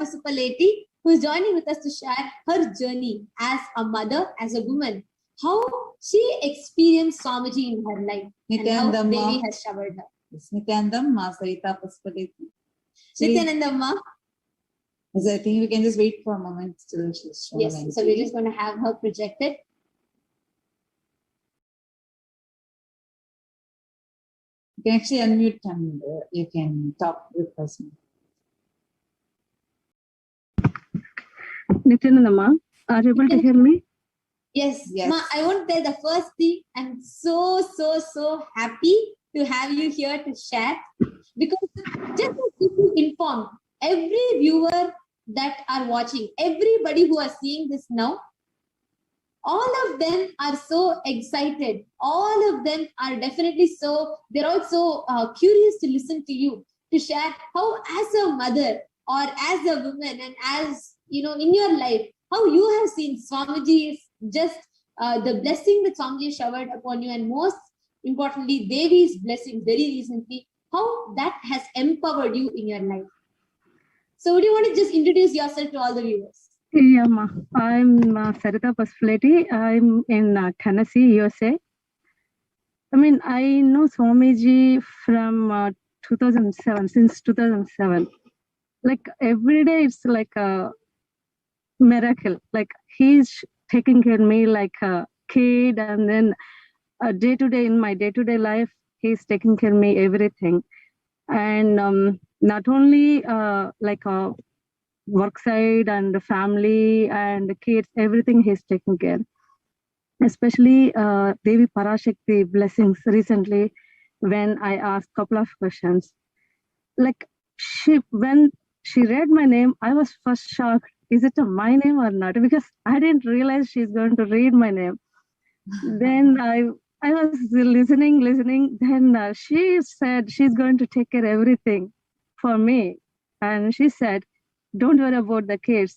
Pasupaleti, who is joining with us to share her journey as a mother, as a woman, how she experienced Swamiji in her life and how Devi has showered her. Yes, Nithyanandamma, Sarita Pasupaleti. Nithyanandamma. So I think we can just wait for a moment till she's showing. Yes, so we're just going to have her projected. You can actually unmute and you can talk with us. Nithyanandamma, are you able to hear me? Yes. Yes. Ma, I want to tell the first thing, I'm so happy to have you here to share, because just to keep you informed, every viewer that are watching, everybody who are seeing this now, all of them are so excited. All of them are definitely so, they're also curious to listen to you, to share how as a mother or as a woman and as, you know, in your life, how you have seen Swamiji's just the blessing that Swamiji showered upon you, and most importantly, Devi's blessing very recently, how that has empowered you in your life. So would you want to just introduce yourself to all the viewers? Yeah, ma. I'm Sarita Pasupaleti. I'm in Tennessee, USA. I mean, I know Swamiji from 2007, since 2007. Like every day, it's like a miracle. Like he's taking care of me like a kid, and then day to day in my day-to-day life, he's taking care of me everything. And not only like a work side and the family and the kids, everything he's taking care. Especially Devi Parashakti blessings recently, when I asked a couple of questions. Like when she read my name, I was first shocked. Is it my name or not? Because I didn't realize she's going to read my name. Then I was listening. Then she said she's going to take care of everything for me. And she said, don't worry about the kids.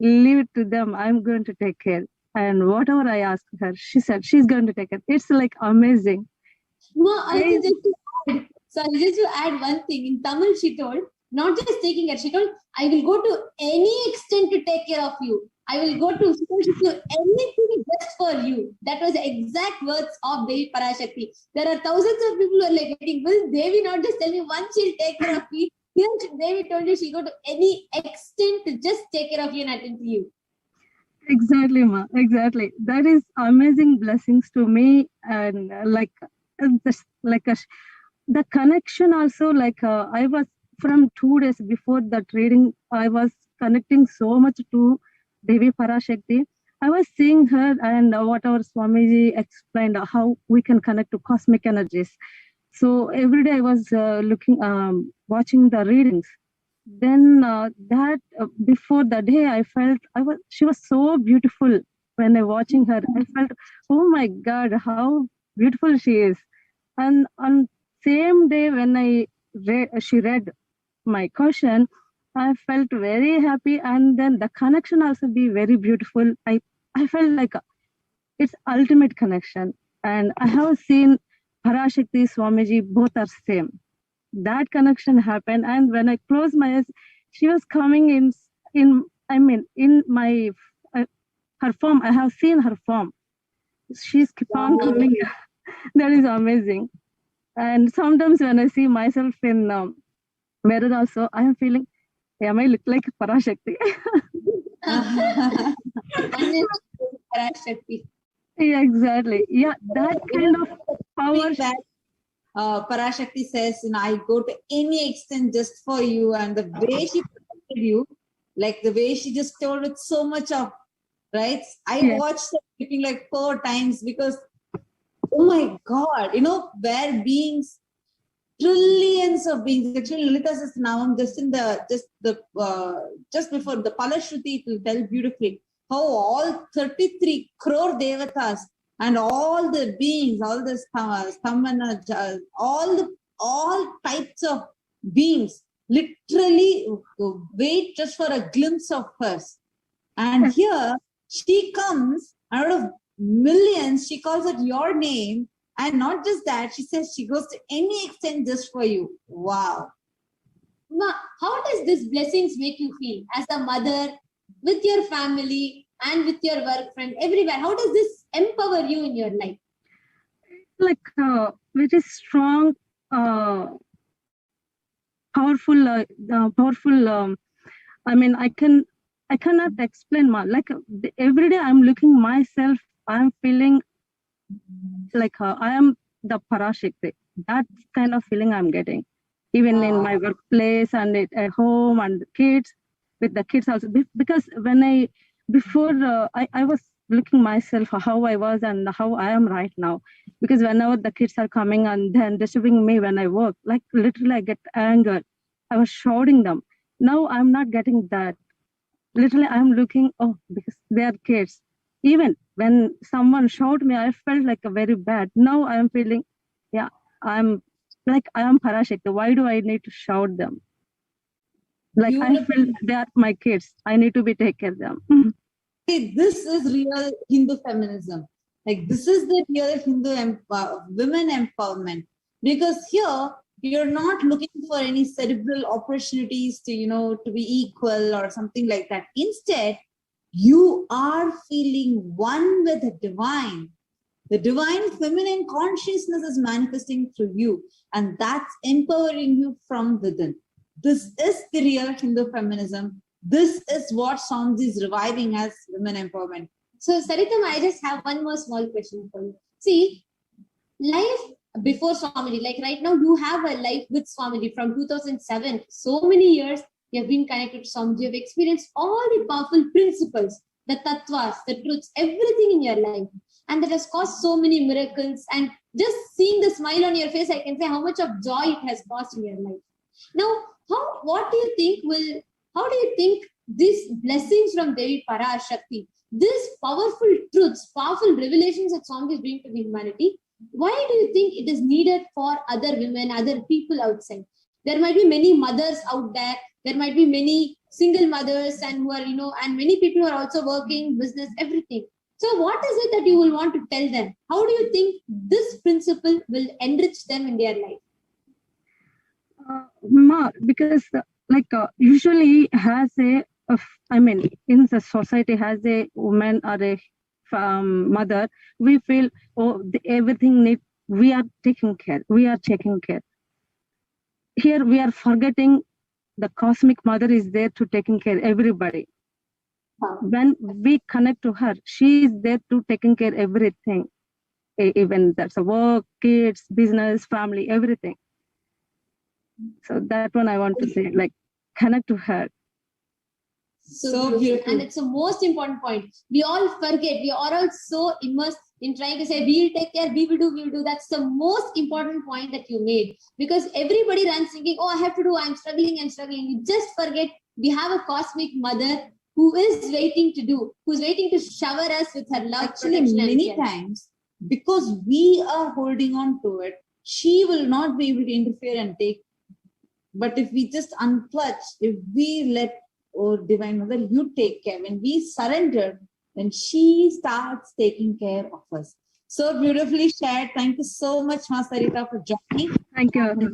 Leave it to them. I'm going to take care. And whatever I asked her, she said she's going to take it. It's like amazing. No, just to add one thing. In Tamil, she told, not just taking care, she told, I will go to any extent to take care of you. I will go to anything just for you. That was the exact words of Devi Parashakti. There are thousands of people who are like, will Devi not just tell me once she'll take care of me? Here, Devi told you she'll go to any extent to just take care of you and attend to you. Exactly, ma. Exactly. That is amazing blessings to me. And the connection also, I was from 2 days before that reading, I was connecting so much to Devi Parashakti. I was seeing her and whatever Swamiji explained, how we can connect to cosmic energies. So every day I was watching the readings. Then before the day, I felt she was so beautiful. When I watching her, I felt, oh my God, how beautiful she is. And on same day when she read my question, I felt very happy, and then the connection also be very beautiful. I felt like it's ultimate connection. And I have seen Parashakti, Swamiji, both are same. That connection happened, and when I closed my eyes, she was coming in my her form. I have seen her form. She's keep on coming. That is amazing. And sometimes when I see myself in mirror also, I am feeling, I look like Parashakti. Parashakti. Yeah, exactly. Yeah, that kind of power. That Parashakti says, I go to any extent just for you, and the way she protected you, like the way she just told with so much of, right? I watched her speaking like 4 times because, oh my God, where beings, trillions of beings. Actually, Lilita says now I'm just before the Palashruti, it will tell beautifully how all 33 crore devatas and all the beings, all the stamana, all types of beings literally wait just for a glimpse of hers. And here she comes out of millions, she calls out your name. And not just that, she says she goes to any extent just for you. Wow. Ma, how does this blessings make you feel as a mother, with your family and with your work friend, everywhere? How does this empower you in your life? Like very strong, powerful, powerful. I mean, I cannot explain more. Like every day, I'm looking myself. I'm feeling like I am the Parashakti. That kind of feeling I'm getting, even in my workplace and at home and kids, with the kids also. Because when I was looking myself how I was and how I am right now. Because whenever the kids are coming and then disturbing me when I work, like literally I get anger. I was shouting them. Now I'm not getting that. Literally I'm looking, oh, because they are kids. Even when someone shouted me, I felt like a very bad. Now I am feeling, yeah, I'm like I am Parashakti. Why do I need to shout them? Like I feel they are my kids. I need to be take care of them. This is real Hindu feminism. Like this is the real Hindu women empowerment. Because here you're not looking for any cerebral opportunities to, to be equal or something like that. Instead, you are feeling one with the divine. The divine feminine consciousness is manifesting through you, and that's empowering you from within. This is the real Hindu feminism. This is what Swamiji is reviving as women empowerment. So, Saritam, I just have one more small question for you. See, life before Swamiji, like right now, you have a life with Swamiji from 2007. So many years you have been connected to Swamiji. You have experienced all the powerful principles, the tattvas, the truths, everything in your life. And that has caused so many miracles. And just seeing the smile on your face, I can say how much of joy it has caused in your life. Now, how do you think these blessings from Devi Parashakti, these powerful truths, powerful revelations that Swamiji is bringing to the humanity, why do you think it is needed for other women, other people outside? There might be many mothers out there. There might be many single mothers and who are, and many people who are also working, business, everything. So what is it that you will want to tell them? How do you think this principle will enrich them in their life? Because usually has in the society has a woman or a mother, we feel, everything we are taking care, we are taking care. Here we are forgetting the cosmic mother is there to taking care everybody. When we connect to her, she is there to taking care everything, even that's a work, kids, business, family, everything. So that one I want to say, like, connect to her. So beautiful. And it's the most important point. We all forget. We are all so immersed in trying to say, we'll take care, we will do. That's the most important point that you made. Because everybody runs thinking, oh, I have to do, I'm struggling. You just forget we have a cosmic mother who is waiting to do, who's waiting to shower us with her love. Actually, many times, because we are holding on to it, she will not be able to interfere and take. But if we just unclutch, if we let, oh, Divine Mother, you take care. When we surrender, then she starts taking care of us. So beautifully shared. Thank you so much, Ma Sarita, for joining. Thank you.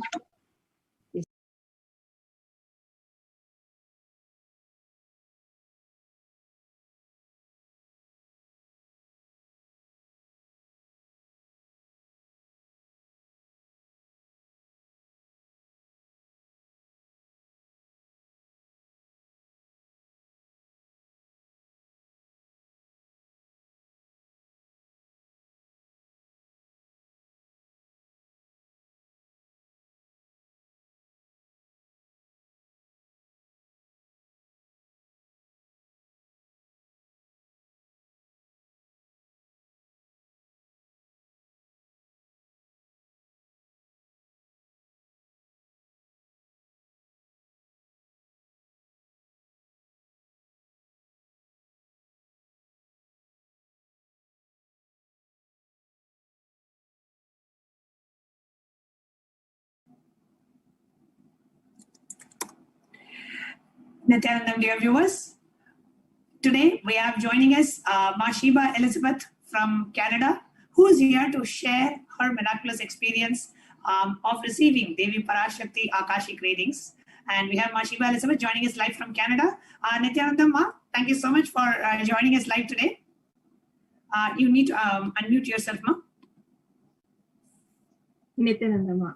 Nithyananda, dear viewers. Today we have joining us Mashiba Elizabeth from Canada, who is here to share her miraculous experience of receiving Devi Parashakti Akashic readings. And we have Mashiba Elizabeth joining us live from Canada. Nithyananda Ma, thank you so much for joining us live today. You need to unmute yourself, Ma. Nithyananda Ma.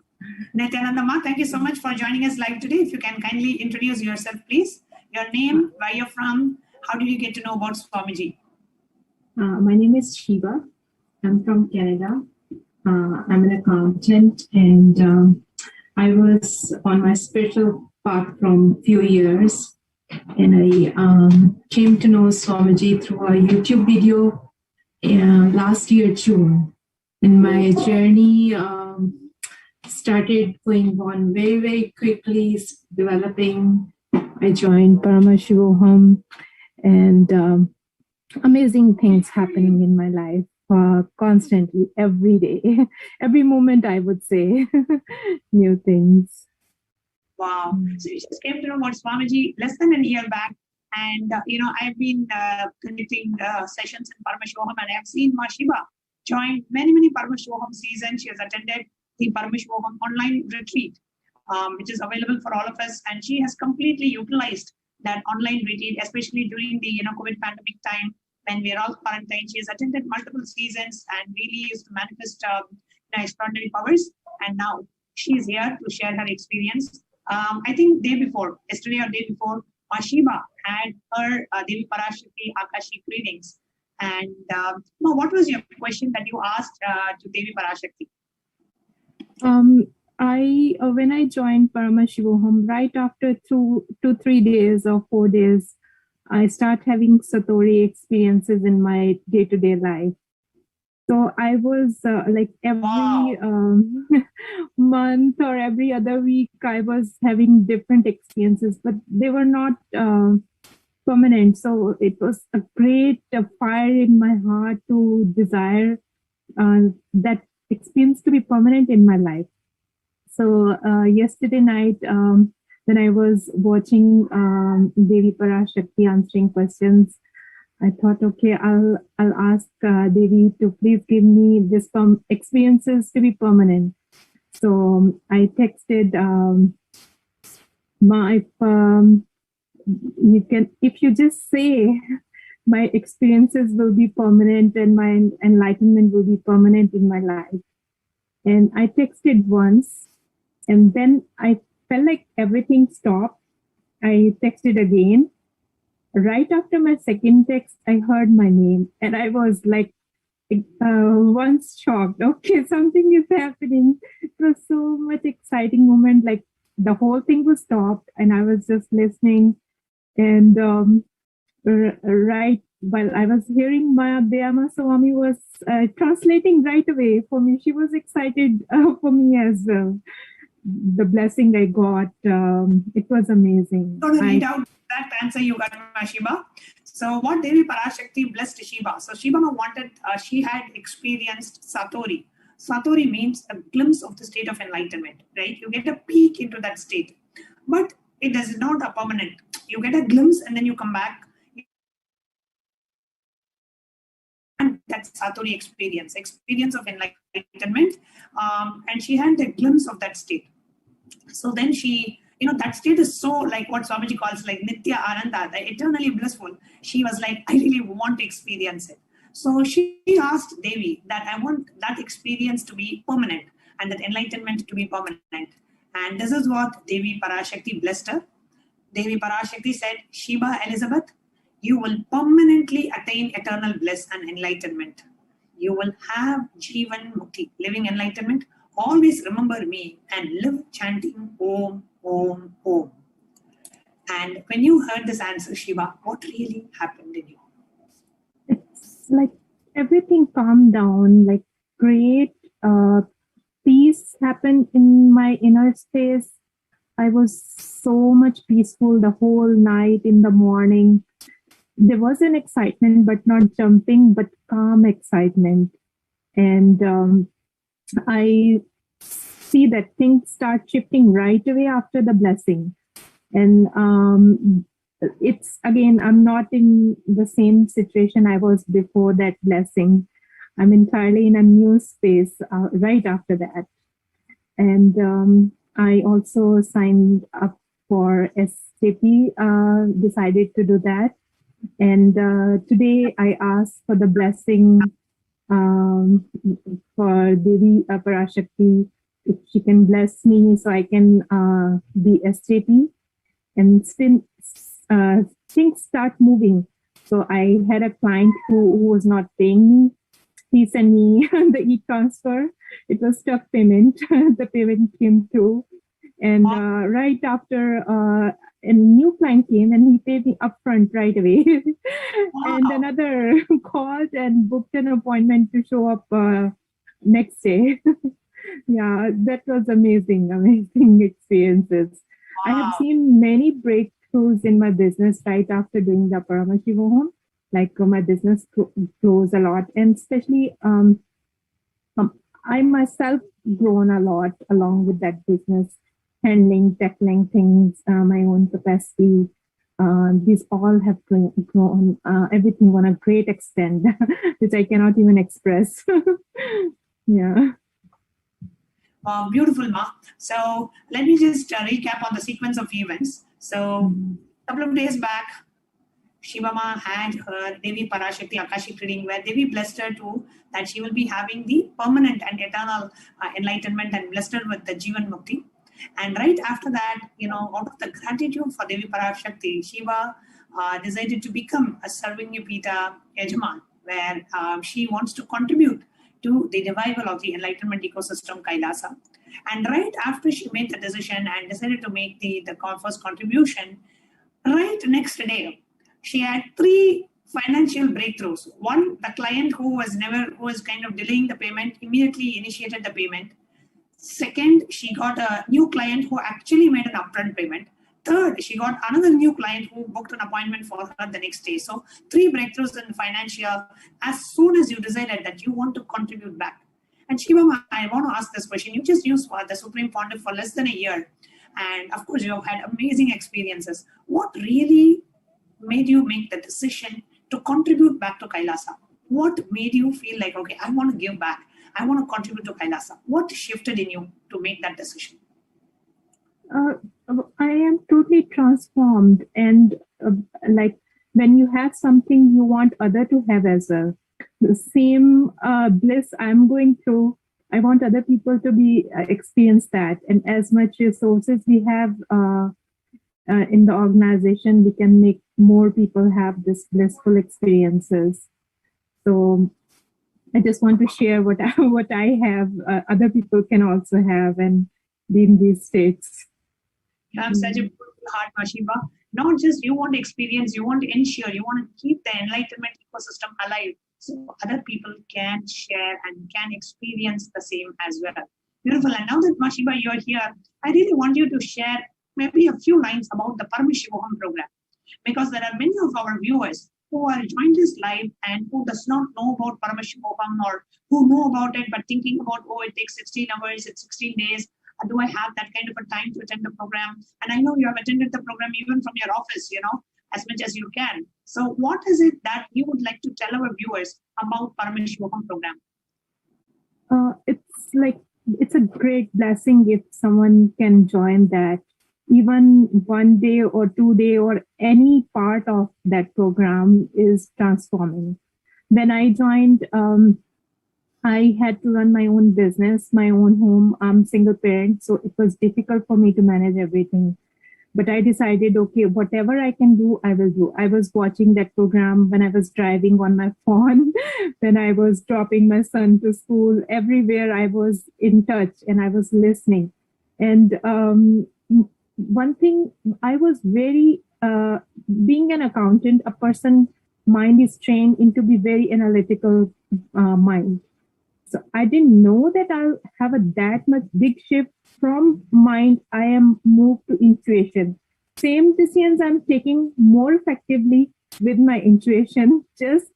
Nithyananda Ma, thank you so much for joining us live today. If you can kindly introduce yourself, please. Your name, where you're from, how did you get to know about Swamiji? My name is Shiva. I'm from Canada. I'm an accountant, and I was on my spiritual path from a few years, and I came to know Swamiji through a YouTube video last year, June. And my journey started going on very, very quickly, developing. I joined Paramashivoham, and amazing things happening in my life constantly, every day, every moment, I would say, new things. Wow. So you just came to know about Swamiji less than a year back. And, I've been conducting sessions in Paramashivoham, and I have seen Mashiba join many Paramashivoham seasons. She has attended the Paramashivoham online retreat, which is available for all of us. And she has completely utilized that online retreat, especially during the COVID pandemic time when we're all quarantined. She has attended multiple seasons and really used to manifest extraordinary powers. And now she's here to share her experience. I think yesterday or day before, Mashiba had her Devi Parashakti Akashic readings. And what was your question that you asked to Devi Parashakti? When I joined Paramashivoham, right after 2-3 days or 4 days, I start having Satori experiences in my day-to-day life. So I was like every month or every other week, I was having different experiences, but they were not permanent. So it was a great fire in my heart to desire that experience to be permanent in my life. So yesterday night, when I was watching Devi Parashakti answering questions, I thought, okay, I'll ask Devi to please give me this experiences to be permanent. So I texted if you just say my experiences will be permanent and my enlightenment will be permanent in my life. And I texted once, and then I felt like everything stopped. I texted again. Right after my second text, I heard my name, and I was like, once shocked. Okay, something is happening. It was so much exciting moment. Like the whole thing was stopped, and I was just listening. And right while I was hearing, Maya Dhyama Swami was translating right away for me. She was excited for me as well. The blessing I got, it was amazing. I'm going to read out that answer you got, Mashiba. So what Devi Parashakti blessed Shiva. So Shiva wanted, she had experienced Satori. Satori means a glimpse of the state of enlightenment, right? You get a peek into that state, but it is not a permanent. You get a glimpse and then you come back. And that's Satori experience of enlightenment. And she had a glimpse of that state. So then she, that state is so like what Swamiji calls like Nitya Ananda, the eternally blissful. She was like, I really want to experience it. So she asked Devi that I want that experience to be permanent and that enlightenment to be permanent. And this is what Devi Parashakti blessed her. Devi Parashakti said, Shiva Elizabeth, you will permanently attain eternal bliss and enlightenment. You will have Jivan Mukti, living enlightenment. Always remember me and live chanting Om, Om, Om. And when you heard this answer, Shiva, what really happened in you? It's like everything calmed down, like great peace happened in my inner space. I was so much peaceful the whole night, in the morning. There was an excitement, but not jumping, but calm excitement. And I see that things start shifting right away after the blessing. And it's, again, I'm not in the same situation I was before that blessing. I'm entirely in a new space right after that. And I also signed up for SJP, decided to do that. And today I asked for the blessing for Devi Parashakti, if she can bless me so I can be SJP. And still things start moving. So I had a client who was not paying me. He sent me the e-transfer. It was stuck payment. The payment came through. And right after, a new client came and he paid me upfront right away. And another called and booked an appointment to show up next day. Yeah, that was amazing experiences. I have seen many breakthroughs in my business right after doing the Paramashivoham. Like my business grows a lot, and especially I myself grown a lot along with that business, handling, tackling things, my own capacity. These all have grown everything on a great extent, which I cannot even express. Yeah. Beautiful, Ma. So let me just recap on the sequence of events. So a couple of days back, Shiva Ma had her Devi Parashakti Akashic reading, where Devi blessed her to that she will be having the permanent and eternal enlightenment, and blessed her with the Jivan Mukti. And right after that, out of the gratitude for Devi Parashakti, Shiva decided to become a Sarvanyapita Yajaman, where she wants to contribute to the revival of the enlightenment ecosystem Kailasa. And right after she made the decision and decided to make the first contribution, right next day, she had 3 financial breakthroughs. One, the client who was kind of delaying the payment immediately initiated the payment. Second, she got a new client who actually made an upfront payment. Third, she got another new client who booked an appointment for her the next day. So 3 breakthroughs in financial as soon as you decided that you want to contribute back. And Shiva, I want to ask this question. You just used the Supreme Pontiff for less than a year. And of course, you have had amazing experiences. What really made you make the decision to contribute back to Kailasa? What made you feel like, okay, I want to give back. I want to contribute to Kailasa. What shifted in you to make that decision? I am totally transformed, and like when you have something, you want other to have as well. The same bliss I'm going through, I want other people to be experience that. And as much resources we have in the organization, we can make more people have this blissful experiences. So I just want to share what I have. Other people can also have and be in these states. You have such a beautiful heart, Mashiba. Not just you want to experience, you want to ensure, you want to keep the enlightenment ecosystem alive so other people can share and can experience the same as well. Beautiful. And now that Mashiba, you're here, I really want you to share maybe a few lines about the Paramashivoham program, because there are many of our viewers who are joined this live and who does not know about Paramashivoham, or who know about it but thinking about, oh, it takes 16 hours, it's 16 days. Do I have that kind of a time to attend the program? And I know you have attended the program even from your office, as much as you can. So what is it that you would like to tell our viewers about Paramashivoham program? It's a great blessing if someone can join that. Even 1 day or 2 day or any part of that program is transforming. When I joined, I had to run my own business, my own home. I'm single parent, so it was difficult for me to manage everything. But I decided, okay, whatever I can do, I will do. I was watching that program when I was driving on my phone, when I was dropping my son to school. Everywhere I was in touch and I was listening. And one thing, I was very, being an accountant, a person's mind is trained into be very analytical mind. So I didn't know that I'll have that much big shift from mind. I am moved to intuition. Same decisions I'm taking more effectively with my intuition, just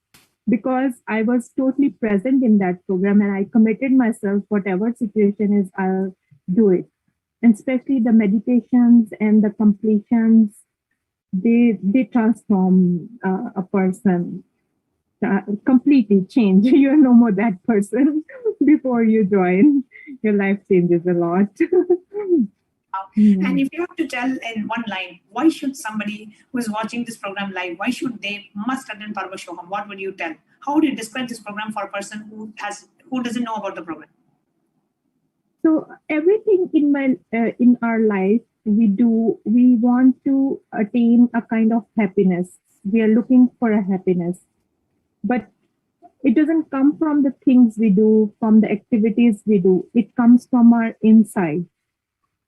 because I was totally present in that program and I committed myself, whatever situation is, I'll do it. And especially the meditations and the completions, they transform a person. Completely change. You're no more that person before you join. Your life changes a lot. And if you have to tell in one line, why should somebody who is watching this program live, why should they must attend Paramashivoham? What would you tell? How would you describe this program for a person who doesn't know about the program? So everything in our life we do, we want to attain a kind of happiness. We are looking for a happiness, but it doesn't come from the things we do, from the activities we do. It comes from our inside.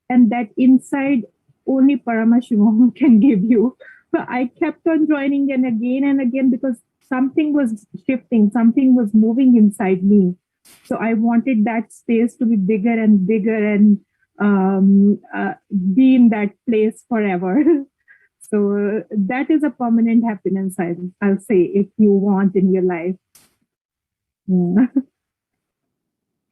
And that inside only Paramashivoham can give you. So I kept on joining and again because something was shifting, something was moving inside me. So I wanted that space to be bigger and bigger and be in that place forever. So that is a permanent happiness, I'll say, if you want in your life.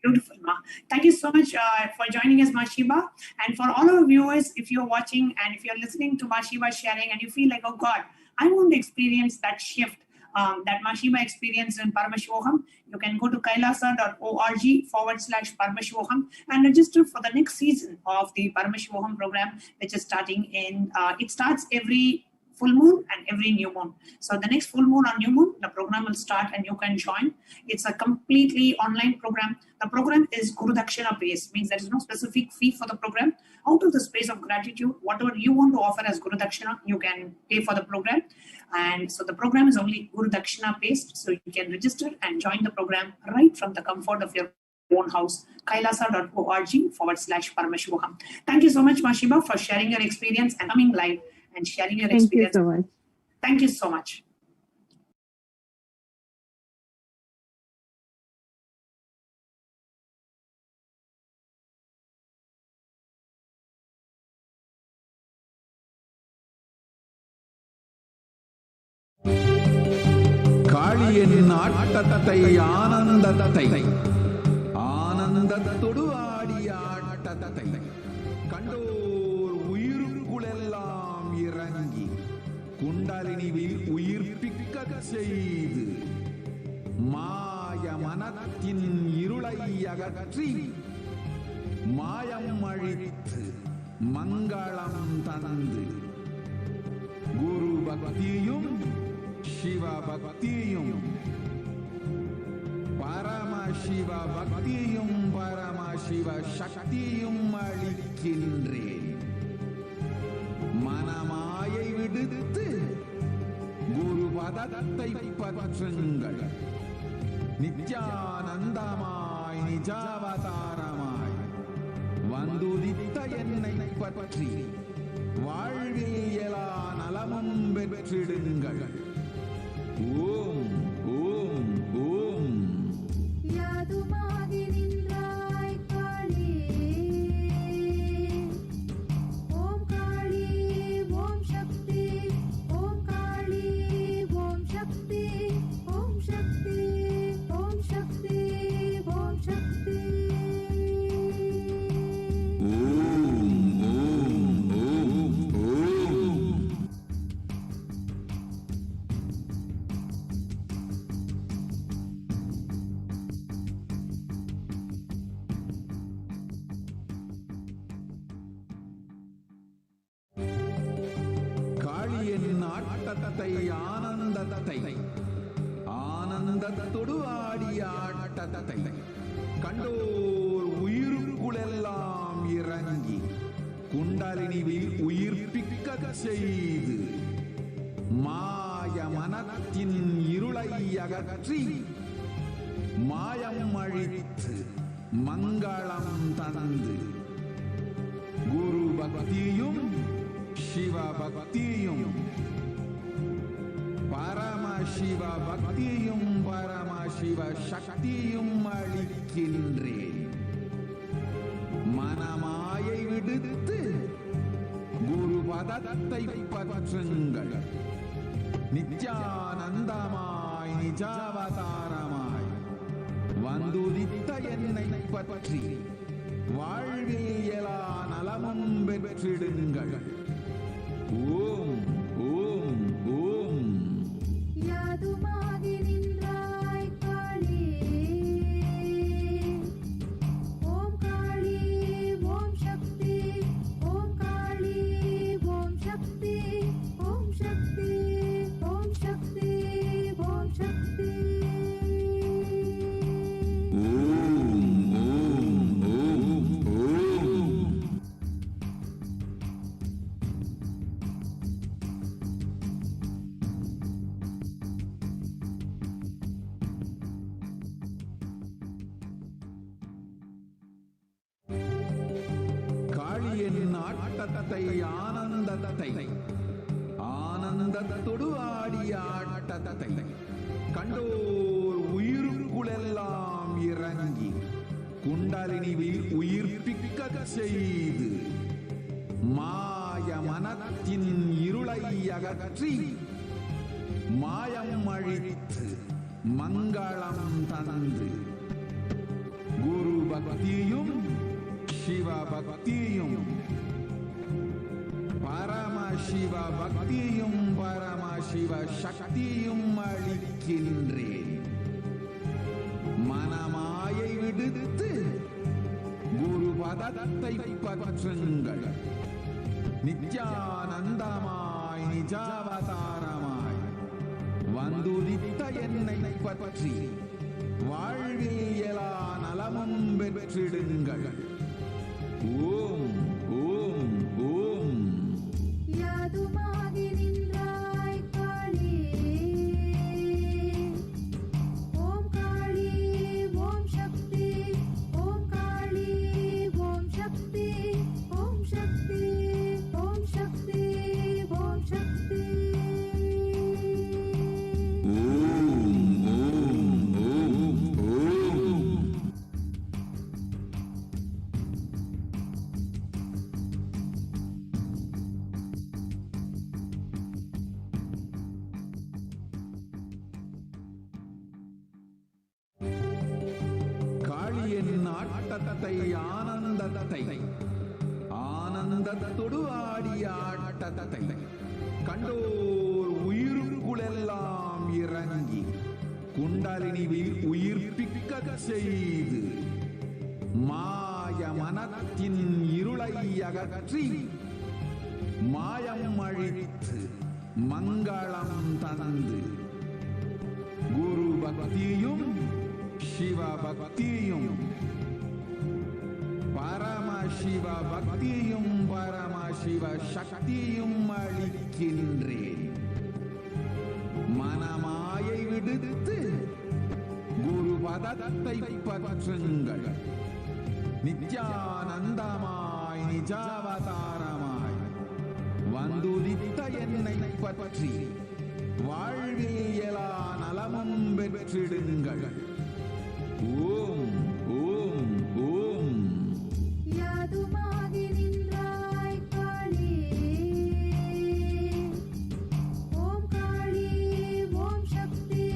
Beautiful, Ma. Thank you so much for joining us, Ma Shiva. And for all our viewers, if you're watching and if you're listening to Ma Shiva sharing and you feel like, oh God, I want to experience that shift that Ma Shiva experienced in Paramashivoham, you can go to kailasa.org/Paramashivoham and register for the next season of the Paramashivoham program, which is starting in, it starts every full moon and every new moon. So the next full moon or new moon, the program will start and you can join. It's a completely online program. The program is Guru Dakshina based, means there is no specific fee for the program. Out of the space of gratitude, whatever you want to offer as Guru Dakshina, you can pay for the program. And so the program is only Guru Dakshina based. So you can register and join the program right from the comfort of your own house. kailasa.org/Paramashivoham. Thank you so much, Ma Shiva, for sharing your experience and coming live and sharing your experience. Thank you so much. Thank you so much. காளியின் ஆட்டத்தை ஆனந்தத்தை ஆனந்தத்தொடு ஆடிய ஆட்டத்தை கண்டோர் உயிருக்குளெல்லாம் இறங்கி குண்டலினிவில் உயிர்ப்பிக்க செய்து மாய மனத்தின் இருளை அகற்றி மாயம் அழித்து மங்களம் தந்து குரு பக்தியும் சிவ பக்தியும் பரமசிவ பக்தியும் பரமசிவ சக்தியும் அளிக்கின்றேன். மனமாயை விடுத்து குரு பதத்தை பற்றுங்கள். நித்யானந்தமாய் நிஜாவதாரமாய் வந்துதித்த என்னை பற்றி வாழ்வில் எல்லா நலமும் பெற்றிடுங்கள். ஓம் ஓம் ஓம். யாதுமாகி நின்றாய் காளி, ஓம் காளி ஓம் சக்தி, ஓம் காளி ஓம் சக்தி, ஓம் சக்தி ஓம் சக்தி ஓம் சக்தி. காளியின் ஆட்டத்தை ஆனந்தத்தை ஆனந்தத்தொடு ஆடிய ஆட்டத்தை கண்டோர் உயிருக்குளெல்லாம் இறங்கி குண்டலினிவில் உயிர்ப்பிக்க செய்து மாய மனத்தின் இருளை அகற்றி மாயம் அழித்து மங்களம் தந்து குரு பக்தியும் சிவ பக்தியும் பரமசிவ பக்தியும் பரமசிவ சக்தியும் அளிக்கின்றேன். மனமாயை விடுத்து குரு பதத்தை பற்றுங்கள். நித்யானந்தமாய் நிஜாவதாரமாய் வந்துதித்த என்னை பற்றி வாழ்வில் எல்லா நலமும் பெற்றிடுங்கள். ஓம் ஓம் ஓம். யாதுமாகி நின்றாய் காளி, ஓம் காளி ஓம் சக்தி, ஆட்டத்தை ஆனந்தத்தை ஆனந்தத்தொடு ஆடிய ஆட்டத்தை கண்டோர் உயிருக்குளெல்லாம் இறங்கி குண்டலினிவில் உயிர்ப்பிக்க செய்து மாய மனத்தின் இருளை அகற்றி மாயம் அழித்து மங்களம் தந்து குரு பக்தியும் சிவ பக்தியும் பரமசிவ பக்தியும் பரமசிவ சக்தியும் அளிக்கின்றேன். மனமாயை விடுத்து குரு பதத்தை பற்றுங்கள். நித்யானந்தமாய் நிஜாவதாரமாய் வந்துதித்த என்னை பற்றி வாழ்வில் எல்லா நலமும் பெற்றிடுங்கள். ஓம் ஓம் ஓம். யாதுமாகி நின்றாய் காளி, ஓம் காளி ஓம் சக்தி, ஓம் காளி ஓம் சக்தி, ஓம் சக்தி ஓம் சக்தி ஓம் சக்தி. காளியின் ஆட்டத்தை ஆனந்தத்தை ஆனந்தத்தொடு ஆடிய ஆட்டத்தை கண்டோர் உயிருக்குளெல்லாம் இறங்கி குண்டலினிவில் உயிர்ப்பிக்க செய்து மாய மனத்தின் இருளை அகற்றி மாயம் அழித்து மங்களம் தந்து குரு பக்தியும் சிவ பக்தியும் பரமசிவ பக்தியும் பரமசிவ சக்தியும் அளிக்கின்றேன். மனமாயை விடுத்து குரு பதத்தை பற்றுங்கள். நித்யானந்தமாய் நிஜாவதாரமாய் வந்துதித்த என்னை பற்றி வாழ்வில் எல்லா நலமும் பெற்றிடுங்கள். ஓம் ஓம் ஓம். யாதுமாகி நின்றாய் காளி, ஓம் காளி ஓம் சக்தி,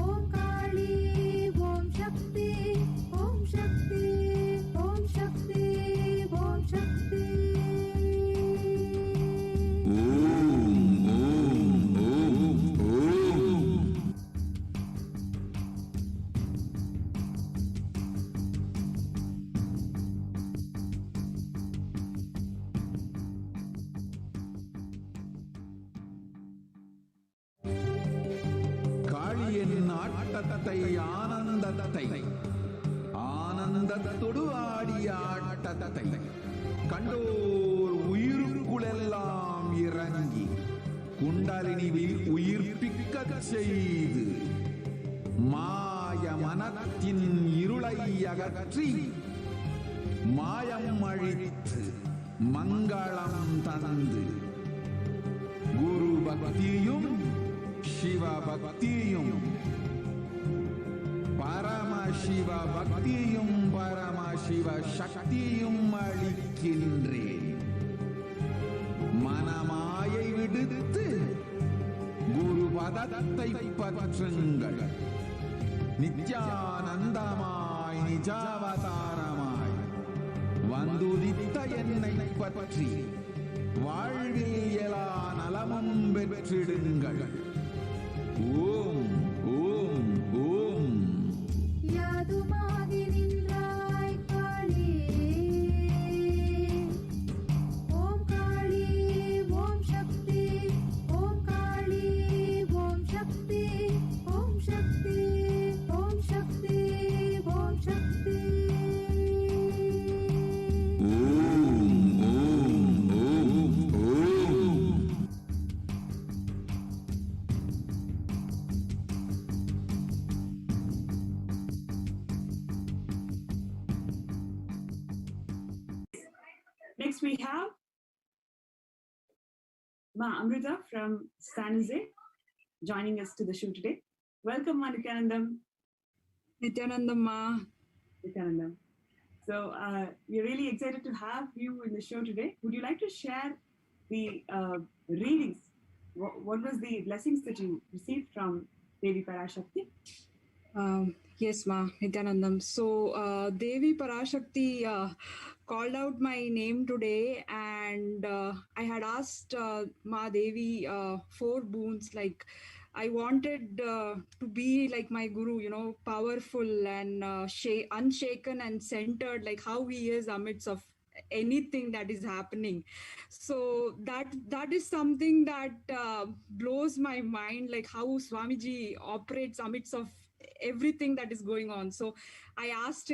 ஓம் காளி ஓம் சக்தி, ஓம் சக்தி ஓம் சக்தி ஓம் சக்தி. ஓம் ஓம் ஓம் ஓம். காளியின் ஆட்டத்தை ஆனந்தத்தை ஆனந்தத்தொடு ஆடிய ஆட்டத்தை கண்டோர் உயிருக்குளெல்லாம் இறங்கி குண்டலினிவில் உயிர்ப்பிக்க செய்து மாய மனத்தின் இருளை அகற்றி மாயம் அழித்து மங்களம் தந்து குரு பக்தியும் சிவ பக்தியும் பரமசிவ பக்தியும் பரமசிவ சக்தியும் அளிக்கின்றேன். மனமாயை விடுத்து குரு பதத்தை பற்றுங்கள். நித்யானந்தமாய் நிஜாவதாரமாய் வந்துதித்த என்னை பற்றி வாழ்வில் எல்லா நலமும் பெற்றிடுங்கள். ஓம் ஓம் ஓம். யாதுமாகி நின்றாய் காளி, ஓம் காளி ஓம் சக்தி, ஓம் காளி ஓம் சக்தி, ஓம் சக்தி ஓம் சக்தி ஓம் சக்தி. ஓம் ஓம் ஓம் ஓம். Next we have Ma Amrita from San Jose, joining us to the show today. Welcome, Ma Nithyanandam. Nithyanandam Ma. Nithyanandam. So we're really excited to have you in the show today. Would you like to share the readings? What was the blessings that you received from Devi Parashakti? Yes, Ma, Nithyanandam. So Devi Parashakti called out my name today, and I had asked Ma Devi 4 boons. Like, I wanted to be like my guru, you know, powerful and unshaken and centered, like how he is amidst of anything that is happening. So that is something that blows my mind, like how Swamiji operates amidst of everything that is going on. So I asked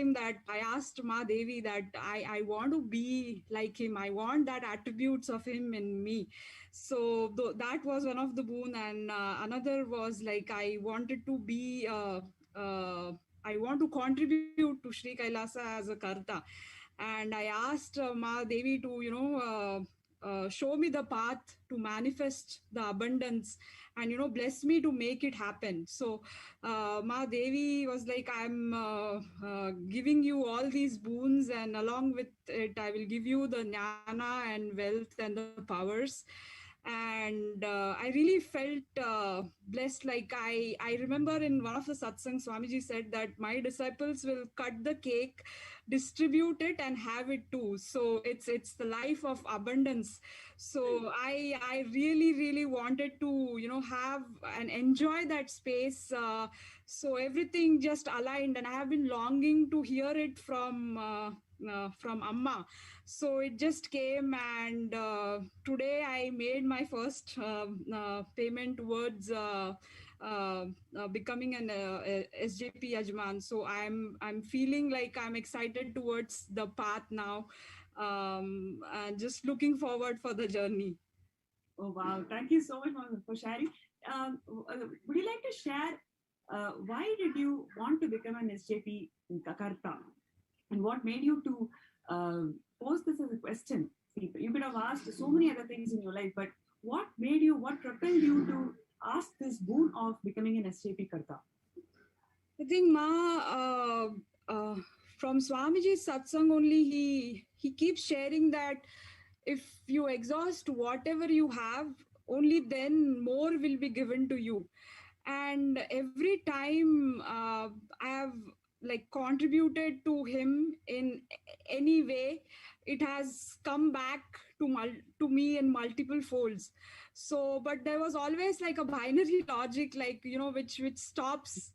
Ma Devi that I want to be like him. I want that attributes of him in me. So that was one of the boon, and another was like I wanted to be I want to contribute to Sri Kailasa as a karta, and I asked Ma Devi to show me the path to manifest the abundance and bless me to make it happen. So Ma Devi was like, I'm giving you all these boons, and along with it I will give you the jnana and wealth and the powers. And I really felt blessed. Like I remember in one of the satsangs, Swamiji said that my disciples will cut the cake, distribute it, and have it too. So it's the life of abundance. So I really wanted to have and enjoy that space. So everything just aligned, and I have been longing to hear it from Amma. So it just came, and today I made my first payment towards becoming an SJP Yajman. So I'm feeling like I'm excited towards the path now, and just looking forward for the journey. Oh wow! Thank you so much for sharing. Would you like to share why did you want to become an SJP Karta, and what made you to pose this as a question? See, you could have asked so many other things in your life, but what propelled you to ask this boon of becoming an SJP Karta? I think Ma, from Swamiji's satsang only, he keeps sharing that if you exhaust whatever you have, only then more will be given to you. And every time I have like contributed to him in any way, it has come back to me in multiple folds. So, but there was always like a binary logic, like, which stops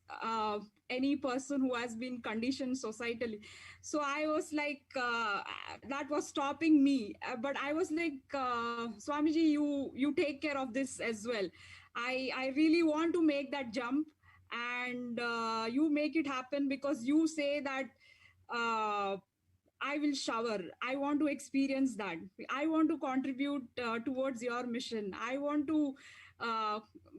any person who has been conditioned societally. So I was like, that was stopping me. But I was like, Swamiji, you take care of this as well. I really want to make that jump, and you make it happen, because you say that I will shower. I want to experience that. I want to contribute towards your mission. I want to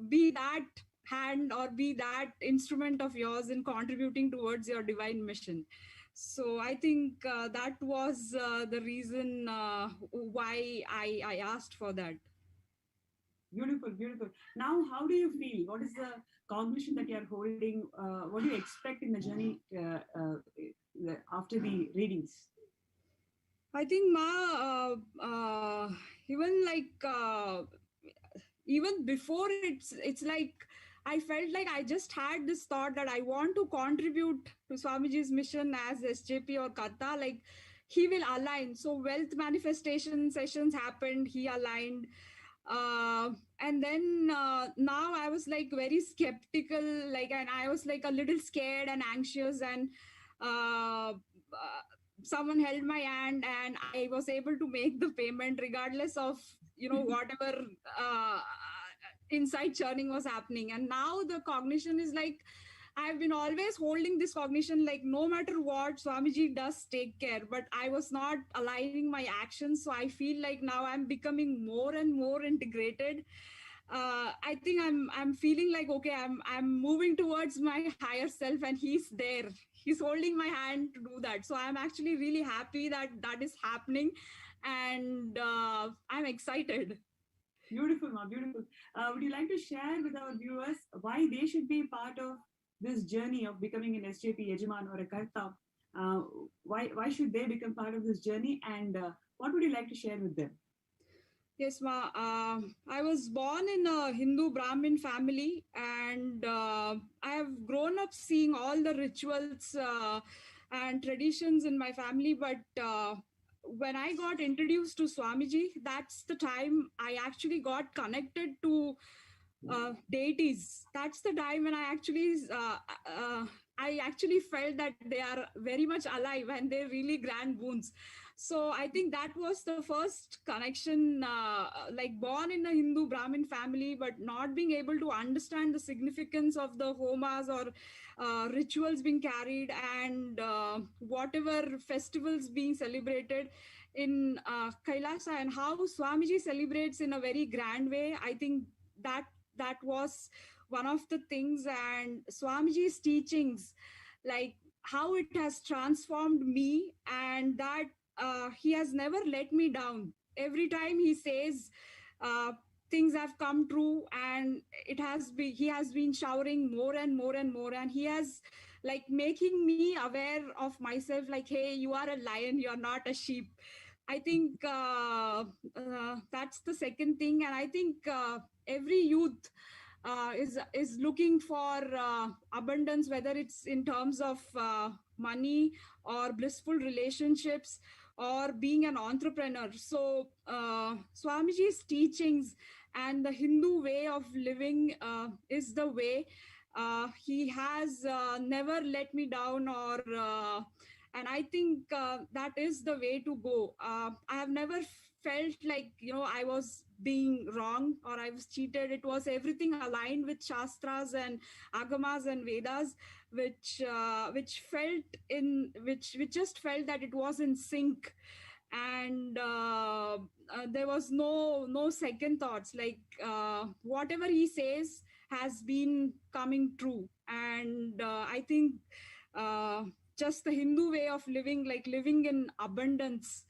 be that hand or be that instrument of yours in contributing towards your divine mission. So I think that was the reason why I asked for that. Beautiful, beautiful. Now, how do you feel? What is the cognition that you are holding? What do you expect in the journey after the readings? I think Ma, even like even before it's like I felt like I just had this thought that I want to contribute to Swamiji's mission as SJP or Karta. Like he will align. So wealth manifestation sessions happened. He aligned. And then now I was like very skeptical, like, and I was like a little scared and anxious, and someone held my hand and I was able to make the payment regardless of whatever inside churning was happening. And now the cognition is like, I've been always holding this cognition, like no matter what, Swamiji does take care, but I was not aligning my actions. So I feel like now I'm becoming more and more integrated. I think I'm feeling like, okay, I'm moving towards my higher self, and he's there. He's holding my hand to do that. So I'm actually really happy that is happening, and I'm excited. Beautiful, Ma, beautiful. Would you like to share with our viewers why they should be part of this journey of becoming an SJP Yajaman or a Karta? Why should they become part of this journey, and what would you like to share with them? Yes, Ma. I was born in a Hindu Brahmin family, and I have grown up seeing all the rituals and traditions in my family. But when I got introduced to Swamiji, that's the time I actually got connected to deities. That's the time when I actually felt that they are very much alive and they're really grand boons. So I think that was the first connection, like born in a Hindu Brahmin family, but not being able to understand the significance of the homas or rituals being carried, and whatever festivals being celebrated in Kailasa, and how Swamiji celebrates in a very grand way. I think that was one of the things, and Swamiji's teachings, like how it has transformed me, and that he has never let me down. Every time he says things have come true, and he has been showering more and more and more, and he has like making me aware of myself, like, hey, you are a lion, you're not a sheep. I think that's the second thing. And I think every youth is looking for abundance, whether it's in terms of money or blissful relationships or being an entrepreneur. So Swamiji's teachings and the Hindu way of living is the way. He has never let me down, or and I think that is the way to go. I have never felt like, I was being wrong or I was cheated. It was everything aligned with Shastras and Agamas and Vedas, which just felt that it was in sync. And there was no second thoughts, like whatever he says has been coming true. And I think just the Hindu way of living, like living in abundance,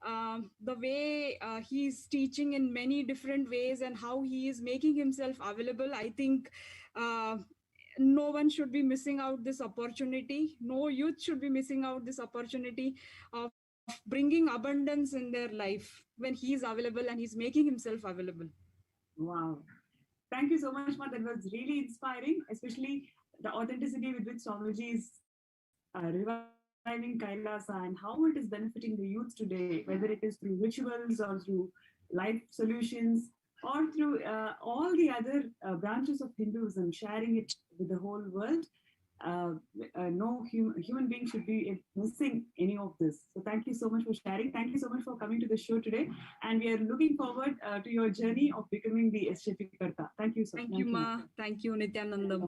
the way he's teaching in many different ways and how he is making himself available, I think no one should be missing out this opportunity. No youth should be missing out this opportunity of bringing abundance in their life when he is available and he's making himself available. Wow. Thank you so much, Ma. That was really inspiring, especially the authenticity with which Swamiji is reviving Kailasa and how it is benefiting the youth today, whether it is through rituals or through life solutions or through all the other branches of Hinduism, sharing it with the whole world. No human being should be missing any of this. So thank you so much for sharing. Thank you so much for coming to the show today. And we are looking forward to your journey of becoming the SJP Karta. Thank you so much. Thank you, Ma. Thank you, Nithyananda.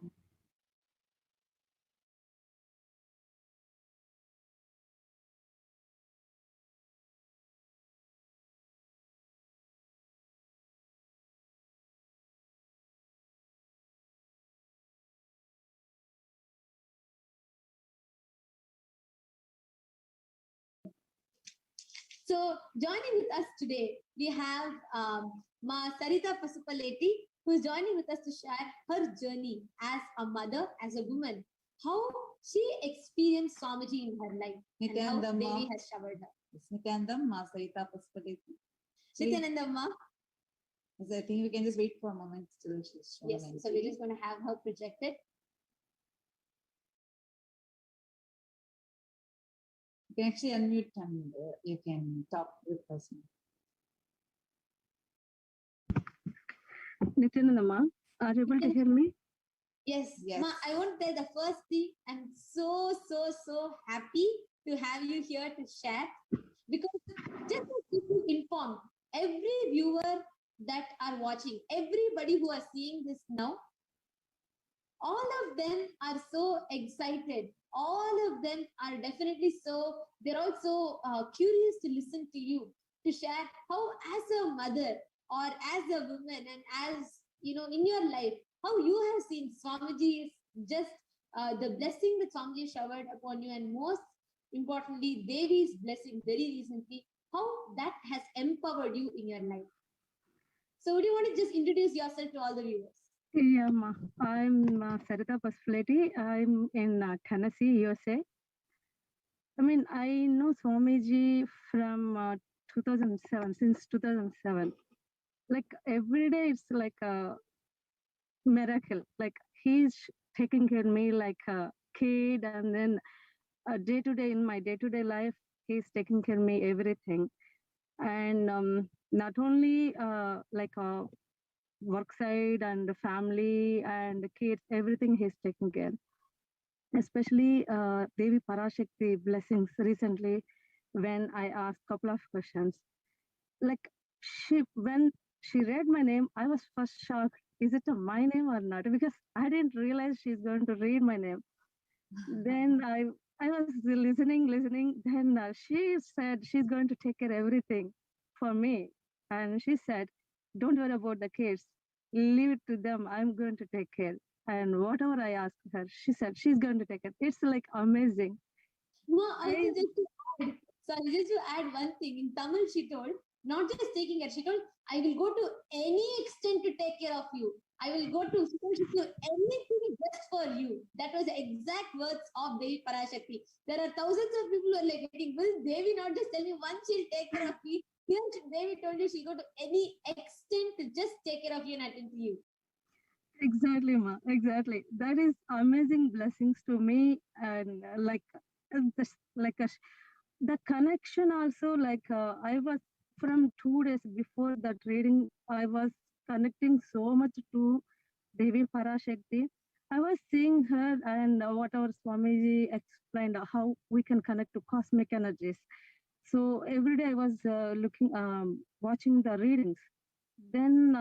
So joining with us today, we have Ma Sarita Pasupaleti, who is joining with us to share her journey as a mother, as a woman, how she experienced Swamiji in her life, and how Devi has showered her. Nithyanandam, Ma Sarita Pasupaleti. Nithyanandam, Ma. I think we can just wait for a moment till she's showing. Yes, so we're just going to have her projected. You can actually unmute and you can talk with us. Nithyananda, Ma, are you able to hear me? Yes, Yes. Ma, I want to tell the first thing, I'm so happy to have you here to share, because just to keep you informed, every viewer that are watching, everybody who are seeing this now, all of them are so excited. All of them are definitely they're also curious to listen to you, to share how as a mother or as a woman and as, in your life, how you have seen Swamiji's just the blessing that Swamiji showered upon you, and most importantly, Devi's blessing very recently, how that has empowered you in your life. So would you want to just introduce yourself to all the viewers? Yeah, Ma. I'm Sarita Pasfletti. I'm in Tennessee, USA. I mean, I know Swamiji from 2007, since 2007. Like every day, it's like a miracle. Like he's taking care of me like a kid, and then day to day in my day-to-day life, he's taking care of me everything. And not only like a work side and the family and the kids, everything he's taking care. Especially Devi Parashakti blessings recently, when I asked a couple of questions. Like when she read my name, I was first shocked. Is it my name or not? Because I didn't realize she's going to read my name. Then I was listening. Then she said she's going to take care of everything for me. And she said, don't worry about the kids. Leave it to them. I'm going to take care. And whatever I asked her, she said she's going to take it. It's like amazing. No, also just to add one thing. In Tamil, she told, not just taking care, she told, I will go to any extent to take care of you. I will go to anything just for you. That was the exact words of Devi Parashakti. There are thousands of people who are like, will Devi not just tell me once she'll take care of me? Here, Devi told you she'll go to any extent to just take care of you and attend to you. Exactly, Ma. Exactly. That is amazing blessings to me. And the connection also, like I was from 2 days before that reading, I was connecting so much to Devi Parashakti. I was seeing her and whatever Swamiji explained, how we can connect to cosmic energies. So every day I was watching the readings. Then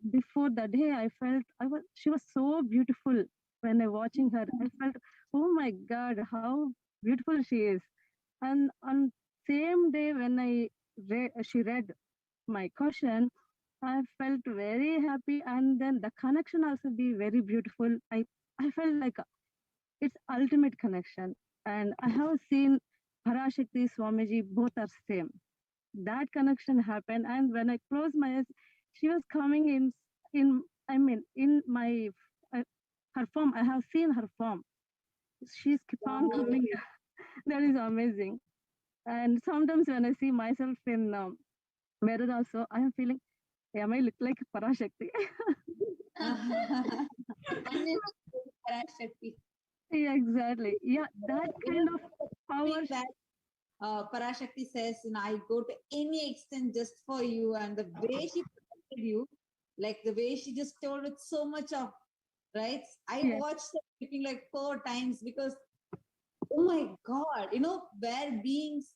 before the day, I felt she was so beautiful. When I watching her, I felt, oh my God, how beautiful she is. And on same day when she read my question, I felt very happy, and then the connection also be very beautiful. I felt like it's ultimate connection, and I have seen Parashakti Swamiji, both are same. That connection happened, and when I closed my eyes, she was coming in my her form. I have seen her form. She's keep on coming. That is amazing. And sometimes when I see myself in mirror also, I am feeling, am I look like Parashakti? Parashakti. Yeah, exactly. Yeah, that kind of power. That Parashakti says, I go to any extent just for you, and the way she protected you, like the way she just told with so much of, right? I watched her speaking like 4 times because, oh my God, where beings,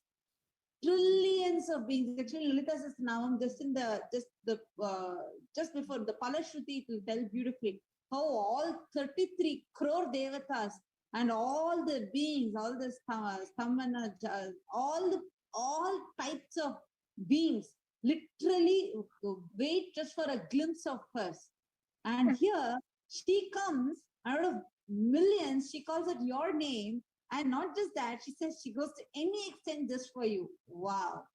trillions of beings. Actually, Lilita says now I'm just before the Palashruti, it will tell beautifully how all 33 crore devatas and all the beings, all the stamana, all types of beings literally wait just for a glimpse of hers. And here she comes out of millions, she calls it your name. And not just that, she says she goes to any extent just for you. Wow.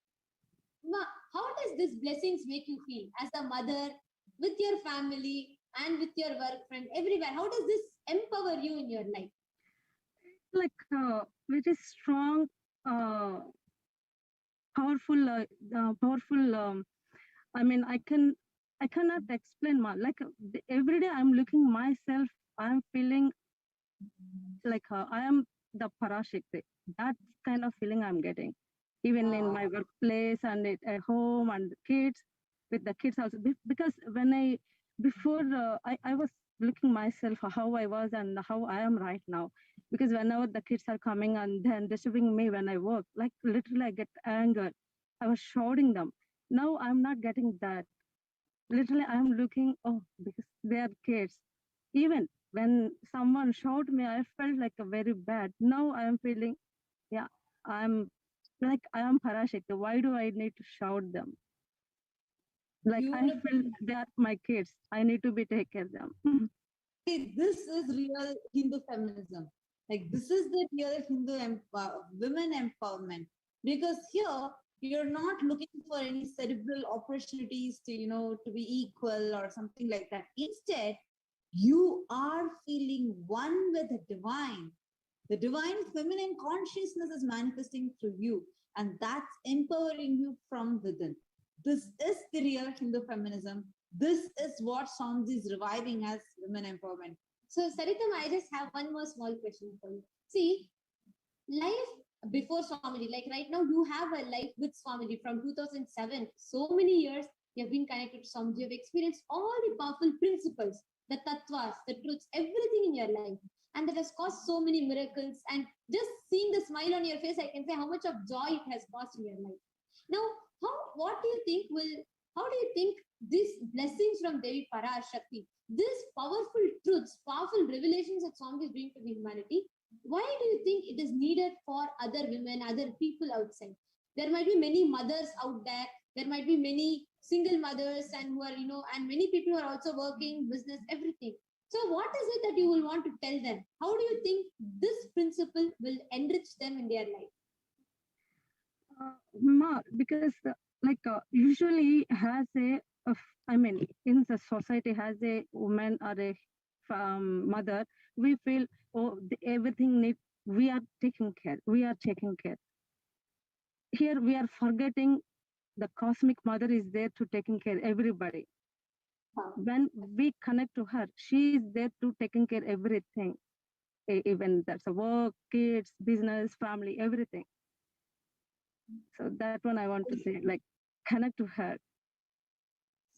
Ma, how does this blessings make you feel as a mother, with your family and with your work friend, everywhere? How does this empower you in your life? Like very strong, powerful. I mean, I cannot explain. Like every day, I'm looking myself. I'm feeling like I am the Parashakti. That kind of feeling I'm getting, even in my workplace and at home and kids, with the kids also. Because when I was looking myself how I was and how I am right now. Because whenever the kids are coming and then disturbing me when I work, like literally I get anger. I was shouting them. Now I'm not getting that. Literally I'm looking, because they are kids. Even when someone shouted me, I felt like a very bad. Now I am feeling, I am Parashakti. Why do I need to shout them? Like I feel they are my kids. I need to take care of them. This is real Hindu feminism. Like this is the real Hindu women empowerment. Because here You're not looking for any cerebral opportunities to, to be equal or something like that. Instead, you are feeling one with the divine. The divine feminine consciousness is manifesting through you, and that's empowering you from within. This is the real Hindu feminism. This is what Swamiji is reviving as women empowerment. So, Saritam, I just have one more small question for you. See, life before Swamiji, like right now, you have a life with Swamiji from 2007. So many years you have been connected to Swamiji. You have experienced all the powerful principles, the tattvas, the truths, everything in your life. And that has caused so many miracles. And just seeing the smile on your face, I can say how much of joy it has caused in your life. Now, how do you think these blessings from Devi Parashakti, these powerful truths, powerful revelations that Swamiji is doing to the humanity, why do you think it is needed for other women, other people outside? There might be many mothers out there. There might be many single mothers and who are, and many people who are also working, business, everything. So what is it that you will want to tell them? How do you think this principle will enrich them in their life? Because usually has in the society has a woman or a mother, we feel, everything we are taking care. Here we are forgetting the cosmic mother is there to taking care everybody. When we connect to her, she is there to taking care everything, even that's a work, kids, business, family, everything. So that one I want to say, connect to her.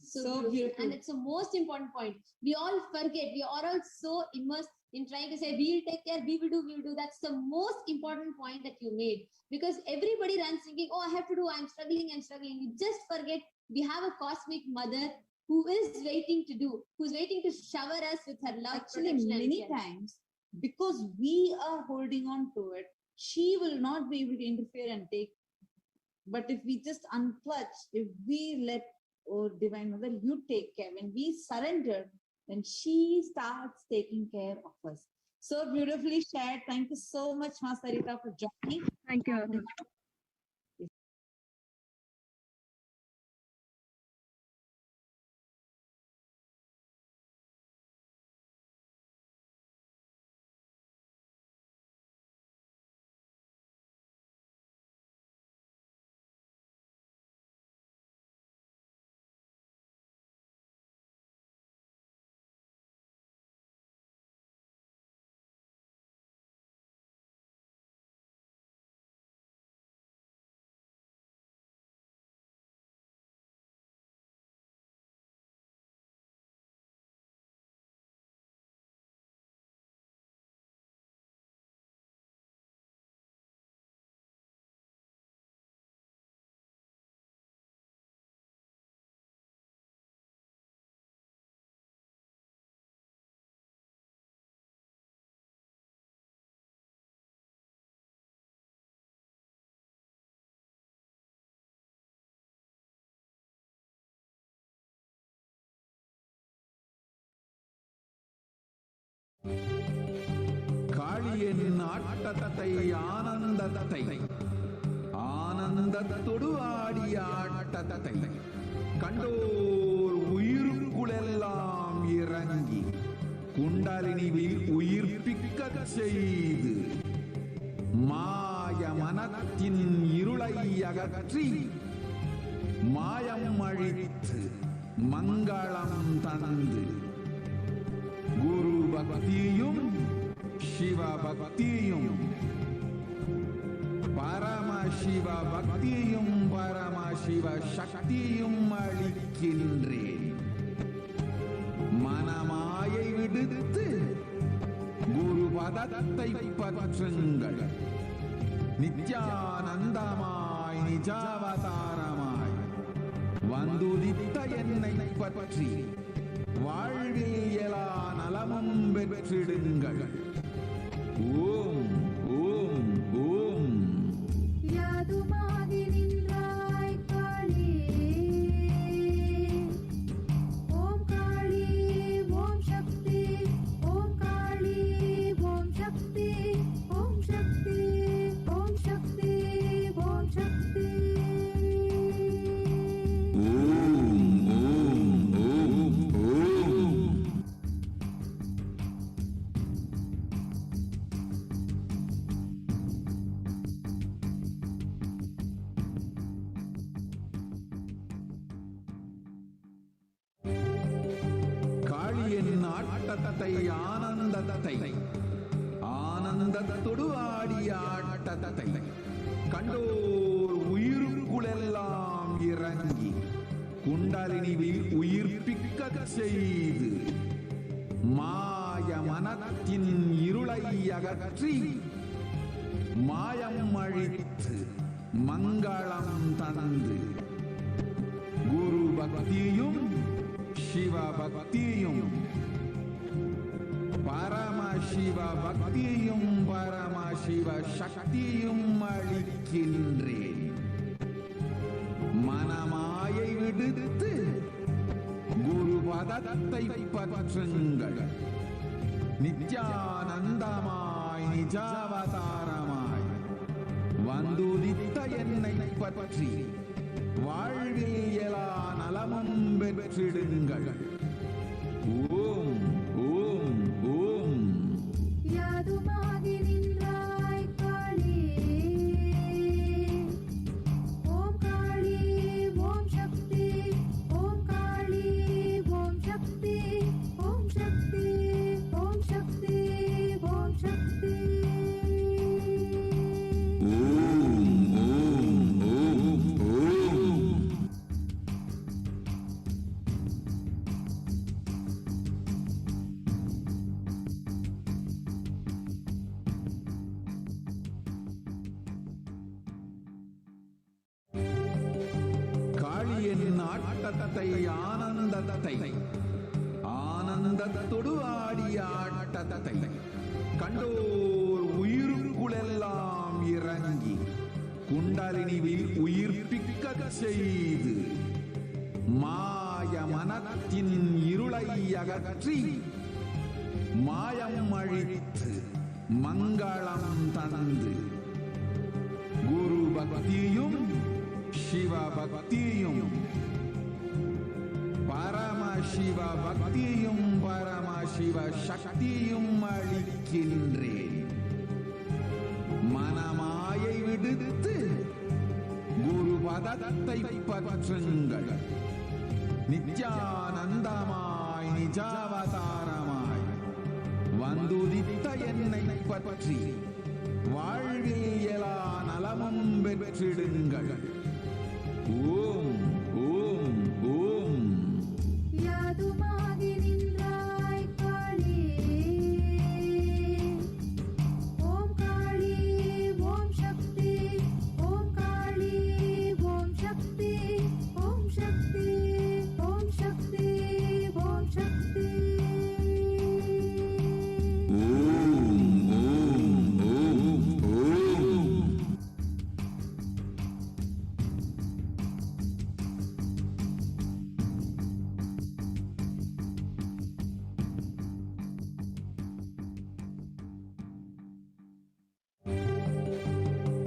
So beautiful. And it's the most important point. We all forget. We are all so immersed in trying to say, we'll take care, we will do. That's the most important point that you made. Because everybody runs thinking, oh, I have to do, I'm struggling. You just forget we have a cosmic mother who is waiting who's waiting to shower us with her love. Actually, many times, because we are holding on to it, she will not be able to interfere and take. But if we just unclutch, if we let, oh, Divine Mother, you take care. When we surrender, then she starts taking care of us. So beautifully shared. Thank you so much, Ma Sarita, for joining. Thank you. காளியின் ஆட்டத்தை ஆனந்தத்தை ஆனந்தத்தொடு ஆடிய ஆட்டத்தை கண்டோர் உயிருக்குளெல்லாம் இறங்கி குண்டலினிவில் உயிர்ப்பிக்கச் செய்து மாய மனத்தின் இருளை அகற்றி மாயம் அழித்து மங்களம் தந்து குரு பக்தியும் சிவ பக்தியும் பரமசிவ பக்தியும் பரமசிவ சக்தியும் அளிக்கின்றேன். மனமாயை விடுத்து குரு பதத்தை பற்றுங்கள். நித்யானந்தமாய் நிஜாவதாரமாய் வந்துதித்த என்னை பற்றி வாழ்வில் எல்லா நலமும் பெற்றிடுங்கள். ஓம் ஓம் ஓம். யாதுமாகி நின்றாய் காளி, ஓம் காளி ஓம் சக்தி, ஓம் காளி ஓம் சக்தி, ஓம் சக்தி ஓம் சக்தி ஓம் சக்தி. ஆட்டத்தை ஆனந்தத்தை ஆனந்தத்தொடு ஆடிய ஆட்டத்தை கண்டோர் உயிருக்குளெல்லாம் இறங்கி குண்டலினிவில் உயிர்ப்பிக்க செய்து மாய மனத்தின் இருளை அகற்றி மாயம் அழித்து மங்களம் தந்து குரு பக்தியும் சிவ பக்தியும் பரமசிவ பக்தியும் பரமசிவ சக்தியும் அளிக்கின்றேன். மனமாயை விடுத்து குரு பதத்தை பற்றுங்கள். நித்யானந்தமாய் நிஜாவதாரமாய் வந்துதித்த என்னை பற்றி வாழ்வில் எல்லா நலமும் பெற்றிடுங்கள். ஓம் ஓம் ஓம். யாதுமாகி நின்றாய் காளி, ஓம் காளி ஓம் சக்தி, ஓம் காளி ஓம் சக்தி, ஓம் சக்தி ஓம் சக்தி ஓம் சக்தி. ஓம் ஓம் ஓம் ஓம். காளியின் ஆட்டத்தை ஆனந்தத்தை ஆனந்தத்தொடு ஆடிய ஆட்டத்தை கண்டோர் உயிருக்குளெல்லாம் இறங்கி குண்டலினிவில் உயிர்ப்பிக்க செய்து மாய மனத்தின் இருளை அகற்றி மாயம் அழித்து மங்களம் தந்து குரு பக்தியும் சிவ பக்தியும் பரமசிவ பக்தியும் பரமசிவ சக்தியும் அளிக்கின்றேன். மனமாயை விடுத்து குரு பதத்தை பற்றுங்கள். நித்யானந்தமாய் நிஜாவதாரமாய் வந்துதித்த என்னை பற்றி வாழ்வில் எல்லா நலமும் பெற்றிடுங்கள். ஓம் ஓம் ஓம். யாதுமாகி நின்றாய் காளி, ஓம் காளி ஓம் சக்தி, ஓம் காளி ஓம் சக்தி, ஓம் சக்தி ஓம் சக்தி ஓம் சக்தி. ஓம் ஓம் ஓம் ஓம்.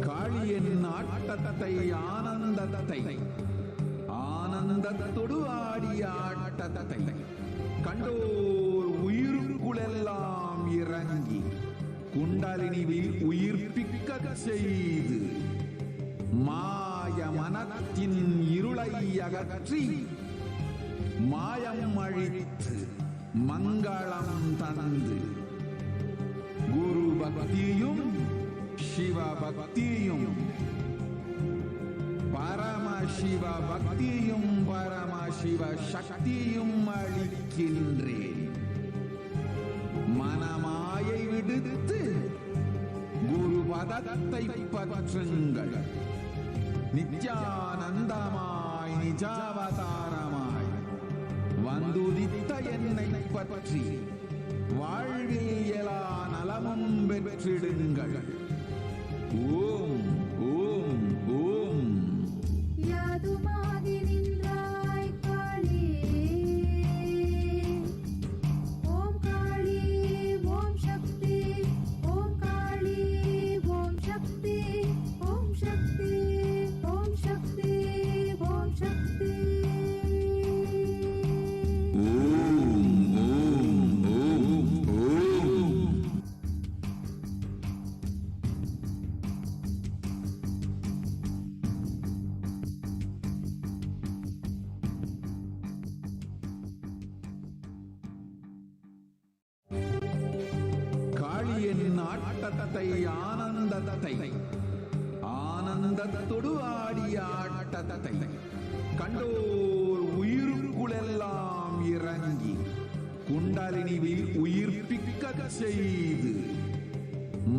காளியின் ஆட்டத்தை ஆனந்தத்தை ஆனந்தத்தொடு ஆடிய ஆட்டத்தை கண்டோர் உயிருக்குளெல்லாம் இறங்கி குண்டலினிவில் உயிர்ப்பிக்க செய்து மாய மனத்தின் இருளை அகற்றி மாயம் அழித்து மங்களம் தந்து குரு பக்தியும் சிவ பக்தியும் பரமசிவ பக்தியும் பரமசிவ சக்தியும் அளிக்கின்றேன். மனமாயை விடுத்து குரு பதத்தை பற்றுங்கள். நித்யானந்தமாய் நிஜாவதாரமாய் வந்துதித்த என்னை பற்றி வாழ்வில் எல்லா நலமும் பெற்றிடுங்கள். ஓம் ஓம் ஓம். யாதுமாகி நின்றாய் காளி, ஓம் காளி ஓம் சக்தி, ஓம் காளி ஓம் சக்தி, ஓம் சக்தி ஓம் சக்தி ஓம் சக்தி. ஓம் ஓம் ஓம் ஓம். ஆட்டத்தை ஆனந்தத்தை ஆனந்தத்தொடு ஆடிய ஆட்டத்தை கண்டோர் உயிருக்குளெல்லாம் இறங்கி குண்டலினிவில் உயிர்ப்பிக்க செய்து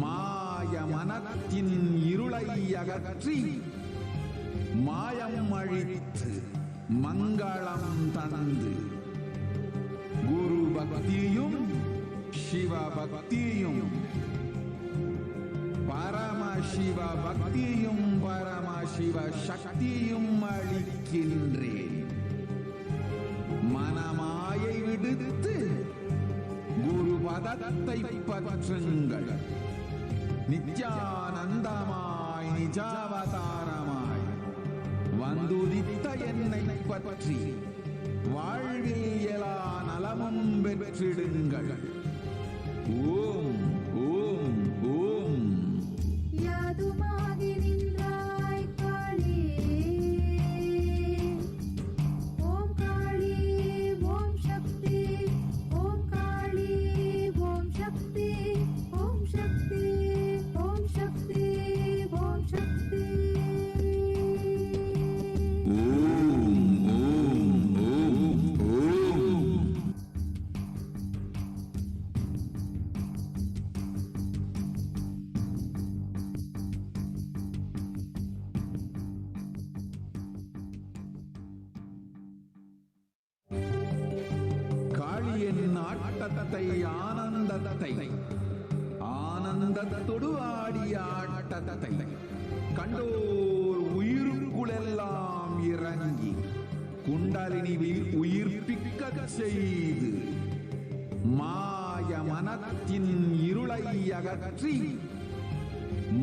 மாய மனத்தின் இருளை அகற்றி மாயம் அழித்து மங்களம் தந்து குரு பக்தியும் சிவ பக்தியும் பரமசிவ பக்தியும் பரமசிவ சக்தியும் அளிக்கின்றேன். மனமாயை விடுத்து குரு பதத்தை பற்றுங்கள். நித்யானந்தமாய் நிஜாவதாரமாய் வந்துதித்த என்னை பற்றி வாழ்வில் எல்லா நலமும் பெற்றிடுங்கள். ஓம் ஓம் ஓம். யாதுமாகி நின்றாய் காளி, ஓம் காளி ஓம் சக்தி, ஓம் காளி ஓம் சக்தி, ஓம் சக்தி ஓம் சக்தி ஓம் சக்தி. ஓம் ஓம் ஓம் ஓம். காளியின் ஆட்டத்தை ஆனந்தத்தை ஆனந்தத்தொடு ஆடிய ஆட்டத்தை கண்டோர் உயிருக்குளெல்லாம் இறங்கி குண்டலினிவில் உயிர்ப்பிக்க செய்து மாய மனத்தின் இருளை அகற்றி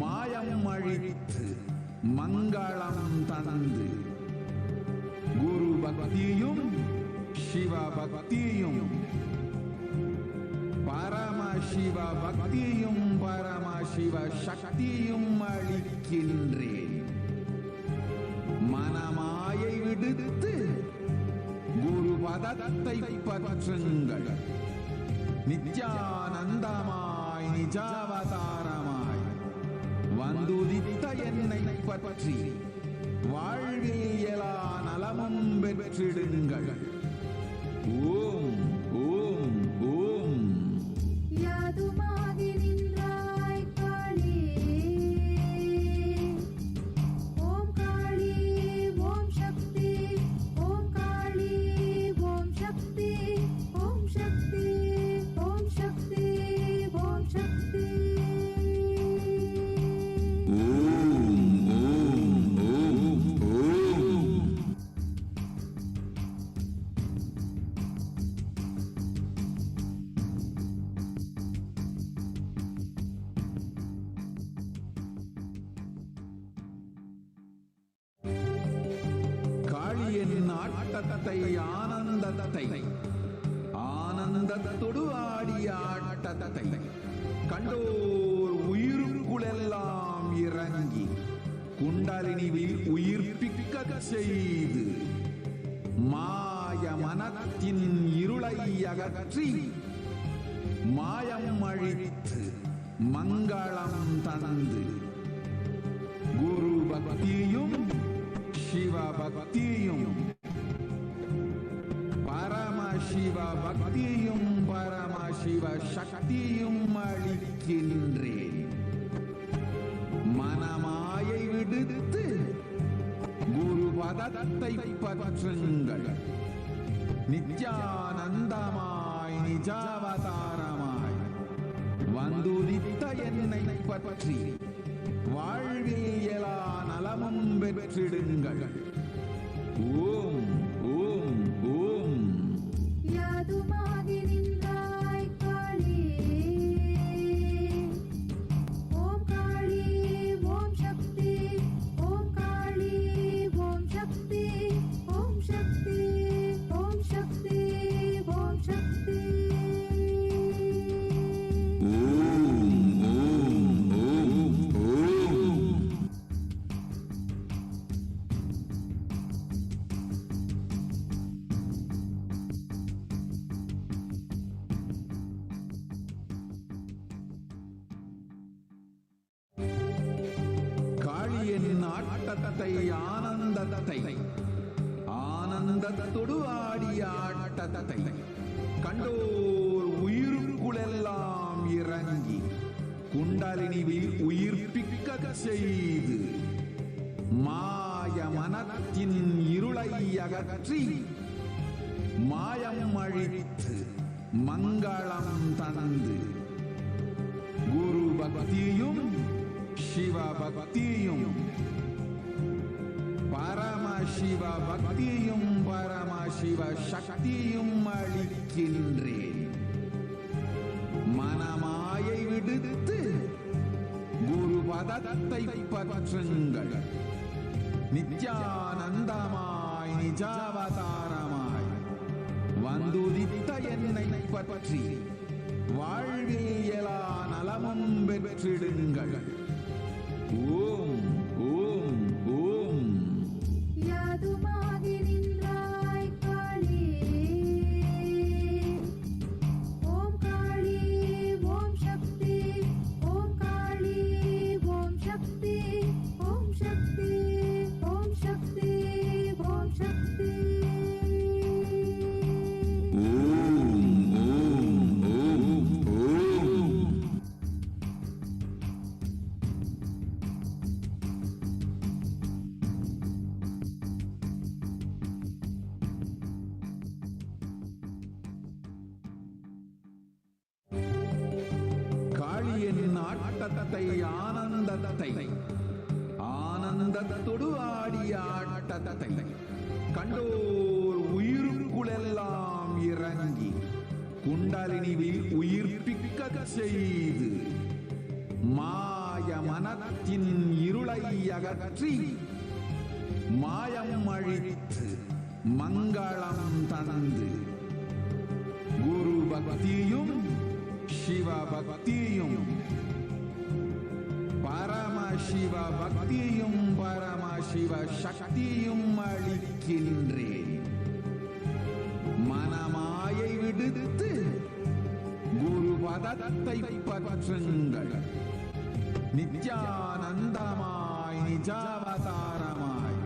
மாயம் அழித்து மங்களம் தந்து குரு பக்தியும் சிவ பக்தியும் பரமசிவ பக்தியும் பரமசிவ சக்தியும் அளிக்கின்றேன். மனமாயை விடுத்து குரு பதத்தை பற்றுங்கள். நித்யானந்தமாய் நிஜாவதாரமாய் வந்துதித்த என்னை பற்றி வாழ்வில் எல்லா நலமும் பெற்றிடுங்கள். ஓம் ஓம் ஓம். யாதுமாகி நின்றாய் காளி, ஓம் காளி ஓம் சக்தி, ஓம் காளி ஓம் சக்தி, ஓம் சக்தி ஓம் சக்தி ஓம் சக்தி. ஓம் ஓம் ஓம் ஓம். காளியின் ஆட்டத்தை ஆனந்தத்தை ஆனந்தத்தொடு ஆடிய ஆட்டத்தை கண்டோர் உயிருக்குளெல்லாம் இறங்கி குண்டலினிவில் உயிர்ப்பிக்க செய்து மாய மனத்தின் இருளை அகற்றி மாயம் அழித்து மங்களம் தந்து குரு பக்தியும் சிவ பக்தியும் பரமசிவ பக்தியும் பரமசிவ சக்தியும் அளிக்கின்றேன். மனமாயை விடுத்து குரு பதத்தை பற்றுங்கள். நித்யானந்தமாய் நிஜாவதாரமாய் வந்துதித்த என்னை பற்றி வாழ்வில் எல்லா நலமும் பெற்றிடுங்கள். ஓம் ஓம் ஓம். யாதுமாகி நின்றாய் காளி, ஓம் காளி ஓம் சக்தி, ஓம் காளி ஓம் சக்தி, ஓம் சக்தி ஓம் சக்தி ஓம் சக்தி. ஓம் ஓம் ஓம் ஓம். ஆட்டத்தை ஆனந்தத்தை ஆனந்தத்தொடு ஆடிய ஆட்டத்தை கண்டோர் உயிருக்குளெல்லாம் இறங்கி குண்டலினிவில் உயிர்ப்பிக்க செய்து மாய மனத்தின் இருளை அகற்றி மாயம் அழித்து மங்களம் தந்து குரு பக்தியும் சிவ பக்தியும் பரமசிவ பக்தியும் பரமசிவ சக்தியும் அளிக்கின்றேன். மனமாயை விடுத்து குரு பதத்தை பற்றுங்கள். நித்யானந்தமாய் நிஜாவதாரமாய் வந்துதித்த என்னை பற்றி வாழ்வில் எல்லா நலமும் பெற்றிடுங்கள். ஓம் ஓம் ஓம். யாதுமாகி நின்றாய் காளி, ஓம் காளி ஓம் சக்தி, ஓம் காளி ஓம் சக்தி, ஓம் சக்தி ஓம் சக்தி ஓம் சக்தி. காளியின் ஆட்டத்தை ஆனந்தத்தை ஆனந்தத்தொடு ஆடிய ஆட்டத்தை கண்டோர் உயிருக்குளெல்லாம் இறங்கி குண்டலினிவில் உயிர்ப்பிக்க செய்து மாய மனத்தின் இருளை அகற்றி மாயம் அழித்து மங்களம் தந்து குரு பக்தியும் சிவ பக்தியும் பரமசிவ பக்தியும் பரமசிவ சக்தியும் அளிக்கின்றேன். மனமாயை விடுத்து குரு பதத்தை பற்றுங்கள். நித்யானந்தமாய் நிஜாவதாரமாய்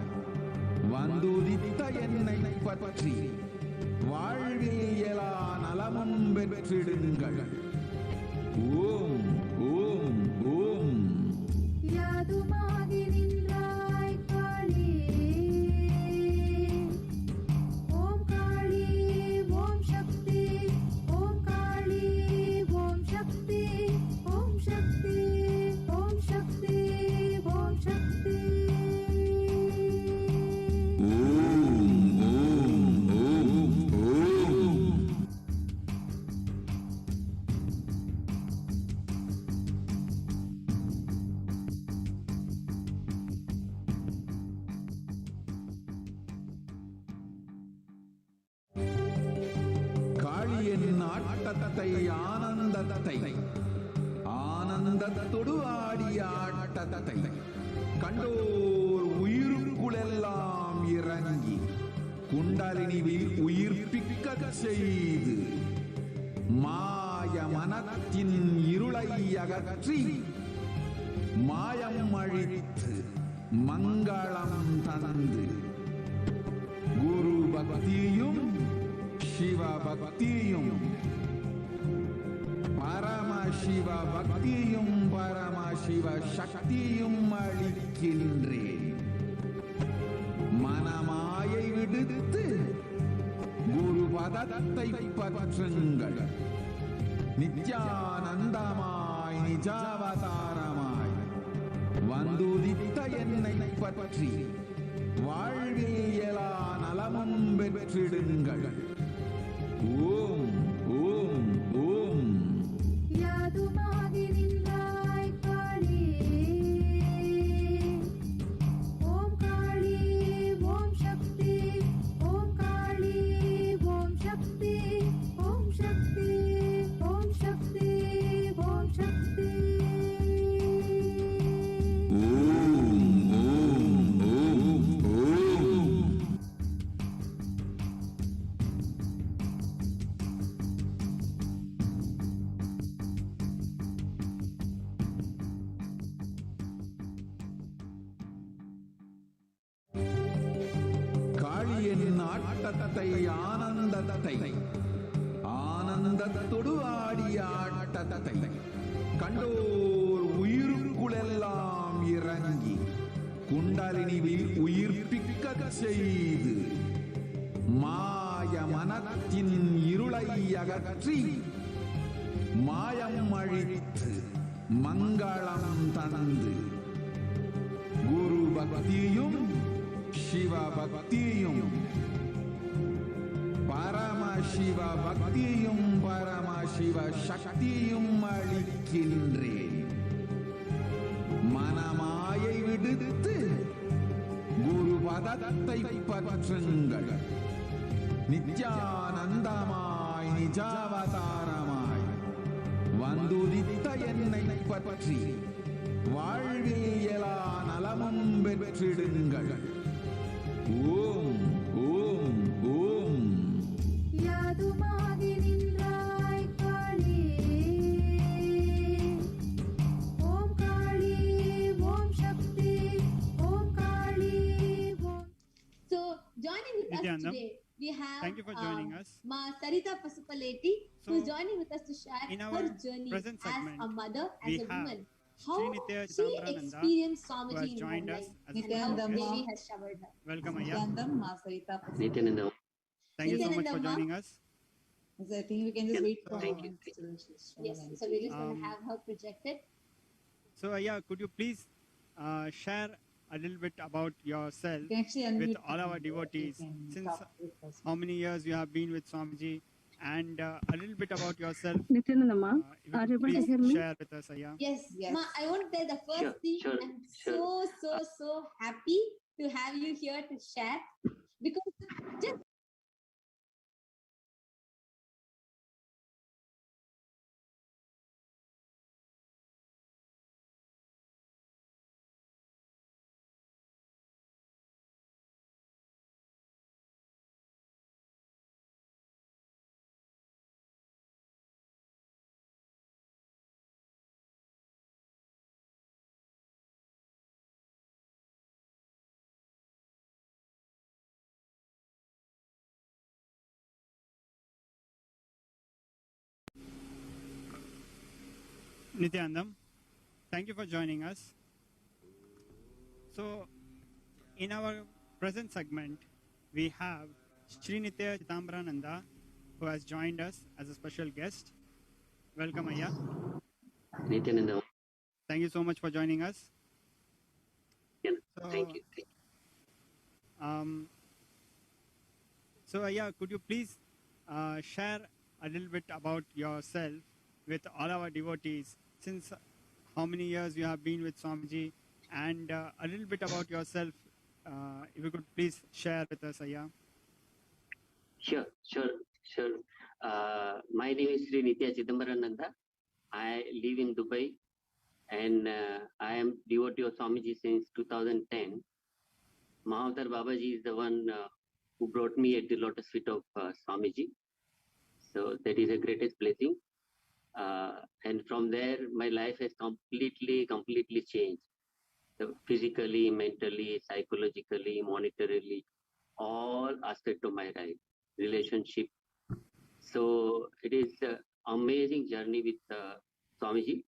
வந்துதித்த என்னை பற்றி வாழ்வில் எல்லா நலமும் பெற்றிடுங்கள். ஓம் ஓம் ஓம். யாதுமாகி நின்றாய் காளி, ஓம் காளி ஓம் சக்தி, ஓம் காளி ஓம் சக்தி, ஓம் சக்தி ஓம் சக்தி ஓம் சக்தி. காளியின் ஆட்டத்தை ஆனந்தத்தை ஆனந்தத்தொடு ஆடிய ஆட்டத்தை கண்டோர் உயிருக்குளெல்லாம் இறங்கி குண்டலினிவில் உயிர்ப்பிக்க செய்து மாய மனத்தின் இருளை அகற்றி மாயம் அழித்து மங்களம் தந்து குரு பக்தியும் சிவ பக்தியும் பரமசிவ பக்தியும் பரமசிவ சக்தியும் அளிக்கின்றேன். மனமாயை விடுத்து குரு பதத்தை பற்றுங்கள். நித்யானந்தமாய் நிஜாவதாரமாய் வந்துதித்த என்னை பற்றி வாழ்வில் எல்லா நலமும் பெற்றிடுங்கள். ஓம் ஓம் ஓம். யாதுமாகி நின்றாய் காளி, ஓம் காளி ஓம் சக்தி, ஓம் காளி ஓம் சக்தி, ஓம் சக்தி ஓம் சக்தி ஓம் சக்தி. ஆனந்தத்தை ஆனந்தத்தை ஆனந்தத்தொடு ஆடிய ஆட்டத்தை கண்டோர் உயிருக்குளெல்லாம் இறங்கி குண்டலினிவில் உயிர்ப்பிக்கச் செய்து மாய மனத்தின் இருளை அகற்றி மாயம் அழித்து மங்களம் தந்து குரு பக்தியும் சிவ பக்தியும் பரமசிவ பக்தியும் பரமசிவ சக்தியும் அளிக்கின்றேன். மனமாயை விடுத்து குரு பதத்தை பற்றுங்கள். நித்யானந்தமாய் நிஜாவதாரமாய் வந்துதித்த என்னை பற்றி வாழ்வில் எல்லா நலமும் பெற்றிடுங்கள். ஓம் ஓம் ஓம். யாதுமாகி நின்றாய் காளி, ஓம் காளி, ஓம் சக்தி, ஓம் காளி, ஓம். So joining with us Nithyanandam, today, we have thank you for joining us. Ma Sarita Pasupaleti, who is So, joining with us to share in her our journey present as segment, a mother, we as a have woman. How Sri Nithya she Chidambarananda, experienced who Swamiji has in her joined us life as a and how Nithyanandam, Devi has showered her. Welcome, Aya. Nithyanandam, Ma Sarita. Nithyanandam. Thank you so much for Nithyanandam, joining us. I think we can just wait for Thank you. Yes, so we're just going to Um, have her projected. So, Aya, could you please share a little bit about yourself You can actually unmute with all our and devotees, you can since talk with us. how many years you have been with Swamiji, and a little bit about yourself. Nithyanandamma, If you are could you able to please hear me? share with us, Aya. Yes, Yes. Ma, I want to tell the first Sure, thing. sure, I'm sure. so happy to have you here to share, because just Nithyanandam, thank you for joining us. So, in our present segment, we have Sri Nithya Chidambarananda, who has joined us as a special guest. Welcome, Aya. Nithyanandam. Thank you so much for joining us. Yeah, So, thank you. So, Aya, could you please share a little bit about yourself with all our devotees, since how many years you have been with Swamiji, and a little bit about yourself, if you could please share with us, Aya. Sure. My name is Sri Nithya Chidambarananda. I live in Dubai, and I am devotee of Swamiji since 2010. Mahavatar Babaji is the one who brought me at the lotus feet of Swamiji. So that is the greatest blessing. And from there, my life has completely changed. So physically, mentally, psychologically, monetarily, all aspects of my life, relationship. So it is an amazing journey with Swamiji.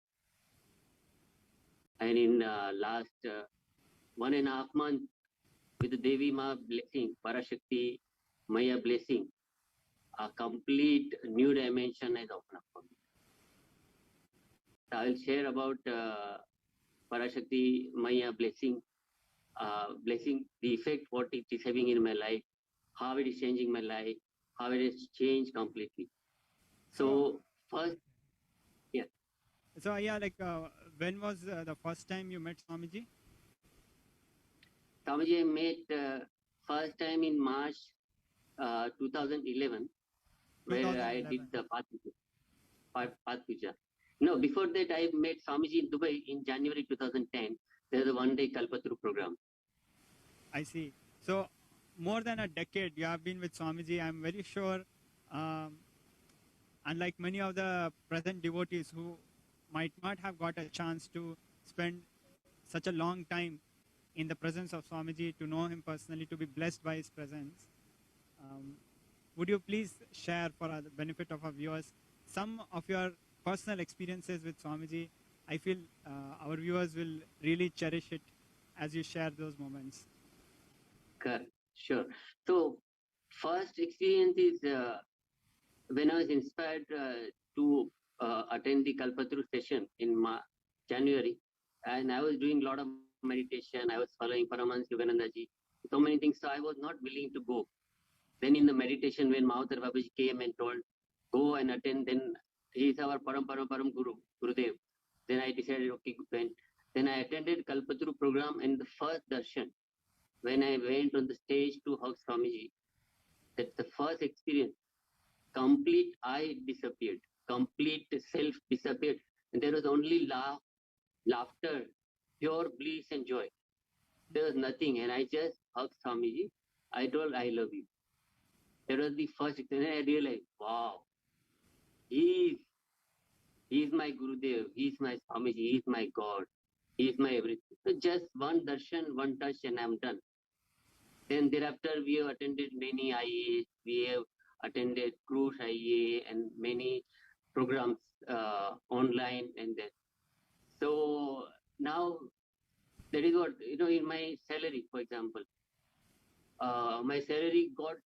And in last 1.5 months, with the Devi Ma blessing, Parashakti Maya blessing, a complete new dimension has opened up for me. I will share about Parashakti Maya blessing, the effect what it is having in my life, how it is changing my life, how it has changed completely. So first, yeah. So, Aya, when was the first time you met Swamiji? Swamiji I met first time in March 2011, where I did the Path Puja. No, before that I met Swamiji in Dubai in January 2010. There's a one-day Kalpataru program. I see. So, more than a decade you have been with Swamiji. I'm very sure, unlike many of the present devotees who might not have got a chance to spend such a long time in the presence of Swamiji, to know him personally, to be blessed by his presence, would you please share for the benefit of our viewers some of your personal experiences with Swamiji? I feel our viewers will really cherish it as you share those moments. Correct. Sure. So, first experience is when I was inspired to attend the Kalpataru session in January, and I was doing a lot of meditation. I was following Paramahansa Yoganandaji, so many things. So I was not willing to go. Then in the meditation, when Mahavatar Babaji came and told, go and attend, then he is our Param Guru, Gurudev. Then I decided, okay, good. Then I attended Kalpataru program, and the first darshan, when I went on the stage to hug Swamiji, that's the first experience. Complete I disappeared, complete self disappeared, and there was only laughter, pure bliss and joy. There was nothing, and I just hugged Swamiji. I told, I love you. That was the first experience, and I realized, wow, he is my Gurudev, he is my Swamiji, he is my God, he is my everything. So just one darshan, one touch, and I'm done. Then thereafter, we have attended many IAs, we have attended Cruise IA and many programs online and that. So now that is what, in my salary, for example, my salary got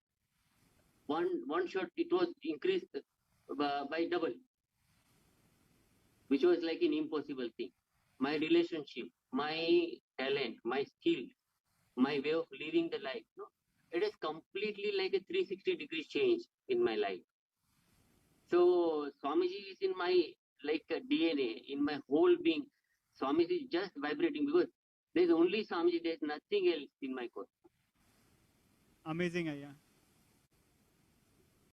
one shot, it was increased by double, which was like an impossible thing. My relationship, my talent, my skill, my way of living the life, it is completely like a 360-degree change in my life. So Swamiji is in my like a DNA, in my whole being. Swamiji is just vibrating because there is only Swamiji, there is nothing else in my core. Amazing, Ayya.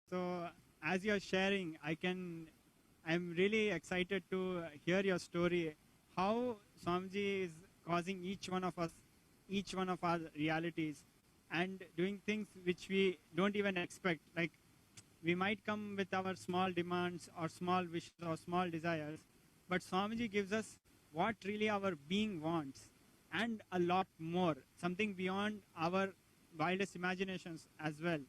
So as you're sharing, I'm really excited to hear your story, how Swamiji is causing each one of us, each one of our realities, and doing things which we don't even expect. Like we might come with our small demands or small wishes or small desires, but Swamiji gives us what really our being wants and a lot more, something beyond our wildest imaginations as well.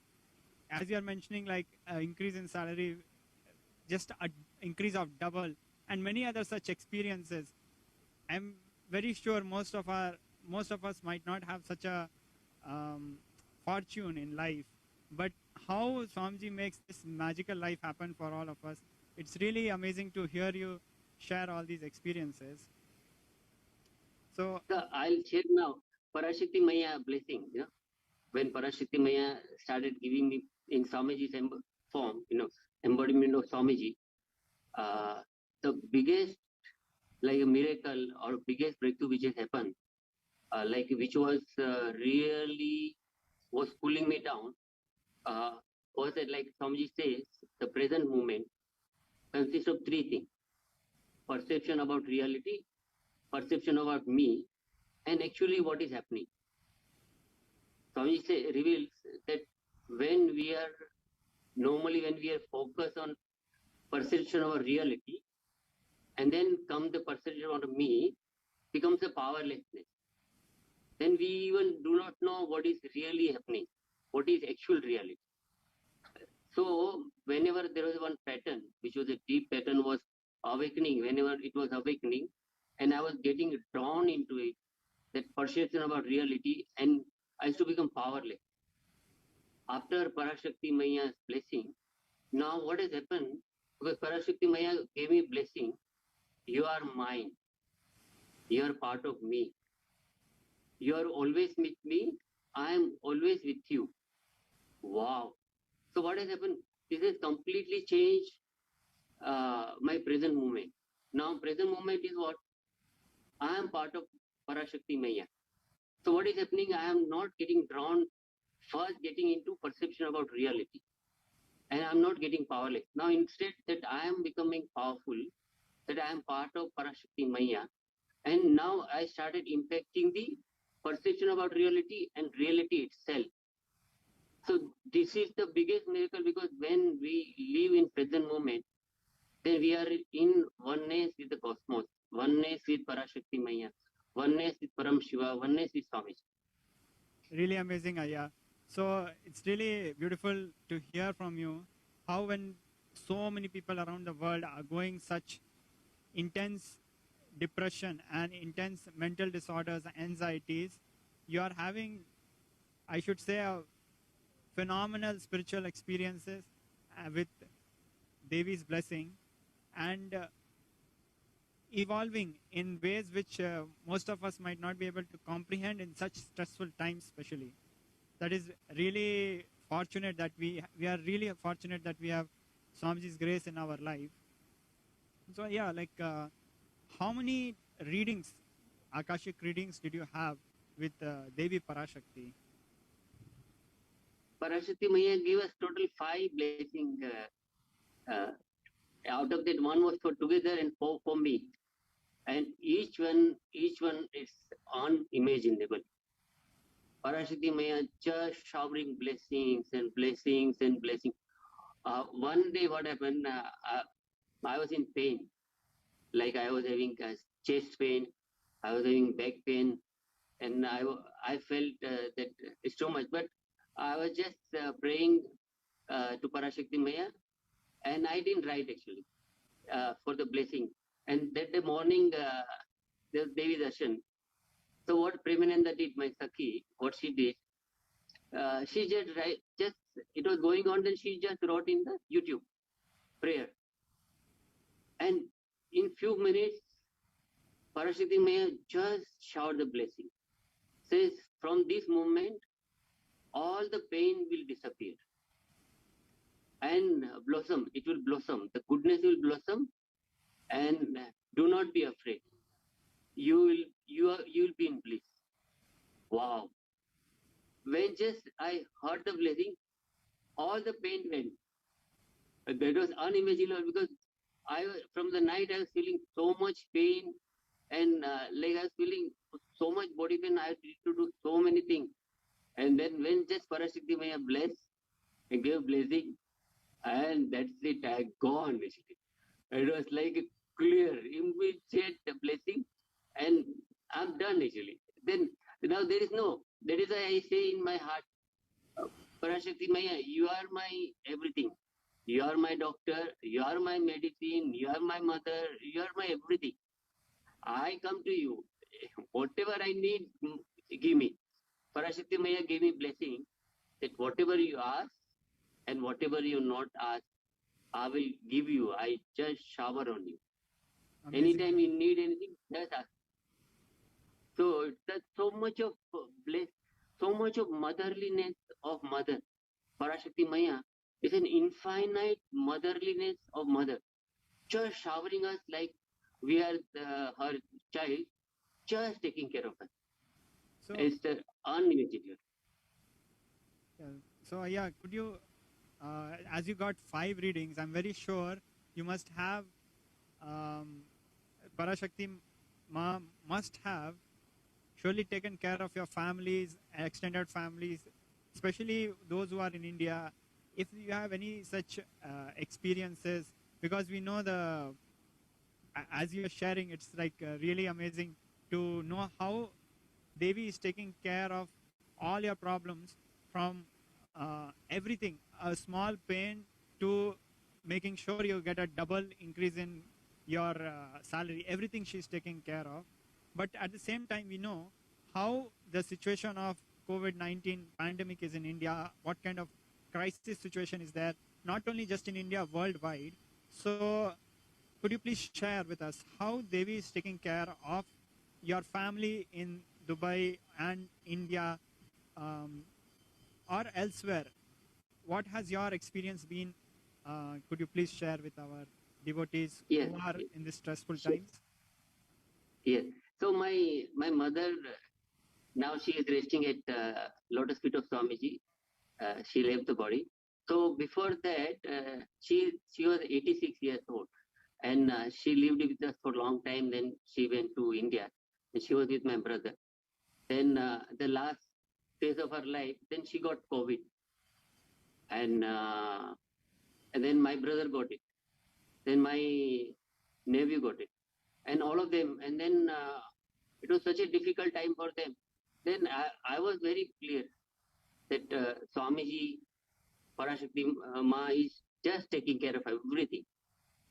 As you're mentioning, like increase in salary, just an increase of double, and many other such experiences. I'm very sure most of us might not have such a fortune in life, but how Swamiji makes this magical life happen for all of us, it's really amazing to hear you share all these experiences. So I'll share now Parashakti Maya blessing. When Parashakti Maya started giving me in Swamiji's form, embodiment of Swamiji, the biggest like a miracle or biggest breakthrough which has happened, like which was really was pulling me down, was that like Swamiji says, the present moment consists of three things: perception about reality, perception about me, and actually what is happening. Swamiji reveals that when we are focused on perception of reality, and then come the perception of me, becomes a powerlessness. Then we even do not know what is really happening, what is actual reality. So whenever there was one pattern, which was a deep pattern, was awakening, whenever it was awakening, and I was getting drawn into it, that perception about reality, and I used to become powerless. After Parashakti Maya's blessing, now what has happened, because Parashakti Maya gave me blessing, you are mine, you are part of me, you are always with me, I am always with you. Wow. So what has happened? This has completely changed my present moment. Now present moment is what? I am part of Parashakti Maya. So what is happening? I am not getting drawn, first getting into perception about reality. And I am not getting powerless. Now instead that I am becoming powerful, that I am part of Parashakti Maya. And now I started impacting the perception about reality and reality itself. So this is the biggest miracle, because when we live in present moment, then we are in oneness with the cosmos, oneness with Parashakti Maya, oneness with Param Shiva, oneness with Swamiji. Really amazing, Ayya. So it's really beautiful to hear from you how when so many people around the world are going such intense depression and intense mental disorders, anxieties, you are having, I should say, a phenomenal spiritual experiences with Devi's blessing and evolving in ways which most of us might not be able to comprehend in such stressful times especially. That is really fortunate that we are really fortunate that we have Swamiji's grace in our life. So yeah, like how many readings, Akashic readings did you have with Devi Parashakti? Parashakti Maya gave us total 5 blessings. Out of that, 1 was for together and 4 for me. And each one is unimaginable. Parashakti Maya just showering blessings and blessings and blessings. One day what happened, I was in pain. Like I was having chest pain, I was having back pain, and I felt that it's too much. But I was just praying to Parashakti Maya, and I didn't write actually for the blessing. And that day morning, there was Devi Darshan. So what Premananda did, my Sakhi, what she did, she just it was going on, then she just wrote in the YouTube prayer. And in few minutes, Parashakti Maya just showered the blessing. Says, from this moment, all the pain will disappear. And blossom, it will blossom. The goodness will blossom. And do not be afraid. You will be in bliss. Wow. When just I heard the blessing, all the pain went. That was unimaginable because from the night I was feeling so much pain and like I was feeling so much body pain. I had to do so many things. And then when just Parashakti Maya blessed, I gave blessing, and that's it. I gone actually. It was like a clear, immediate blessing, and I'm done actually. Then now there is no. That is why I say in my heart, Parashakti Maya, you are my everything. You are my doctor. You are my medicine. You are my mother. You are my everything. I come to you. Whatever I need, give me. Parashakti Maya gave me blessing that whatever you ask and whatever you not ask, I will give you. I just shower on you. Amazing. Anytime you need anything, just ask. So that's so much of bliss, so much of motherliness of mother. Parashakti Maya is an infinite motherliness of mother, just showering us like we are her child, just taking care of us. So it's unimaginable. So yeah, could you, as you got 5 readings, I'm very sure you must have, Parashakti Ma must have surely taken care of your families, extended families, especially those who are in India. If you have any such experiences, because we know as you're sharing, it's like really amazing to know how Devi is taking care of all your problems from everything, a small pain to making sure you get a double increase in your salary, everything she's taking care of. But at the same time, we know how the situation of COVID-19 pandemic is in India, what kind of crisis situation is there, not only just in India, worldwide. So could you please share with us how Devi is taking care of your family in Dubai and India or elsewhere? What has your experience been? Could you please share with our devotees who are in these stressful times? Yes. So my mother, now she is resting at Lotus Feet of Swamiji. She left the body. So before that, she was 86 years old, and she lived with us for a long time. Then she went to India, and she was with my brother. Then the last phase of her life, then she got COVID, and then my brother got it. Then my nephew got it, and all of them. And then it was such a difficult time for them. Then I was very clear that Swamiji Parashakti Ma is just taking care of everything.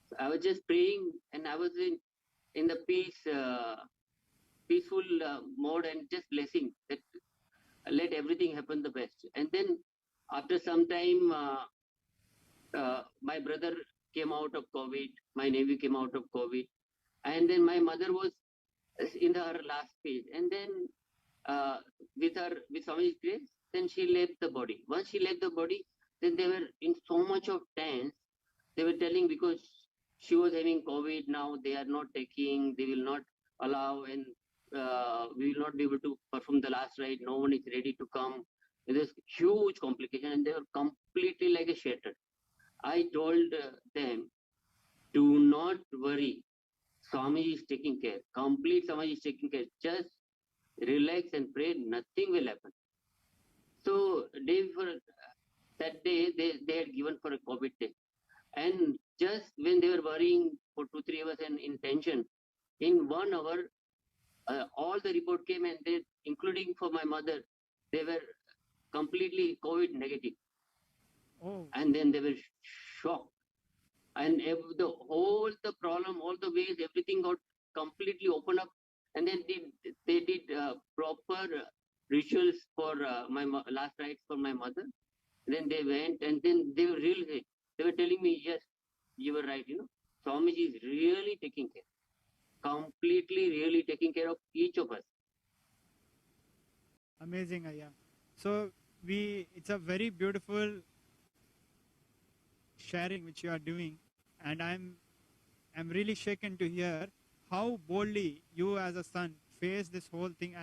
So I was just praying, and I was in the peaceful mode and just blessing that let everything happen the best. And then after some time, my brother came out of COVID, my nephew came out of COVID, and then my mother was in her last phase. And then with Swamiji's grace, then she left the body. Once she left the body, then they were in so much of tense. They were telling because she was having COVID now, they are not taking, they will not allow, and we will not be able to perform the last rite. No one is ready to come. There's huge complication, and they were completely like a shattered. I told them, do not worry. Swamiji is taking care. Complete Swamiji is taking care. Just relax and pray. Nothing will happen. So day before that day, they had given for a COVID day. And just when they were worrying for 2-3 hours and in tension, in 1 hour, all the report came, and they, including for my mother, they were completely COVID negative. Oh, And then they were shocked. And the problem, all the ways, everything got completely opened up. And then they did proper rituals for my last rites for my mother. Then they went, and then they were really, they were telling me, yes, you were right, Swamiji is really taking care, completely really taking care of each of us. amazing, Aya. So it's a very beautiful sharing which you are doing, and I'm really shaken to hear how boldly you as a son face this whole thing,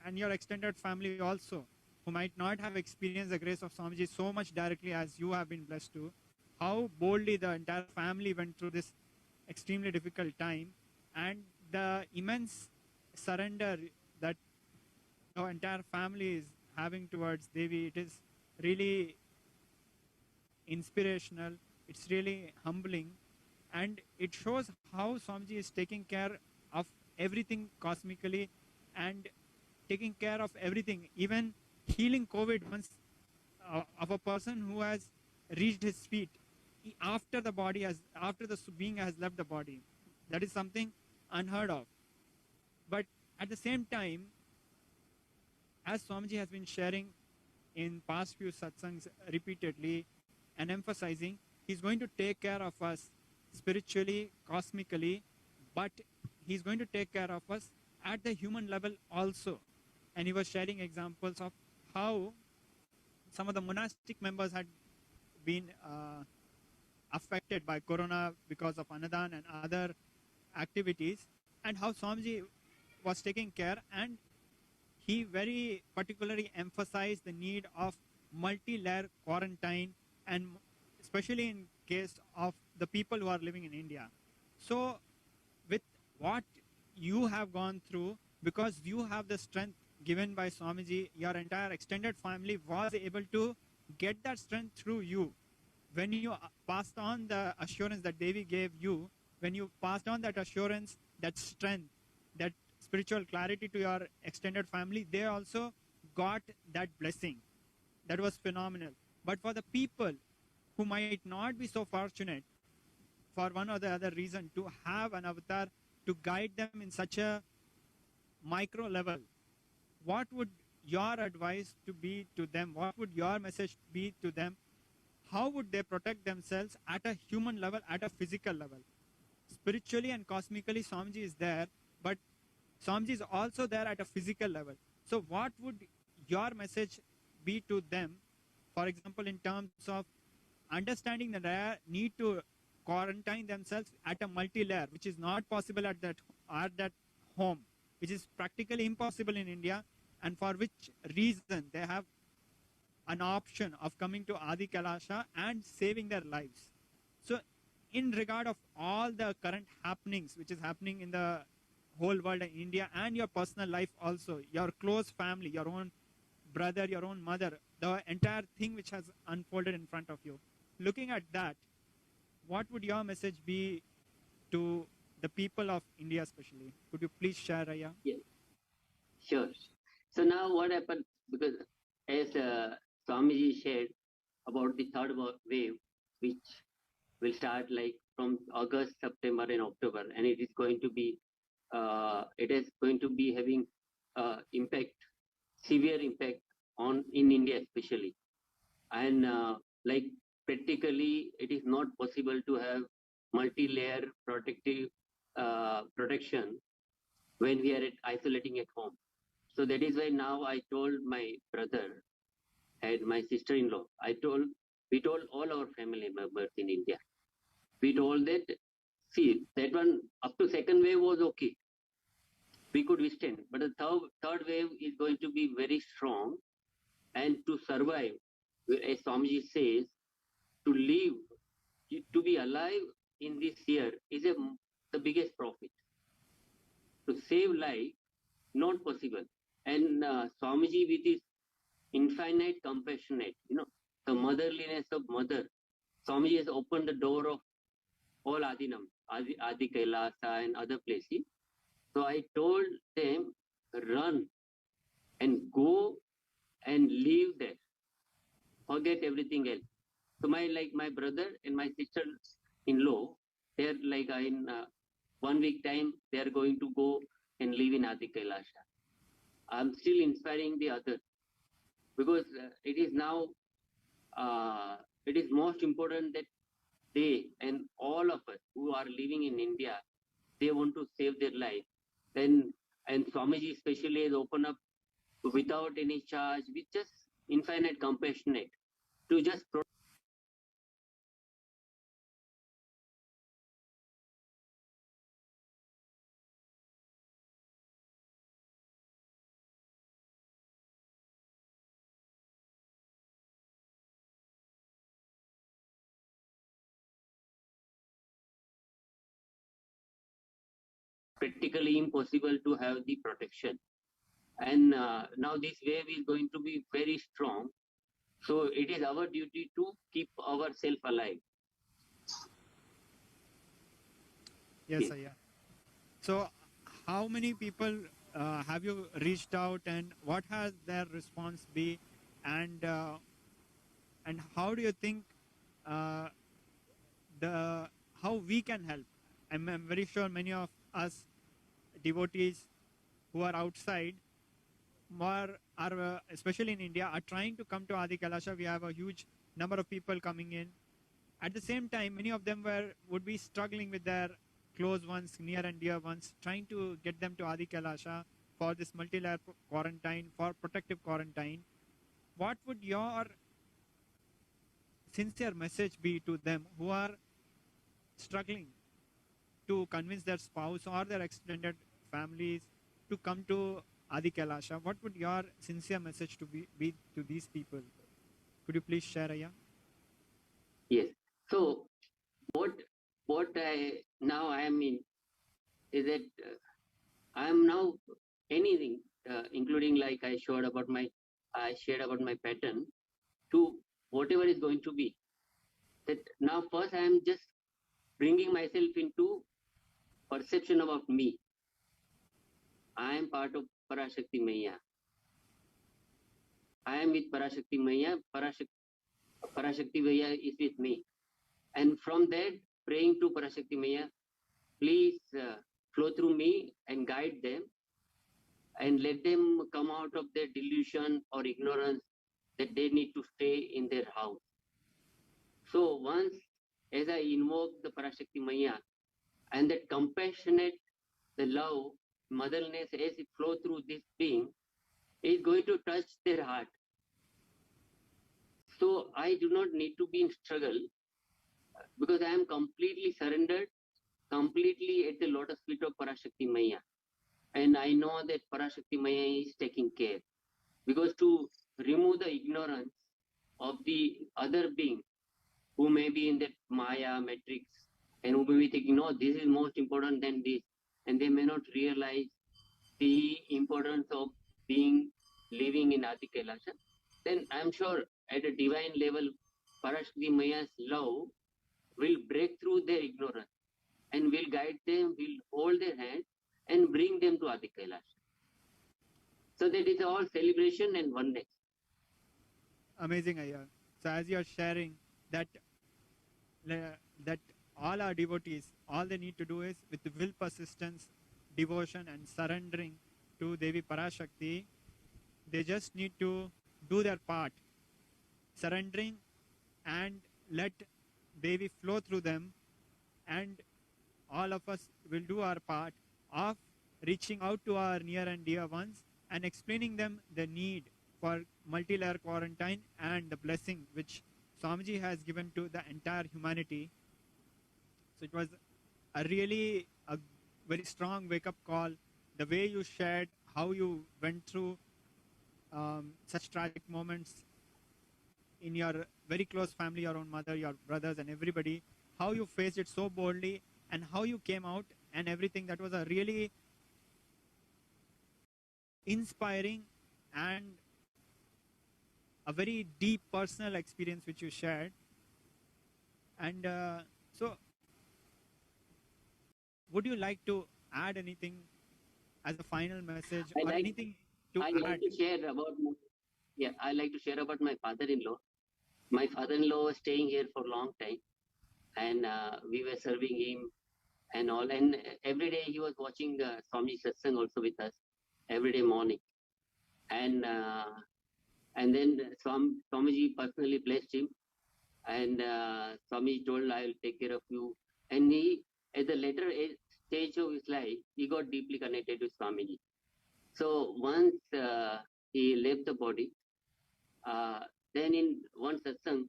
and your extended family also, who might not have experienced the grace of Swamiji so much directly as you have been blessed to, how boldly the entire family went through this extremely difficult time, and the immense surrender that your entire family is having towards Devi. It is really inspirational. It's really humbling, and it shows how Swamiji is taking care of everything cosmically and taking care of everything, even healing COVID once of a person who has reached his feet after the being has left the body. That is something unheard of. But at the same time, as Swamiji has been sharing in past few satsangs repeatedly and emphasizing, he's going to take care of us spiritually, cosmically, but he's going to take care of us at the human level also. And he was sharing examples of how some of the monastic members had been affected by corona because of Anadan and other activities, and how Swamiji was taking care, and he very particularly emphasized the need of multi-layer quarantine, and especially in case of the people who are living in India. So with what you have gone through, because you have the strength given by Swamiji, your entire extended family was able to get that strength through you. When you passed on the assurance that Devi gave you, when you passed on that assurance, that strength, that spiritual clarity to your extended family, they also got that blessing. That was phenomenal. But for the people who might not be so fortunate for one or the other reason to have an avatar to guide them in such a micro level, what would your advice to be to them? What would your message be to them? How would they protect themselves at a human level, at a physical level? Spiritually and cosmically, Swamiji is there, but Swamiji is also there at a physical level. So what would your message be to them, for example, in terms of understanding that they need to quarantine themselves at a multi-layer, which is not possible at that home, which is practically impossible in India, and for which reason they have an option of coming to Adi Kailasha and saving their lives. So in regard of all the current happenings which is happening in the whole world in India, and your personal life also, your close family, your own brother, your own mother, the entire thing which has unfolded in front of you, looking at that, what would your message be to the people of India especially? Could you please share, Raya? Yes, sure. So now what happened, because as Swamiji shared about the third wave, which will start like from August, September, and October, and it is going to be having impact, severe impact in India especially, and like practically it is not possible to have multi-layer protective protection when we are isolating at home. So that is why now I told my brother and my sister-in-law, we told all our family members in India. We told that, see, that one up to second wave was okay. We could withstand, but the third wave is going to be very strong, and to survive, as Swamiji says, to live, to be alive in this year is the biggest profit. To save life, not possible. And Swamiji with his infinite compassionate, the motherliness of mother, Swamiji has opened the door of all Adinam, Adi Kailasa and other places. So I told them, run and go and live there. Forget everything else. So my brother and my sister-in-law, they're like in 1 week time, they're going to go and live in Adi Kailasa. I'm still inspiring the others because it is now, it is most important that they and all of us who are living in India, they want to save their life. And Swamiji especially has opened up without any charge, with just infinite compassionate to just practically impossible to have the protection. And now this wave is going to be very strong. So it is our duty to keep ourselves alive. Yes, Ayya. So how many people have you reached out, and what has their response been, and how do you think how we can help? I'm very sure many of us devotees who are outside, especially in India, are trying to come to Adi Kailasha. We have a huge number of people coming in. At the same time, many of them would be struggling with their close ones, near and dear ones, trying to get them to Adi Kailasha for this multi-layer quarantine, for protective quarantine. What would your sincere message be to them who are struggling to convince their spouse or their extended families to come to Adi Kailasha? What would your sincere message to be to these people? Could you please share, Ayya? Yes. So what I am in is that I am now anything, including like I shared about my pattern, to whatever is going to be. That now first I am just bringing myself into perception about me. I am part of Parashakti Maya. I am with Parashakti Maya. Parashakti Maya is with me. And from that, praying to Parashakti Maya, please flow through me and guide them and let them come out of their delusion or ignorance that they need to stay in their house. So once as I invoke the Parashakti Maya and that compassionate, the love, motherliness as it flow through this being is going to touch their heart. So I do not need to be in struggle because I am completely surrendered, completely at the lotus feet of Parashakti Maya. And I know that Parashakti Maya is taking care. Because to remove the ignorance of the other being who may be in that Maya matrix and who may be thinking, no, this is most important than this, and they may not realize the importance of living in Adi Kailasha, then I'm sure at a divine level, Parashakti Maya's love will break through their ignorance and will guide them, will hold their hand and bring them to Adi Kailasha. So that is all celebration and oneness. amazing, Aya. So as you're sharing that, that all our devotees, all they need to do is with will, persistence, devotion and surrendering to Devi Parashakti, they just need to do their part, surrendering and let Devi flow through them, and all of us will do our part of reaching out to our near and dear ones and explaining them the need for multi-layer quarantine and the blessing which Swamiji has given to the entire humanity. So it was a really a very strong wake-up call. The way you shared how you went through such tragic moments in your very close family, your own mother, your brothers and everybody, how you faced it so boldly and how you came out and everything. That was a really inspiring and a very deep personal experience which you shared. And so would you like to add anything as a final message or anything to I add? like to share about I like to share about my father-in-law. My father-in-law was staying here for a long time, and we were serving him and all. And every day he was watching Swami Satsang also with us every day morning. And then Swamiji personally blessed him, and Swami told, "I will take care of you." And he, at the later stage of his life, he got deeply connected to Swamiji. So once he left the body, then in one satsang,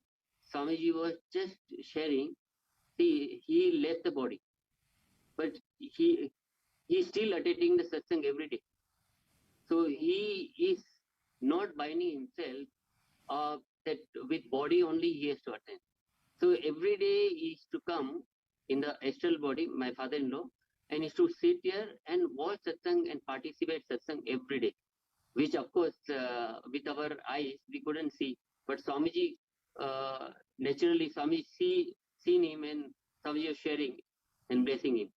Swamiji was just sharing. He left the body, but he still attending the satsang every day. So he is not binding himself that with body only he has to attend. So every day he is to come in the astral body, my father-in-law, and is to sit here and watch satsang and participate satsang every day, which of course with our eyes we couldn't see. But Swamiji, naturally Swami seen him, and Swamiji was sharing and blessing him.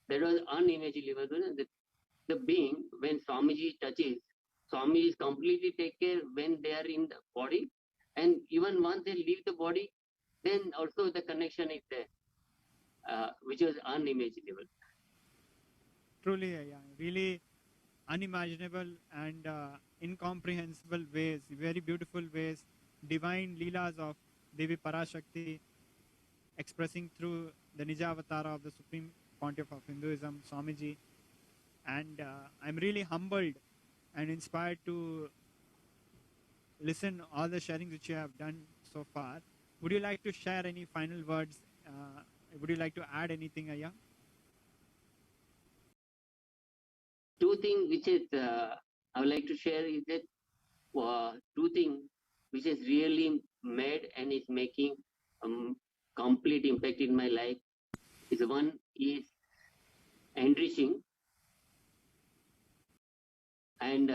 That was unimaginable. The being, when Swamiji touches, Swami is completely take care when they are in the body, and even once they leave the body, then also the connection is there, which was unimaginable. Truly, yeah, really unimaginable and incomprehensible ways, very beautiful ways, divine leelas of Devi Parashakti expressing through the Nija Avatara of the Supreme Pontiff of Hinduism, Swamiji. And I'm really humbled and inspired to listen all the sharings which you have done so far. Would you like to share any final words? Would you like to add anything, Aya? Two things which is I would like to share is that two things which is really made and is making complete impact in my life is one is enriching, and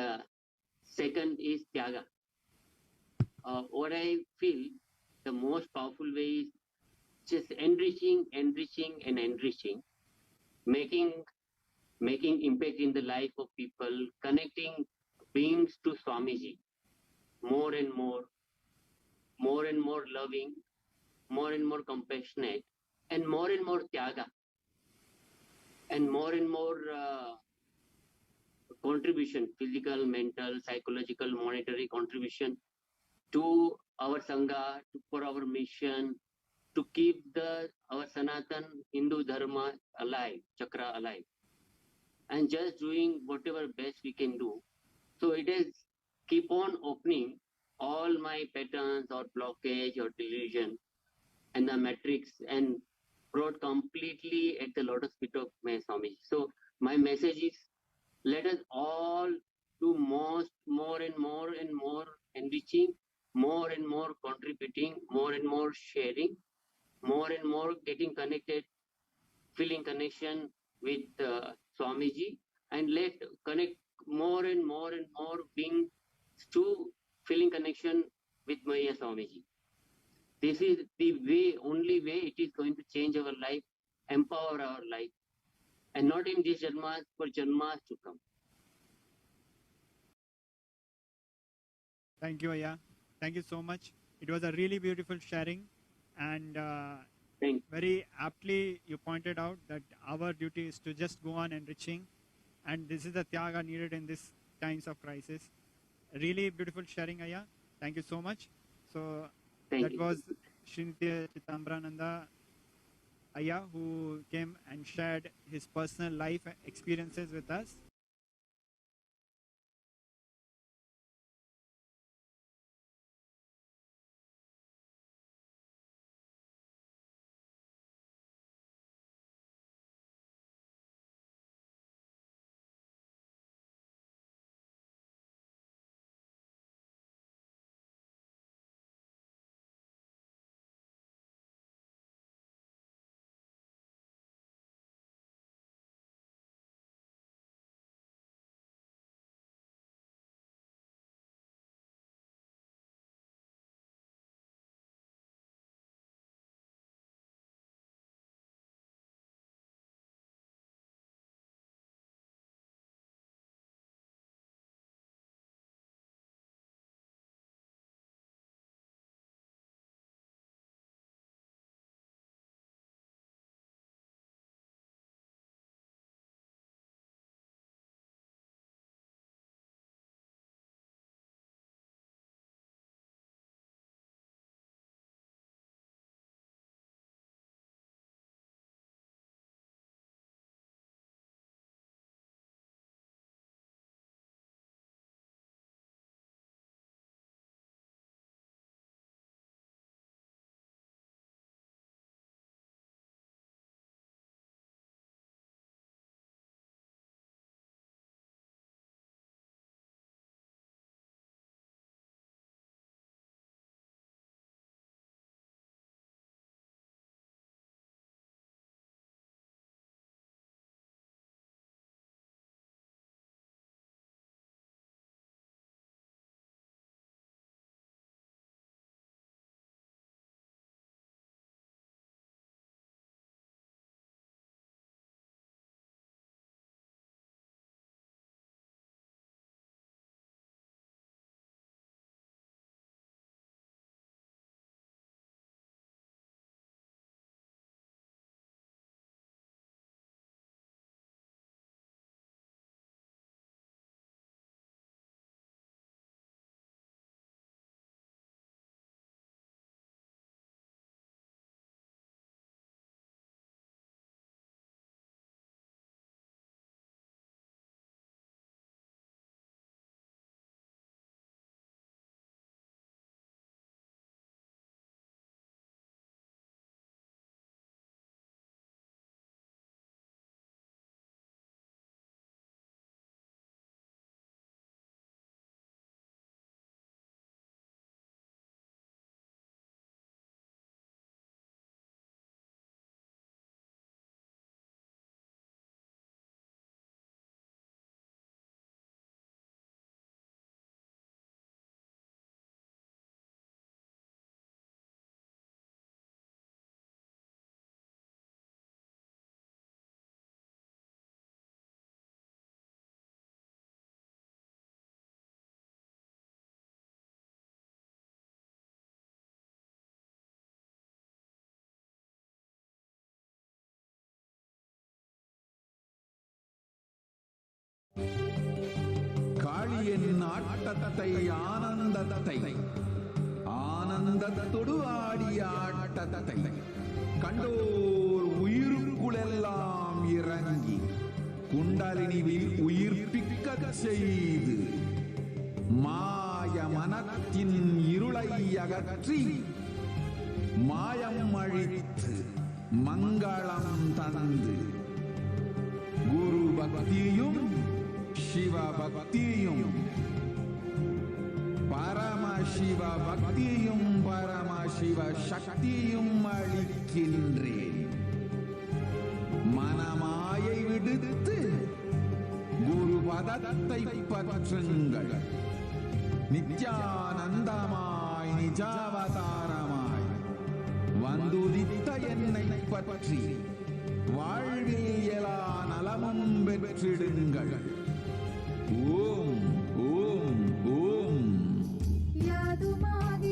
second is Tyaga. What I feel the most powerful way is just enriching, making impact in the life of people, connecting beings to Swamiji, more and more loving, more and more compassionate, and more Tyaga, and more contribution, physical, mental, psychological, monetary contribution to our Sangha, for our mission, to keep our Sanatan Hindu Dharma alive, Chakra alive, and just doing whatever best we can do. So it is keep on opening all my patterns or blockage or delusion and the matrix, and brought completely at the lotus feet of my Swamiji. So my message is, let us all do more and more enriching, more and more contributing, more and more sharing, more and more getting connected, feeling connection with Swamiji, and let connect more and more beings to feeling connection with Maya Swamiji. This is the way, only way it is going to change our life, empower our life, and not in this Janmas, for Janmas to come. Thank you, Aya. Thank you so much. It was a really beautiful sharing, and Thank very aptly you pointed out that our duty is to just go on enriching, and this is the tyaga needed in these times of crisis. Really beautiful sharing, Aya. Thank you so much. So Thank that you. was Srinitya Chitambrananda Aya, who came and shared his personal life experiences with us. காளியின் ஆட்டத்தை ஆனந்தத்தை ஆனந்தத்தொடு ஆடிய ஆட்டத்தை கண்டோர் உயிருக்குளெல்லாம் இறங்கி குண்டலினிவில் உயிர்ப்பிக்கச் செய்து மாய மனத்தின் இருளை அகற்றி மாயம் அழித்து மங்களம் தந்து குரு பக்தியும் சிவ பக்தியும் பரமசிவ பக்தியும் பரமசிவ சக்தியும் அளிக்கின்றேன். மனமாயை விடுத்து குரு பதத்தை பற்றுங்கள். நித்யானந்தமாய் நிஜாவதாரமாய் வந்துதித்த என்னை பற்றி வாழ்வில் எல்லா நலமும் பெற்றிடுங்கள். ஓம் ஓம் ஓம். ಯಾದು ಮಾದ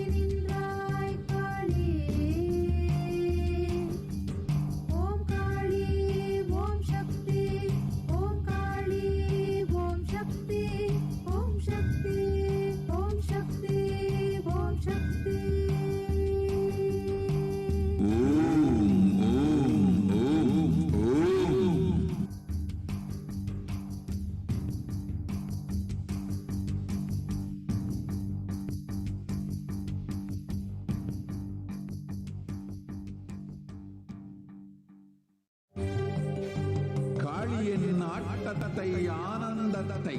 ஆட்டத்தை ஆனந்தத்தை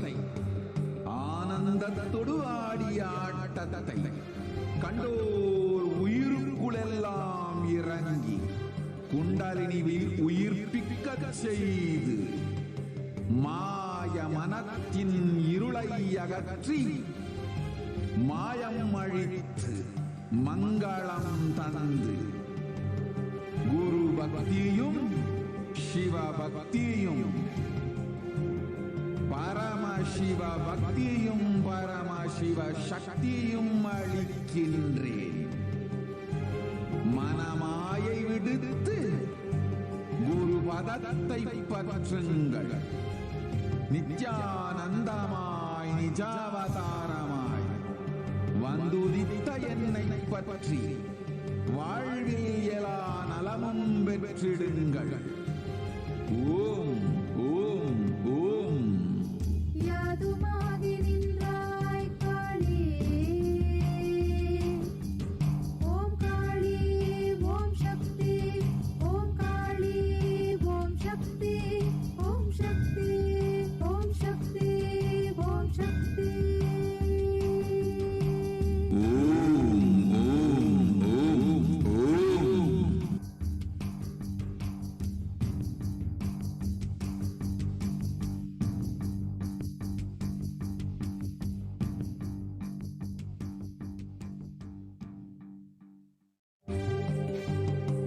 ஆனந்தத்தொடு ஆடிய ஆட்டத்தை கண்டோர் உயிருக்குளெல்லாம் இறங்கி குண்டலினிவில் உயிர்ப்பிக்க செய்து மாய மனத்தின் இருளை அகற்றி மாயம் அழித்து மங்களம் தந்து குரு பக்தியும் சிவ பக்தியும் பரமசிவ பக்தியும் பரமசிவ சக்தியும் அளிக்கின்றேன். மனமாயை விடுத்து குரு பதத்தை பற்றுங்கள். நித்யானந்தமாய் நிஜாவதாரமாய் வந்துதித்த என்னை பற்றி வாழ்வில் எல்லா நலமும் பெற்றிடுங்கள். ஓம் ஓம் ஓம். யாதுமாகி நின்றாய் காளி, ஓம் காளி ஓம் சக்தி, ஓம் காளி ஓம் சக்தி, ஓம் சக்தி ஓம் சக்தி ஓம் சக்தி. ஓம் ஓம் ஓம் ஓம்.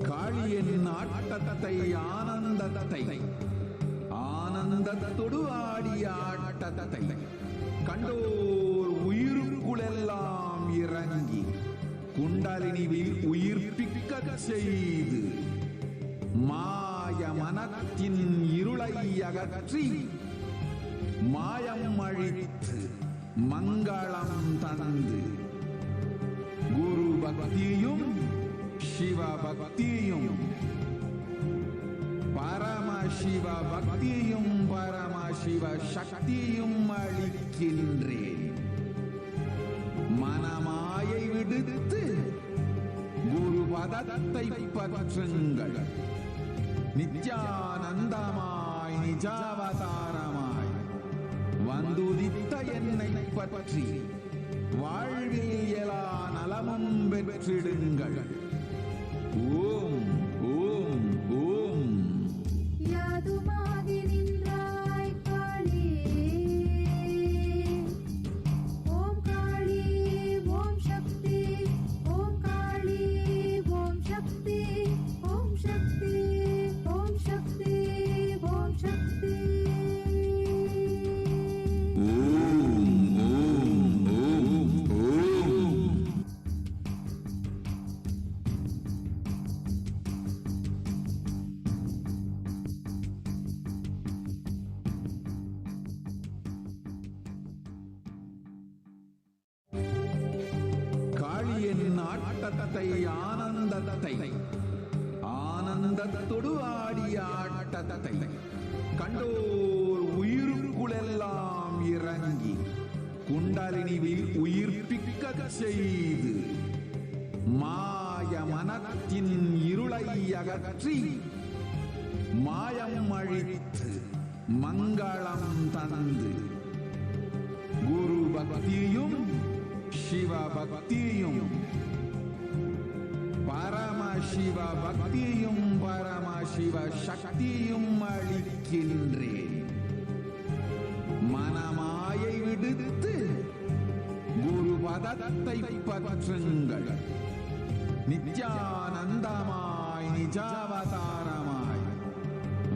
காளியின் ஆட்டத்தை ஆனந்தத்தை ஆனந்தத்தொடு ஆடிய ஆட்டத்தை கண்டோர் உயிருக்குளெல்லாம் இறங்கி குண்டலினிவில் உயிர்ப்பிக்க செய்து மாய மனத்தின் இருளை அகற்றி மாயம் அழித்து மங்களம் தந்து குரு பக்தியும் சிவ பக்தியும் பரமசிவ பக்தியும் பரமசிவ சக்தியும் அளிக்கின்றேன். மனமாயை விடுத்து குரு பதத்தை பற்றுங்கள். நித்யானந்தமாய் நிஜாவதாரமாய் வந்துதித்த என்னை பற்றி வாழ்வில் எல்லா நலமும் பெற்றிடுங்கள். ஓம் ஓம் ஓம். யாதுமாகி நின்றாய் காளி, ஓம் காளி ஓம் சக்தி, ஓம் காளி ஓம் சக்தி, ஓம் சக்தி ஓம் சக்தி ஓம் சக்தி. ஓம் ஓம் ஓம் ஓம். காளியின் ஆட்டத்தை ஆனந்தத்தை ஆனந்தத்தொடு ஆடிய ஆட்டத்தை கண்டோர் உயிருக்குளெல்லாம் இறங்கி குண்டலினிவில் உயிர்ப்பிக்க செய்து மாய மனத்தின் இருளை அகற்றி மாயம் அழித்து மங்களம் தந்து குரு பக்தியும் சிவ பக்தியும் பரமசிவ பக்தியும் பரமசிவ சக்தியும் அளிக்கின்றேன். மனமாயை விடுத்து குரு பதத்தை பற்றுங்கள். நித்யானந்தமாய் நிஜாவதாரமாய்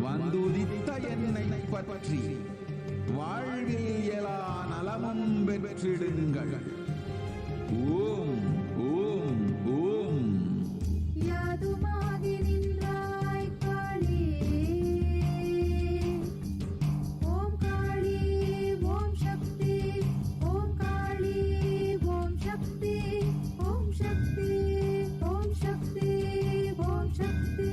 வந்துதித்த என்னை பற்றி வாழ்வில் எல்லா நலமும் பெற்றிடுங்கள். ஓம் ஓம் ஓம். யாதுமாகி நின்றாய் காளி, ஓம் காளி ஓம் சக்தி, ஓம் காளி ஓம் சக்தி, ஓம் சக்தி ஓம் சக்தி ஓம் சக்தி.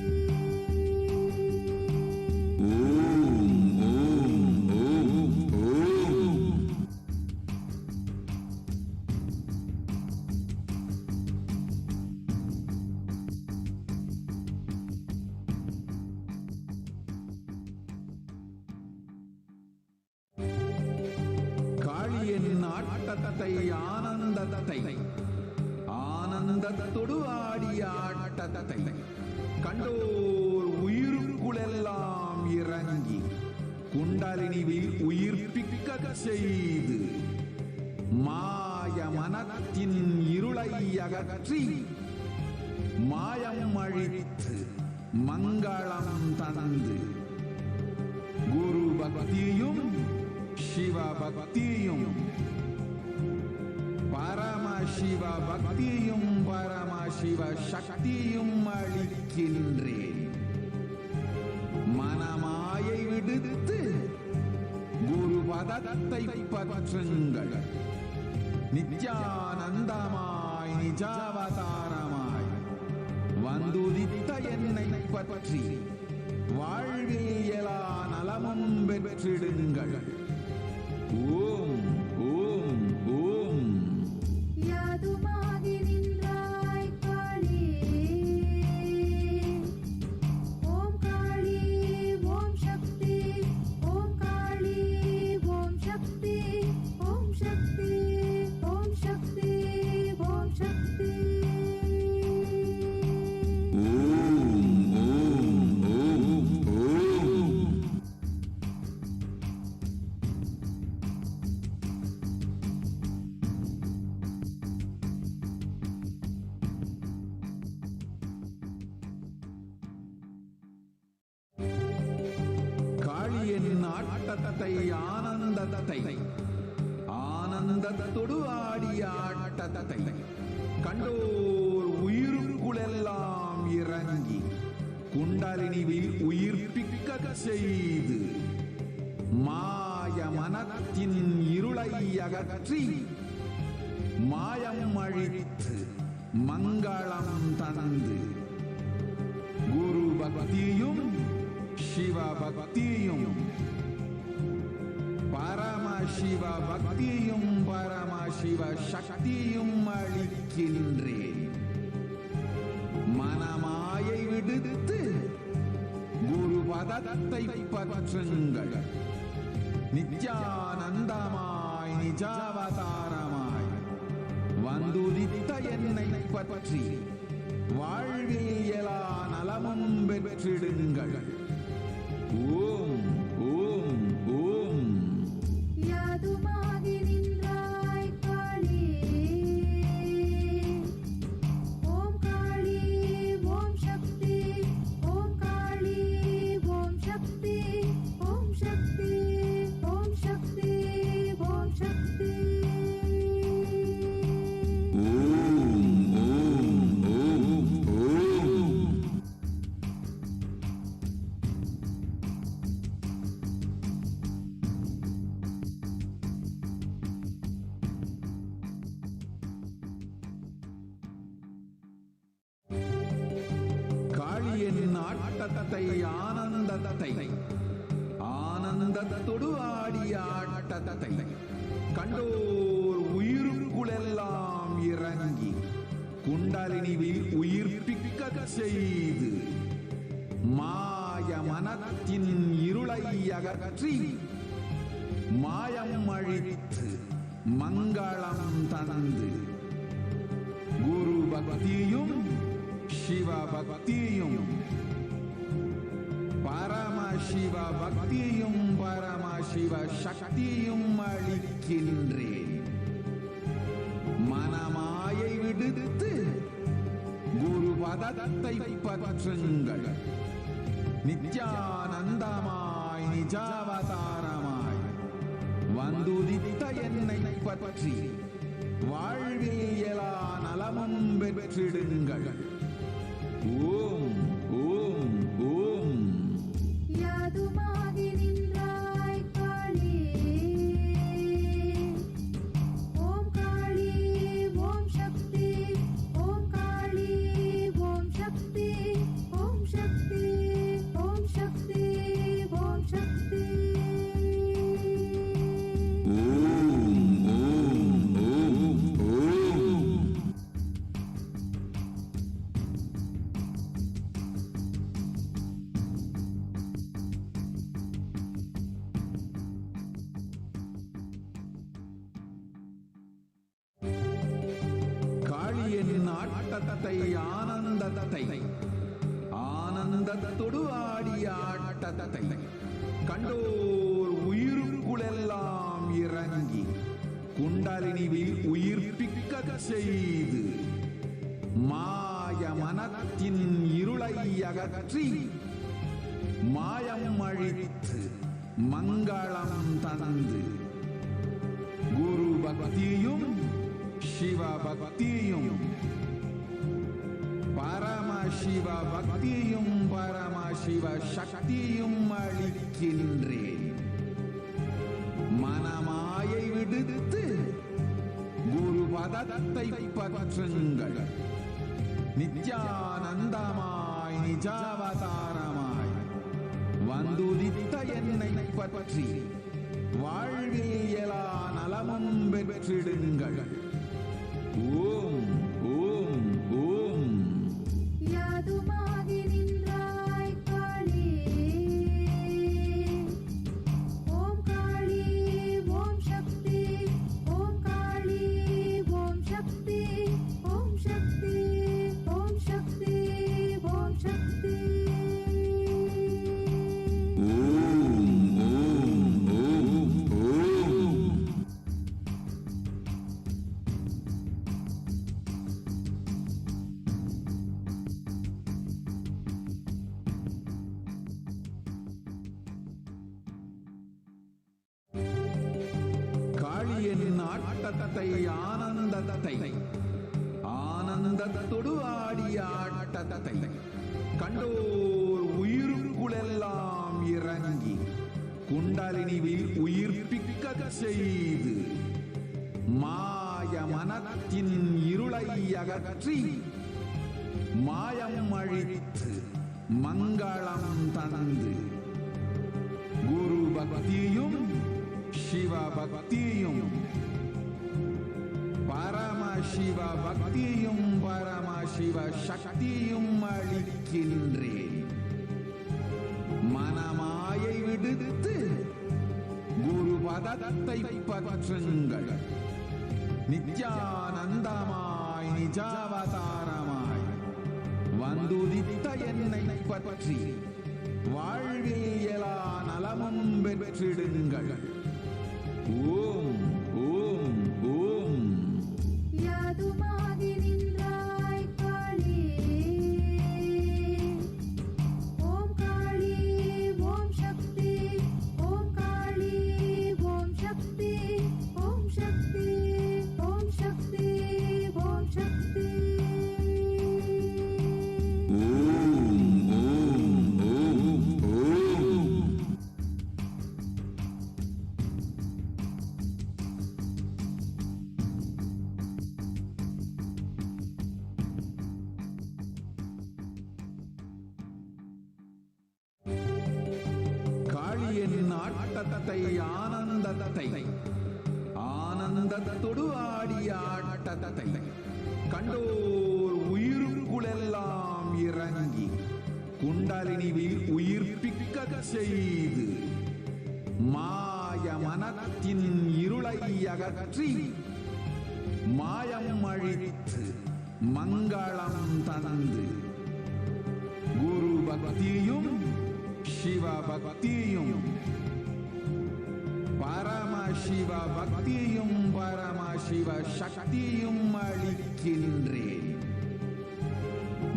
ஓம் ஓம் ஓம் ஓம். ஆட்டத்தை ஆனந்தத்தை ஆனந்தத்தொடு ஆடிய ஆட்டத்தை கண்டோர் உயிருக்குளெல்லாம் இறங்கி குண்டலினிவில் உயிர்ப்பிக்க செய்து மாய மனத்தின் இருளை அகற்றி மாயம் அழித்து மங்களம் தந்து குரு பக்தியும் சிவ பக்தியும் பரமசிவ பக்தியும் பரமசிவ சக்தியும் அளிக்கின்றேன். மனமாயை விடுத்து குரு பதத்தை பற்றுங்கள். நித்யானந்தமாய் நிஜாவதாரமாய் வந்துதித்த என்னை பற்றி வாழ்வில் எல்லா நலமும் பெற்றிடுங்கள். ஓம் ஓம் ஓம். யாதுமாகி நின்றாய் காளி, ஓம் காளி ஓம் சக்தி, ஓம் காளி ஓம் சக்தி, ஓம் சக்தி ஓம் சக்தி ஓம் சக்தி. காளியின் ஆட்டத்தை ஆனந்தத்தை ஆனந்தத்தொடு ஆடிய ஆட்டத்தை கண்டோர் உயிருக்குளெல்லாம் இறங்கி குண்டலினிவில் உயிர்ப்பிக்க செய்து மாய மனத்தின் இருளை அகற்றி மாயம் அழித்து மங்களம் தந்து குரு பக்தியும் சிவ பக்தியும் பரமசிவ பக்தியும் பரமசிவ சக்தியும் அளிக்கின்றேன். மனமாயை விடுத்து குரு பதத்தை பற்றுங்கள். நித்யானந்தமாய் நிஜாவதாரமாய் வந்துதித்த என்னை பற்றி வாழ்வில் எல்லா நலமும் பெற்றிடுங்கள். ஓம் ஓம் ஓம். யாதுமாகி நின்றாய் காளி, ஓம் காளி ஓம் சக்தி, ஓம் காளி ஓம் சக்தி, ஓம் சக்தி ஓம் சக்தி ஓம் சக்தி. காளியின் ஆட்டத்தை ஆனந்தத்தை ஆனந்தத்தொடு ஆடிய ஆட்டத்தை கண்டோர் உயிருக்குளெல்லாம் இறங்கி குண்டலினிவில் உயிர்ப்பிக்க செய்து மாய மனத்தின் இருளை அகற்றி மாயம் அழித்து மங்களம் தந்து குரு பக்தியும் சிவ பக்தியும் பரமசிவ பக்தியும் பரமசிவ சக்தியும் அளிக்கின்றேன். மனமாயை விடுத்து குரு பதத்தை பற்றுங்கள். நித்யானந்தமாய் நிஜாவதாரமாய் வந்துதித்த என்னை பற்றி வாழ்வில் எல்லா நலமும் பெற்றிடுங்கள். ஓம் ஓம் ஓம். யாதுமாகி நின்றாய் காளி, ஓம் காளி ஓம் சக்தி, ஓம் காளி ஓம் சக்தி, ஓம் சக்தி ஓம் சக்தி ஓம் சக்தி. ஆட்டத்தை ஆனந்தத்தை ஆனந்தத்தொடு ஆடிய ஆட்டத்தை கண்டோர் உயிருக்குளெல்லாம் இறங்கி குண்டலினிவில் உயிர்ப்பிக்க செய்து மாய மனத்தின் இருளை அகற்றி மாயம் அழித்து மங்களம் தந்து குரு பக்தியும் சிவ பக்தியும் பரமசிவ பக்தியும் பரமசிவ சக்தியும் அளிக்கின்றேன். மனமாயை விடுத்து குரு பதத்தை பற்றுங்கள். நித்யானந்தமாய் நிஜாவதாரமாய் வந்துதித்த என்னை பற்றி வாழ்வில் எல்லா நலமும் பெற்றிடுங்கள். ஓம் ஓம் ஓம். யாதுமாகி நின்றாய் காளி, ஓம் காளி ஓம் சக்தி, ஓம் காளி ஓம் சக்தி, ஓம் சக்தி ஓம் சக்தி ஓம் சக்தி. காளியின் ஆட்டத்தை ஆனந்தத்தை ஆனந்தத்தொடு ஆடிய ஆட்டத்தை கண்டோர் உயிருக்குளெல்லாம் இறங்கி குண்டலினிவில் உயிர்ப்பிக்க செய்து மாய மனத்தின் இருளை அகற்றி மாயம் அழித்து மங்களம் தந்து குரு பக்தியும் சிவ பக்தியும் பரமசிவ பக்தியும் பரமசிவ சக்தியும் அளிக்கின்றேன். மனமாயை விடுத்து குரு பதத்தை பற்றுங்கள். நித்யானந்தமாய் நிஜாவதாரமாய் வந்துதித்த என்னை பற்றி வாழ்வில் எல்லா நலமும் பெற்றிடுங்கள். ஓம் ஓம் ஓம். யாதுமாகி நின்றாய் காளி, ஓம் காளி ஓம் சக்தி, ஓம் காளி ஓம் சக்தி, ஓம் சக்தி ஓம் சக்தி ஓம் சக்தி. ஓம் ஓம் ஓம் ஓம். காளியின் ஆட்டத்தை ஆனந்தத்தை ஆனந்தத்தொடு ஆடிய ஆட்டத்தை கண்டோர் உயிருக்குளெல்லாம் இறங்கி குண்டலினிவில் உயிர்ப்பிக்க செய்து மாய மனத்தின் இருளை அகற்றி மாயம் அழித்து மங்களம் தந்து குரு பக்தியும் சிவ பக்தியும் பரமசிவ பக்தியும் பரமசிவ சக்தியும் அளிக்கின்றேன்.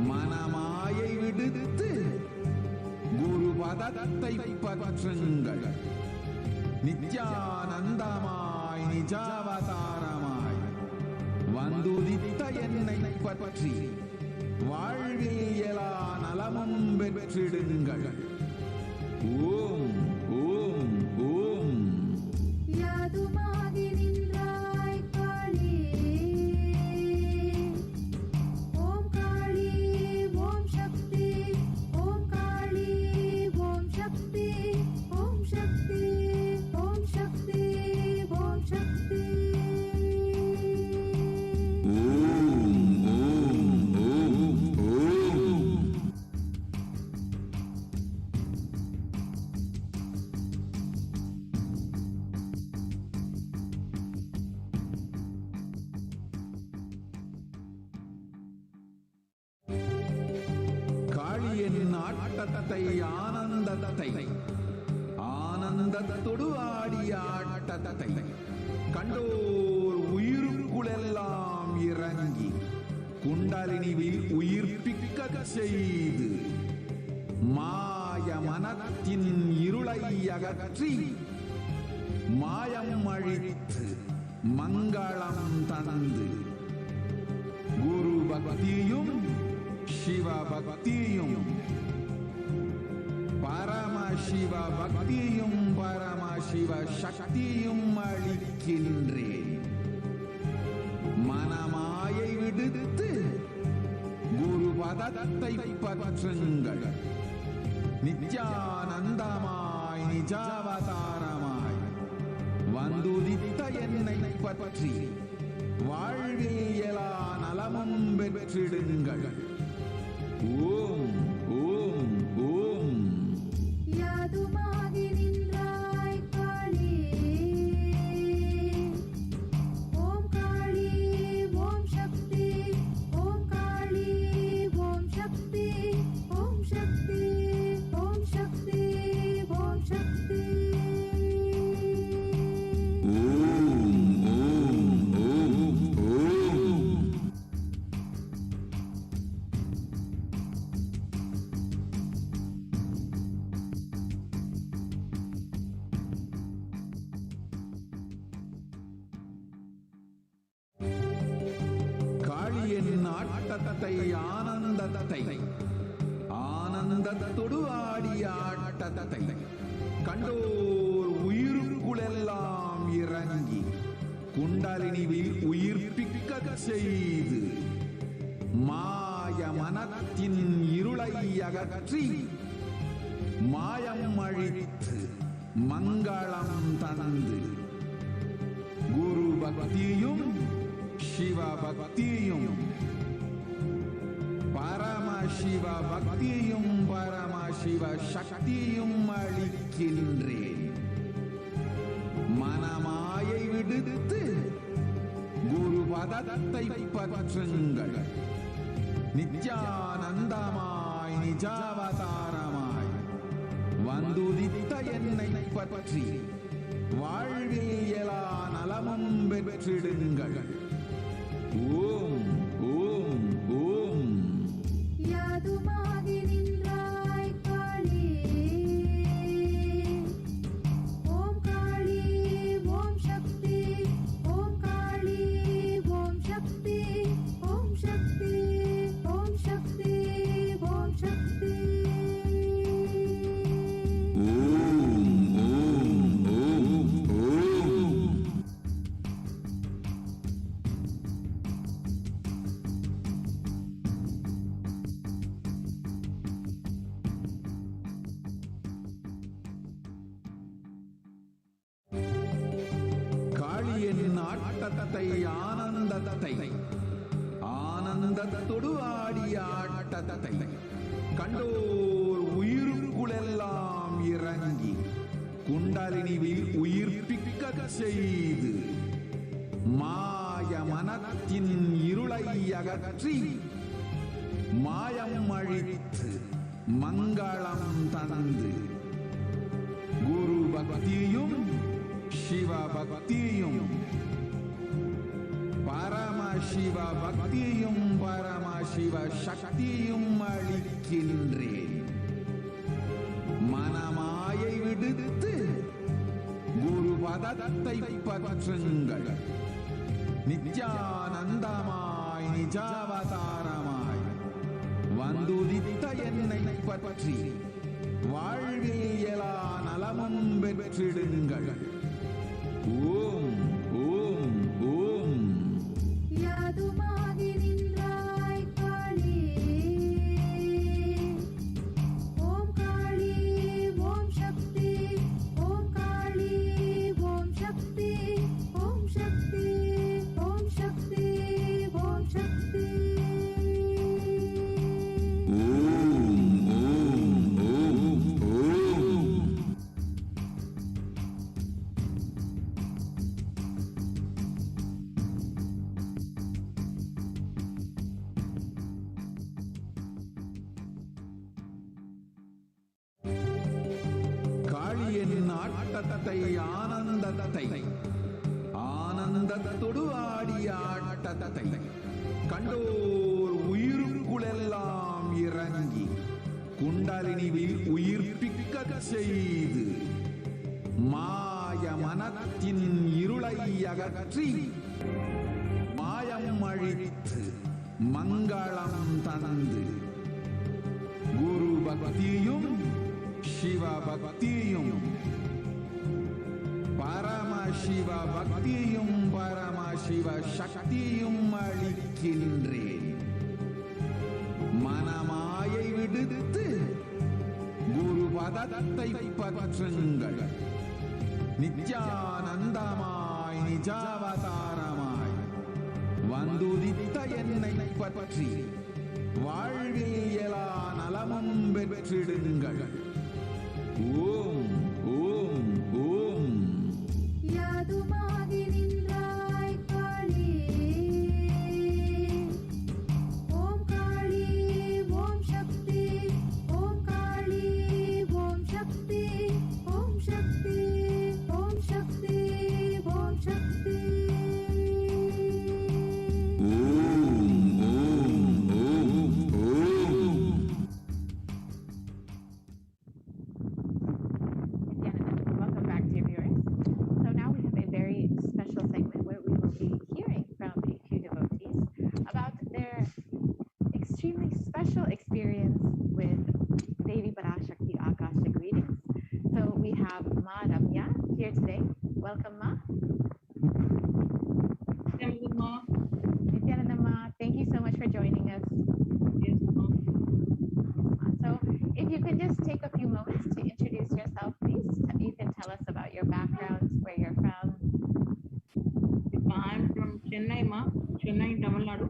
மனமாயை விடுத்து குரு பதத்தை பற்றுங்கள். நித்யானந்தமாய் நிஜாவதாரமாய் வந்துதித்த என்னை பற்றி வாழ்வில் எல்லா நலமும் பெற்றிடுங்கள். ஓம் ஓம் ஓம். யாதுமாகி நின்றாய் காளி, ஓம் காளி ஓம் சக்தி, ஓம் காளி ஓம் சக்தி, ஓம் சக்தி ஓம் சக்தி ஓம் சக்தி. ஓம் ஓம் ஓம் ஓம். ஆட்டத்தை ஆனந்தத்தை ஆனந்தத்தொடு ஆடிய ஆட்டத்தை கண்டோர் உயிருக்குளெல்லாம் இறங்கி குண்டலினிவில் உயிர்ப்பிக்க செய்து மாய மனத்தின் இருளை அகற்றி மாயம் அழித்து மங்களம் தந்து குரு பக்தியும் சிவ பக்தியும் பரமசிவ பக்தியும் பரமசிவ சக்தியும் அளிக்கின்றேன். மனமாயை விடுத்து குரு பதத்தை பற்றுங்கள். நித்யானந்தமாய் நிஜாவதாரமாய் வந்துதித்த என்னை பற்றி வாழ்வில் எல்லா நலமும் பெற்றிடுங்கள். ஓம் ஓம் ஓம். யாதுமாகி நின்றாய் காளி, ஓம் காளி ஓம் சக்தி, ஓம் காளி ஓம் சக்தி, ஓம் சக்தி ஓம் சக்தி ஓம் சக்தி. ஓம் ஓம் ஓம் ஓம். காளியின் ஆட்டத்தை ஆனந்தத்தை ஆனந்தத்தொடு ஆடிய ஆட்டத்தை கண்டோர் உயிருக்குளெல்லாம் இறங்கி குண்டலினிவில் உயிர்ப்பிக்க செய்து மாய மனத்தின் இருளை அகற்றி மாயம் அழித்து மங்களம் தந்து குரு பக்தியும் சிவ பக்தியும் பரமசிவ பக்தியும் பரமசிவ சக்தியும் அளிக்கின்றேன். மனமாயை விடுத்து குரு பதத்தை பற்றுங்கள். நித்யானந்தமாய் நிஜாவதாரமாய் வந்துதித்த என்னை பற்றி வாழ்வில் எல்லா நலமும் பெற்றிடுங்கள். ஓம் ஓம் ஓம். யாதுமாகி நின்றாய் காளி, ஓம் காளி ஓம் சக்தி, ஓம் காளி ஓம் சக்தி, ஓம் சக்தி ஓம் சக்தி ஓம் சக்தி. ஓம் ஓம் ஓம் ஓம். காளியின் ஆட்டத்தை ஆனந்தத்தை ஆனந்தத்தொடு ஆடிய ஆட்டத்தை கண்டோர் உயிருக்குளெல்லாம் இறங்கி குண்டலினிவில் உயிர்ப்பிக்க செய்து மாய மனத்தின் இருளை அகற்றி மாயம் அழித்து மங்களம் தந்து குரு பக்தியும் சிவ பக்தியும் பரமசிவ பக்தியும் பரமசிவ சக்தியும் அளிக்கின்றேன். மனமாயை விடுத்து குரு பதத்தை பற்றுங்கள். நித்யானந்தமாய் நிஜாவதாரமாய் வந்துதித்த என்னை பற்றி வாழ்வில் எல்லா நலமும் பெற்றிடுங்கள். ஓம் ஓம் ஓம். யாதுமாகி நின்றாய் காளி, ஓம் காளி ஓம் சக்தி, ஓம் காளி ஓம் சக்தி, ஓம் சக்தி ஓம் சக்தி ஓம் சக்தி. ஓம் ஓம் ஓம் ஓம். ஆனந்தத்தை ஆனந்தத்தை ஆனந்தத்தொடு ஆடிய ஆட்டத்தை கண்டோர் உயிருக்குளெல்லாம் இறங்கி குண்டலினிவில் உயிர்ப்பிக்கச் செய்து மாய மனத்தின் இருளை அகற்றி மாயம் அழித்து மங்களம் தந்து குரு பக்தியும் சிவ பக்தியும் பரமசிவ பக்தியும் பரமசிவ சக்தியும் அளிக்கின்றேன். மனமாயை விடுத்து குரு பதத்தை பற்றுங்கள். நித்யானந்தமாய் நிஜாவதாரமாய் வந்துதித்த என்னை பற்றி வாழ்வில் எல்லா நலமும் பெற்றிடுங்கள். ஓம் ஓம் ஓம். யாதுமாகி நின்றாய் காளி, ஓம் காளி ஓம் சக்தி, ஓம் காளி ஓம் சக்தி, ஓம் சக்தி ஓம் சக்தி ஓம் சக்தி. Welcome back, dear viewers. So now we have a very special segment where we will be hearing from a few devotees about their extremely special experience with Devi Parashakti Akashic readings. So we have Ma Ramya here today. Welcome, Ma. Nithyananda Ma, thank you so much for joining us. So if you could just take a few moments to introduce yourself, please. You can tell us about your backgrounds, where you're from. I'm from Chennai, Chennai, Tamil Nadu.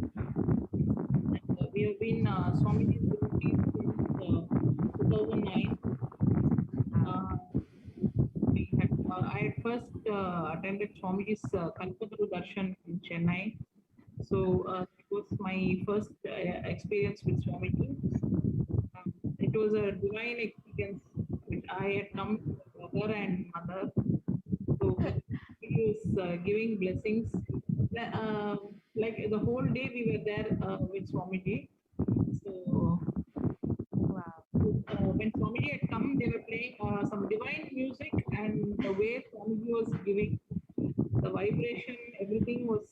And, we have been Swamiji's devotees since 2009. I had first attended Swamiji's Kalpataru Darshan in Chennai. So it was my first experience with Swamiji. It was a divine experience which I had come with my brother and mother. So he was giving blessings. Like the whole day we were there with Swamiji. So Wow. When Swamiji had come, they were playing some divine music, and the way Swamiji was giving the vibration, everything was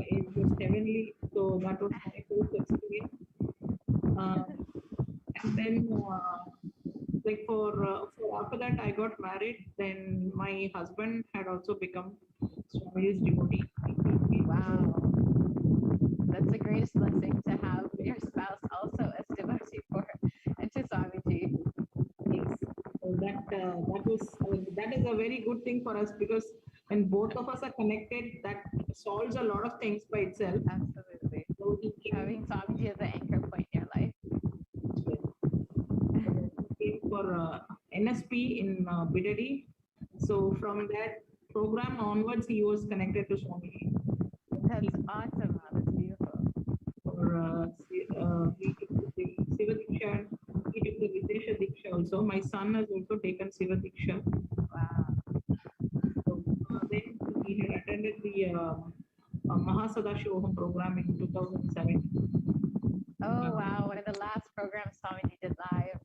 it was heavenly. So that was my first experience. And then like for after that I got married. Then my husband had also become Swamiji's devotee. Wow. That's the greatest blessing to have your spouse also as devotee for and to Swamiji. Yes. So that is a very good thing for us, because when both of us are connected, that solves a lot of things by itself. Absolutely. So he Having Swamiji as an anchor point in your life. came for NSP in Bidadi. So from that program onwards, he was connected to Swamiji. That's awesome. Ma. That's beautiful. For he took the Siva Diksha, he took the Videsha Diksha also. My son has also taken Siva Diksha. Wow. So then he had attended the Mahasadashivoham program in 2007. Oh wow, one of the last programs Swamiji did live.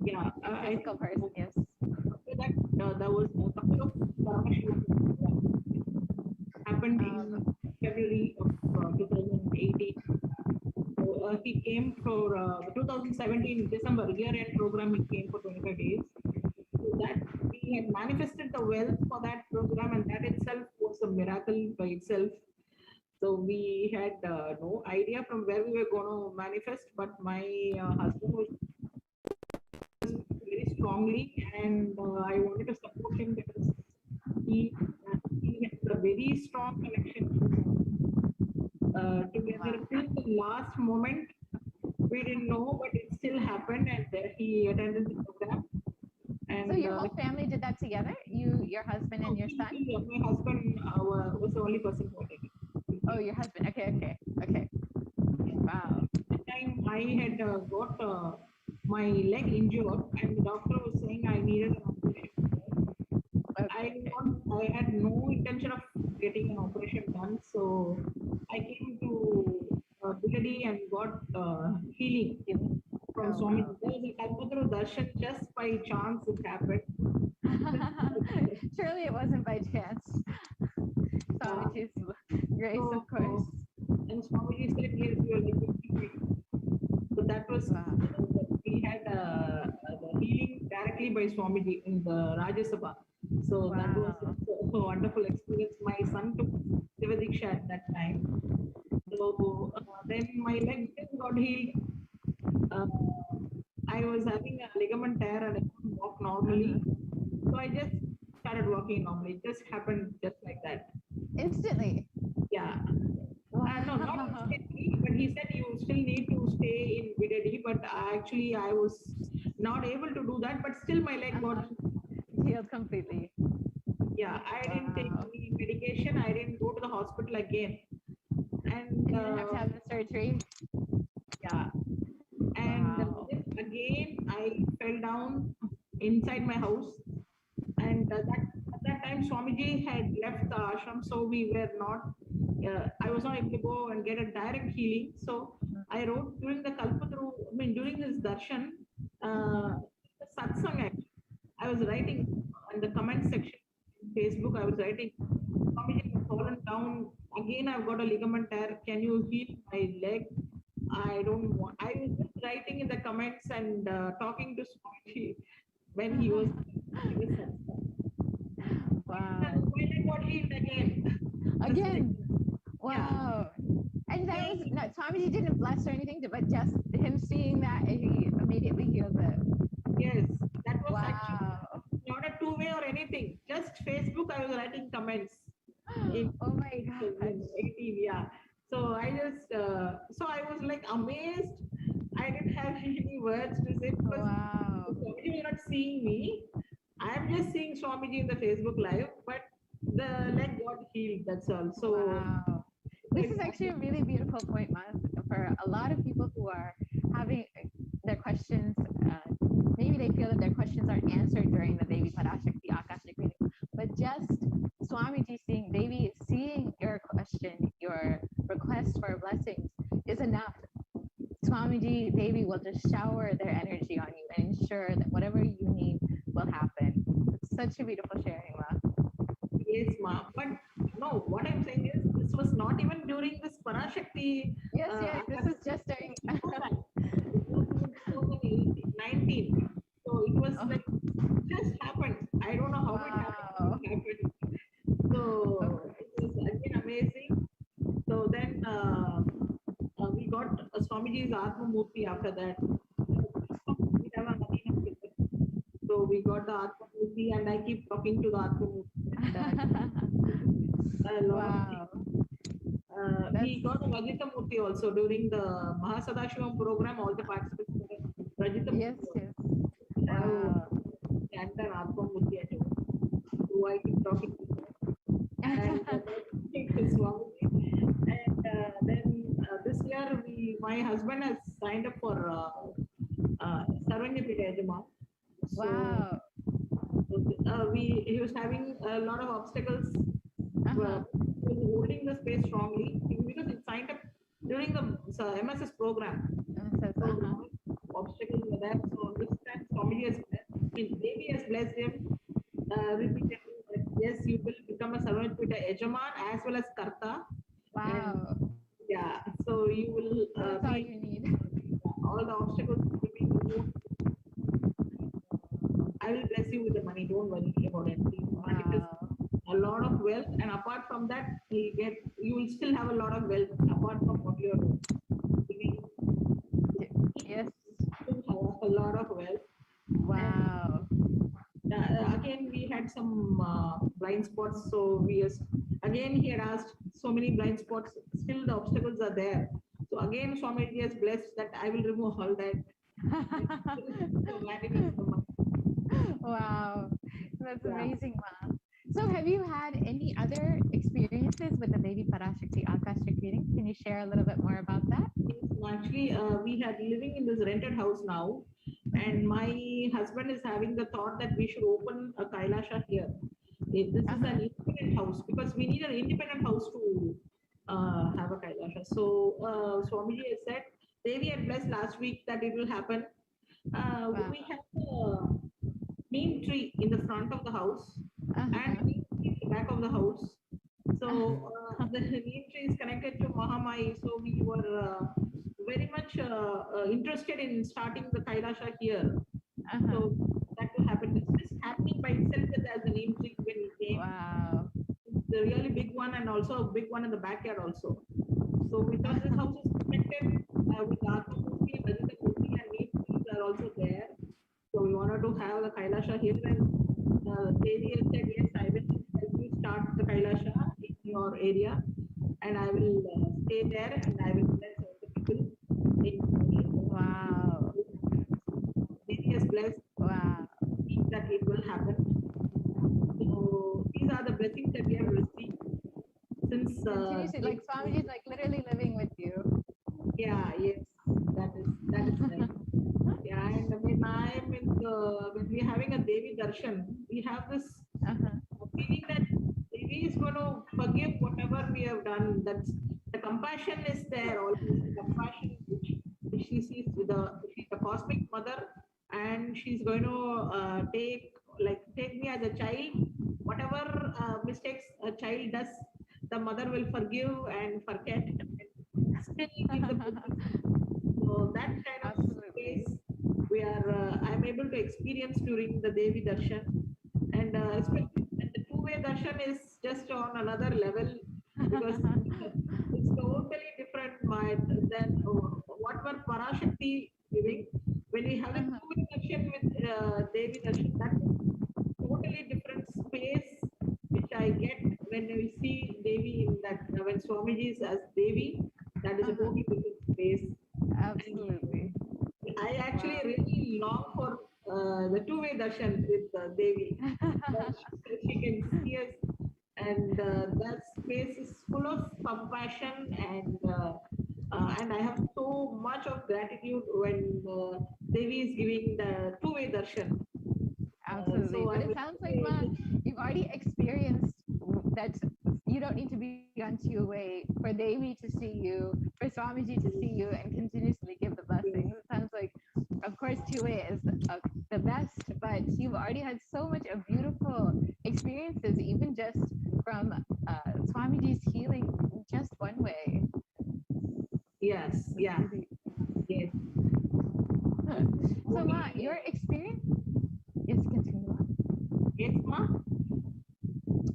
Yeah, Physical person, yes. after that there was a couple of Paramashivoham programs happened in February of 2018. So he came for 2017 December year-end program. He came for 25 days. So that we had manifested the wealth for that program, and that itself was a miracle by itself. So we had no idea from where we were going to manifest, but my husband was very strongly, and I wanted to support him because he had a very strong connection together till the last moment. We didn't know, but it still happened, and he attended the program. And So your whole family did that together? You, your husband, and your son? My husband was the only person who attended. Oh, your husband. Okay. Wow. At the time I had got my leg injured, and the doctor was saying I needed an operation. I had no intention of getting an operation done, so I came to Bigadi and got healing from Swami. There was a Kalpataru darshan, just by chance it happened. Surely it wasn't by chance. Swamiji's grace, of course. And Swamiji said, yes, you are like 53. So that was, we had the healing directly by Swamiji in the Rajya Sabha. So that was a wonderful experience. My son took Devadiksha at that time. So then my leg got healed. I was having a ligament tear and I couldn't walk normally. So I just started walking normally. It just happened just like that. Instantly? Yeah. No, not instantly, but he said you still need to stay in Bidadi, but actually I was not able to do that, but still my leg got healed completely. Yeah, I didn't take any medication. I didn't go to the hospital again. And you didn't have to have the surgery? Yeah. And again, I fell down inside my house. And at that time, Swamiji had left the ashram, so we were not, I was not able to go and get a direct healing. So I wrote during the Kalpataru, during this darshan, satsang actually. I was writing in the comment section in Facebook, I was writing, Swamiji has fallen down. Again, I've got a ligament tear. Can you heal my leg? I don't want. I was just writing in the comments and talking to Swamiji when he was. Wow. And my leg got healed again. Again? Wow. Yeah. And that was, no, Swamiji didn't bless or anything, but just him seeing that, he immediately healed it. Yes, that was actually not a two-way or anything. Just Facebook, I was writing comments. Oh my God. 18, yeah. So I just, so I was like amazed. I didn't have any words to say because Swamiji was not seeing me. I'm just seeing Swamiji in the Facebook live, but the leg got healed. That's all. So this is actually a really beautiful point, Ma, for a lot of people who are having their questions. Maybe they feel that their questions aren't answered during the Devi Parashakti Akashic reading, but just Swamiji seeing Devi, seeing your question, your request for blessings is enough. Swamiji, Devi will just shower their energy on you and ensure that whatever you need will happen. It's such a beautiful sharing, Ma. Yes, Ma. But no, what I'm saying is this was not even during this Parashakti. Yes, this is just during 2019. So it was like just happened. I don't know how it happened. So it was again amazing. So then we got Swamiji's Atma Murti after that. We have a So we got the Atma Murti and I keep talking to the Atma Murti. We got a Rajita Murti also during the Mahasadashivam program. All the participants got Rajita Murti. Yes. And an Atma Murti. So I keep talking to them. And then this year my husband has signed up for Sarvanyapita Ejama. Wow. He was having a lot of obstacles. He was holding the space strongly because he signed up during the MSS program. Obstacles were there. So this time Swamiji has Devi has blessed him. Repeatedly that yes, you will become a Sarvanyapita Ejaman as well as Karta. Wow. And, yeah. So you will that's all you need. All the obstacles will be removed. I will bless you with the money. Don't worry about it. A lot of wealth, and apart from that, you will still have a lot of wealth apart from what you are doing. Yes. You will have a lot of wealth. Wow. And, again, we had some blind spots. So again he had asked so many blind spots. Still the obstacles are there. So again, Swamiji has blessed that I will remove all that. Wow, that's amazing, Ma. So have you had any other experiences with the Devi Parashakti Akashic reading? Can you share a little bit more about that? Yes, actually, we had living in this rented house now, and my husband is having the thought that we should open a Kailasha here. This is an independent house because we need an independent house to have a Kailasha. So Swamiji has said, Devi had blessed last week that it will happen. We have a neem tree in the front of the house and neem tree in the back of the house. So the neem tree is connected to Mahamai. So we were very much interested in starting the Kailasha here. So that will happen. It's just happening by itself as a neem tree when we came. Wow. The really big one and also a big one in the backyard also. So we thought this house is connected with Atma Murti and Rajita Murti and neem trees are also there. So we wanted to have the Kailasha here and Devi has said, yes, I will help you start the Kailasha in your area and I will stay there and I will bless all the people. Wow. Devi has blessed that it will happen. So these are the blessings that we have received since. Continuously, like Swamiji is like literally living with you. Yeah, yes, that is right. Yeah, and when I'm in when we're having a Devi darshan, we have this feeling that Devi is going to forgive whatever we have done. That's the compassion is there. Always the compassion which she sees she's the cosmic mother, and she's going to take me as a child. Whatever mistakes a child does, the mother will forgive and forget and still give the blessings. So that kind of space where I'm able to experience during the Devi darshan, and especially when the two-way darshan is just on another level because it's totally different than what were Parashakti giving. When we have a two-way darshan with Devi darshan, that's totally different space which I get when we see Devi in that when Swamiji is as Devi. That is a totally different space. Absolutely. I actually really long for the two-way darshan with Devi. She can see us, and that space is full of compassion and I have so much of gratitude when Devi is giving the two-way darshan. Absolutely. But it sounds like, Ma, you've already experienced that you don't need to be on two-way for Devi to see you, for Swamiji to see you and continuously give the blessings. It sounds like, of course, two-way is the best, but you've already had so much of beautiful experiences, even just from Swamiji's healing just one way. Yes, yeah. Yes. So, Ma, your experience... Yes, continue on. Yes, Ma?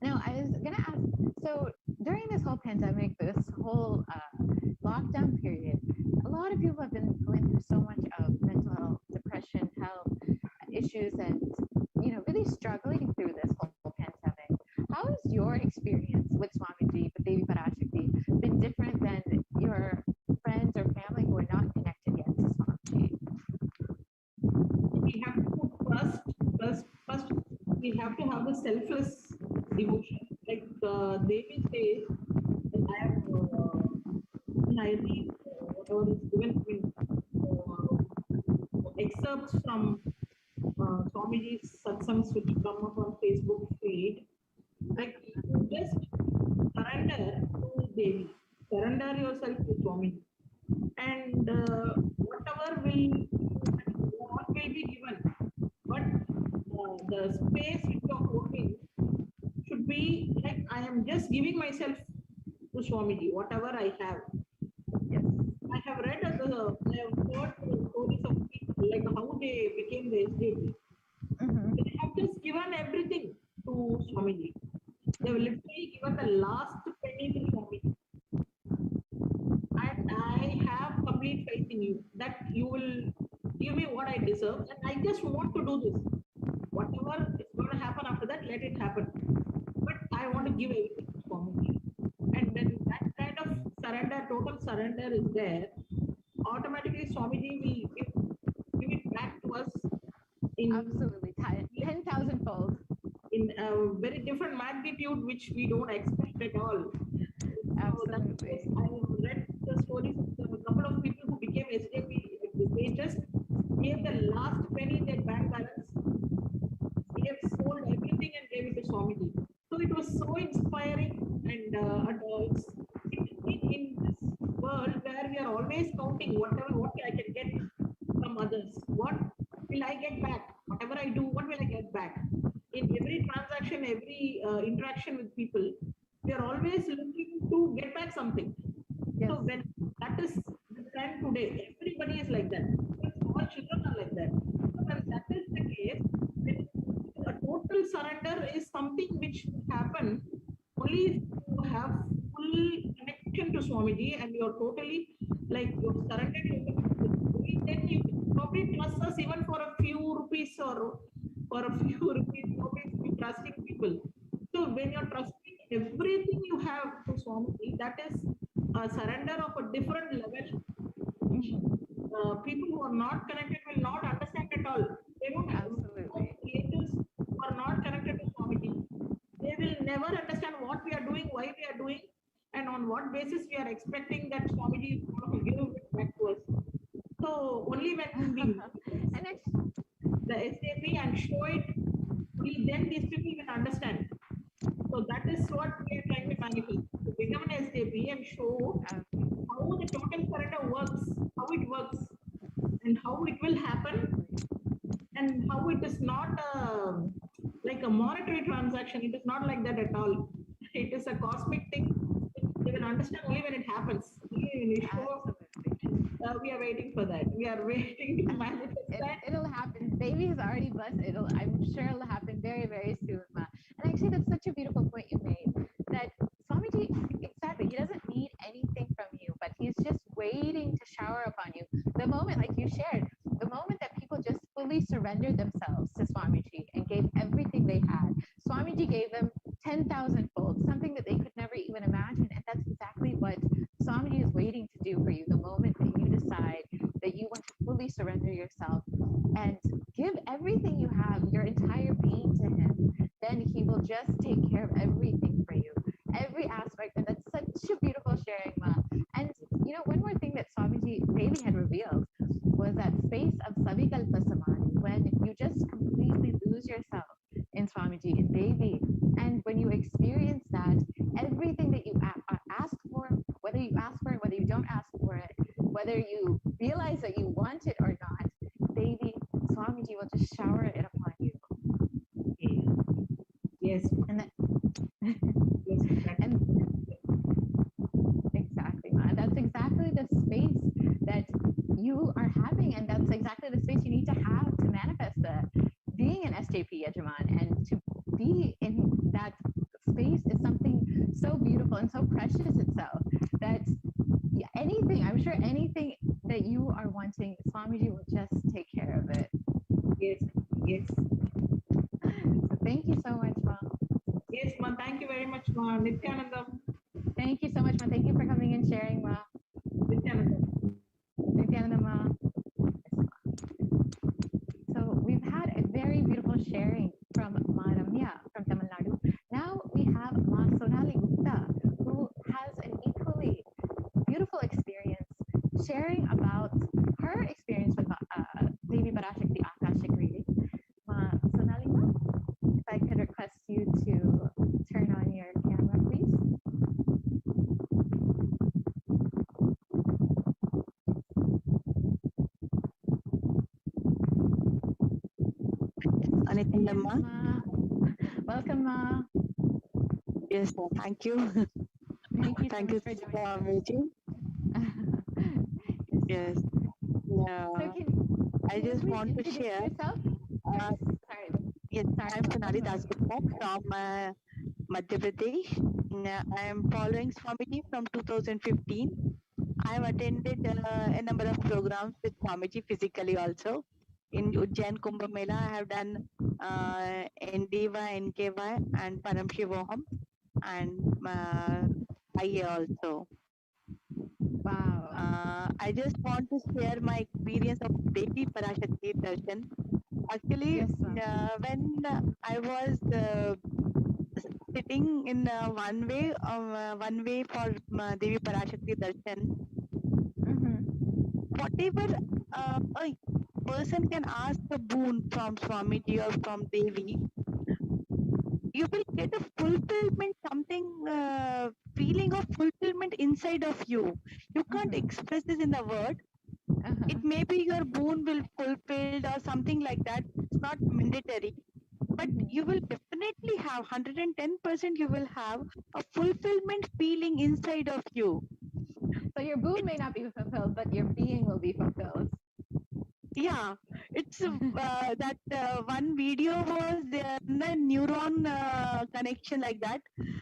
No, I was going to ask, so during this whole pandemic, this whole lockdown period, a lot of people have been going through so much of mental health, depression, health issues, and, really struggling through this whole pandemic. How has your experience with Swamiji, with Devi Parashakti, been different than your friends or family who are not connected yet to Swamiji? We have to first we have to have the selfless devotion. Like Devi says, I read whatever is given to me, excerpts from Swamiji's satsangs which come up on Facebook feed. Like you just surrender to Devi, surrender yourself to Swamiji, and whatever what will be given, but the space which you are holding should be like I am just giving myself to Swamiji, whatever I have. Yes. I have read I have heard stories of people like how they became the SJP. They have just given everything to Swamiji. They have literally given the last penny to Swamiji. And I have complete faith in you that you will give me what I deserve, and I just want to do this. Whatever is going to happen after that, let it happen. But I want to give everything to Swamiji. And when that kind of surrender, total surrender is there, automatically Swamiji will give it back to us in absolutely 10,000 fold. In a very different magnitude, which we don't expect at all. Absolutely. So I read the stories of a couple of people who became SJP. They just gave the last penny in their bank balance sold everything and gave it to Swamiji. So it was so inspiring, and it's in this world where we are always counting what I can get from others. What will I get back? Whatever I do, what will I get back? In every transaction, every interaction with people, we are always looking to get back something. Yes. So when that is the trend today, everybody is like that. Even small children are like that. So when that is the case, then a total surrender is something which will happen only if you have full connection to Swamiji and you're totally like you've surrendered your, then you can probably trust us even for a few rupees or for a few rupees, probably be trusting people. So when you're trusting everything you have to Swamiji, that is a surrender of a different level. People who are not connected will not understand at all. They don't have creators who are not connected to Swamiji. They will never understand what we are doing, why we are doing, and on what basis we are expecting that Swamiji is going to give it back to us. So only when we the SAP and show it, only then these people will understand. So that is what we are trying to manifest. To become an SAP and show how the total surrender works, how it works, and how it will happen, and how it is not like a monetary transaction. It is not like that at all. It is a cosmic thing. They will understand only when it happens. Only when we show. We are waiting for that. We are waiting to manifest that. It'll happen. Baby is already blessed. I'm sure it'll happen very, very soon, Ma. And actually, that's such a beautiful point you made. That Swamiji, exactly, he doesn't need anything from you, but he's just waiting to shower upon you. The moment, like you shared, the moment that people just fully surrendered themselves to Swamiji and gave everything they had, Swamiji gave them 10,000 fold, something that they could never even imagine. And that's exactly what Swamiji is waiting to do for you. The moment that you decide that you want to fully surrender yourself and give everything you have, your entire being to him, then he will just take care of everything for you, every aspect. And that's such a beautiful sharing, Ma. And one more thing that Swamiji Devi had revealed was that space of Savikalpa Samadhi, when you just completely lose yourself in Swamiji, in Devi. And when you experience that, everything that you ask for, whether you ask for it, whether you don't ask for it, whether you realize that you want it or not, Devi, Swamiji will just shower it upon you. Yes. And that, and exactly, Ma. That's exactly the space that you are having, and that's exactly the space you need to have to manifest being an SJP Yajaman. And to be in that space is something so beautiful and so precious itself that anything, I'm sure anything that you are wanting, Swamiji will just take care of it. Yes, yes. So thank you so much, Ma. Yes, Ma. Thank you very much, Ma. Nithyananda. Thank you so much, Ma. Thank you for coming and sharing, Ma. Nithyananda. Nithyananda, Ma. So we've had a very beautiful sharing from Ma Ramya from Tamil Nadu. Now we have Ma Sonali Gupta, who has an equally beautiful experience sharing about her experience with Devi Parashakti Akashic reading. Ma Sonali, Ma, if I could request you to turn on your camera, please. Anything, Yes, Ma? Ma. Welcome, Ma. Yes, Ma. Thank you. Thank you Thank so you, much for joining us. Swamiji. Yes. So I can you just please want to introduce share. yourself? Yes, Sorry, I'm Sonali Dasgupta from Madhya Pradesh. I am following Swamiji from 2015. I have attended a number of programs with Swamiji physically also. In Ujjain Kumbh Mela, I have done NDY, NKY, and Param Shivoham, and I also. Wow. I just want to share my experience of Devi Parashakti Darshan. Actually, Yes, when I was sitting in one way for Devi Parashakti Darshan, whatever a person can ask a boon from Swamiji or from Devi, you will get a fulfillment, something feeling of fulfillment inside of you. You can't express this in a word. It may be your boon will fulfilled or something like that. It's not mandatory, but you will definitely have 110%. You will have a fulfillment feeling inside of you. So your boon may not be fulfilled, but your being will be fulfilled. Yeah, it's that one video was there, the neuron connection like that.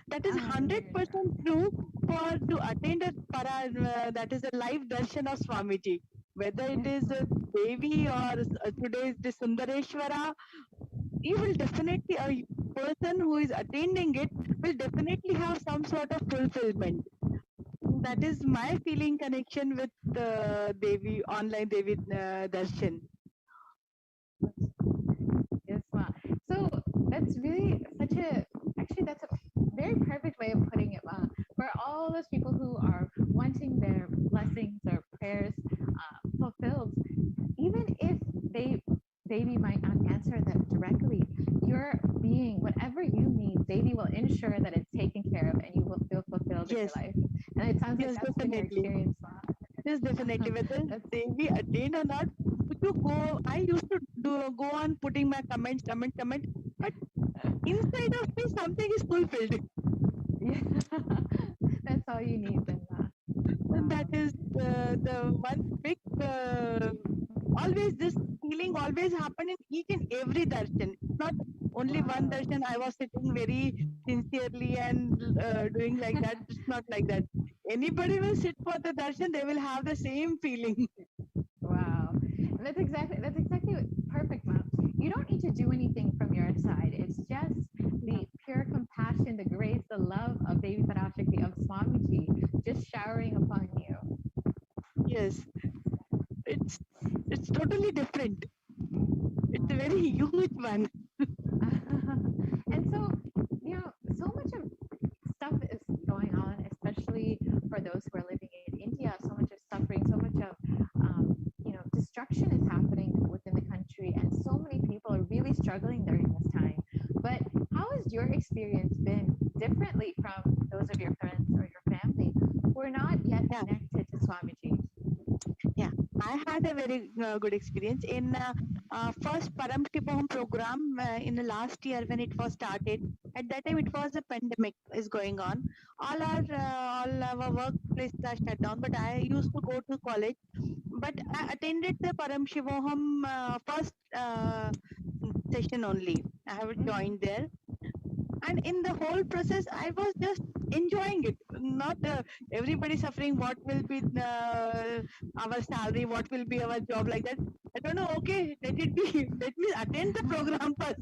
That is 100% true for to attend that is a live darshan of Swamiji. Whether it is Devi or today's the Sundareshwara, you will definitely, a person who is attending it will definitely have some sort of fulfillment. That is my feeling connection with Devi, online Devi darshan. Yes, Ma. So that's really that's a very perfect way of putting it, Ma. For all those people who are wanting their blessings or prayers fulfilled, even if Devi might not answer them directly, your being, whatever you need, Devi will ensure that it's taken care of and you will feel fulfilled in your life. And it sounds like that's been your experience, Ma. Yes, definitely. Whether Devi attend or not, to go, I used to go on putting my comment, but inside of me something is fulfilled. Yeah. That's all you need then, Ma. And that is the one big, always this feeling always happen in each and every darshan. Not only one darshan, I was sitting very sincerely and doing like that. It's not like that. Anybody will sit for the darshan, they will have the same feeling. Wow. That's exactly perfect, Mom. You don't need to do anything from your side. It's just the pure compassion, the grace, the love of Devi Parashakti, of Swamiji, just showering upon you. Yes. It's totally different. It's a very huge one. And so, so much of stuff is going on, especially for those who are living in India. So much of suffering, so much of destruction is happening within the country, and so many people are really struggling during this time. But how has your experience been differently from those of your friends or your family who are not yet connected to Swamiji? Yeah, I had a very good experience in first Param Shivoham program in the last year when it was started. At that time, it was a pandemic is going on. All our workplaces are shut down. But I used to go to college. But I attended the Param Shivoham first session only. I have joined there. And in the whole process, I was just enjoying it. Not everybody suffering. What will be our salary? What will be our job like that? I don't know. Okay, let it be. Let me attend the program first.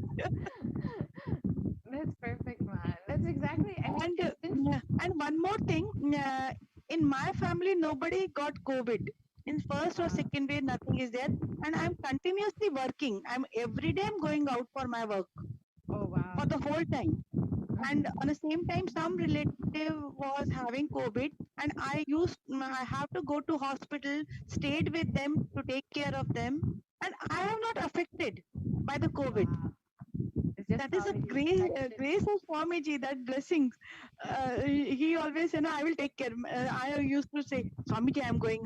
That's perfect, man. That's exactly. And one more thing. In my family, nobody got COVID. In first or second wave, nothing is there. And I'm continuously working. Every day I'm going out for my work. Oh wow. For the whole time. And on the same time, some relative was having COVID, and I have to go to hospital, stayed with them to take care of them, and I am not affected by the COVID. Wow. That is a grace of Swamiji, that blessings. He always, I will take care. I used to say, Swamiji, I am going,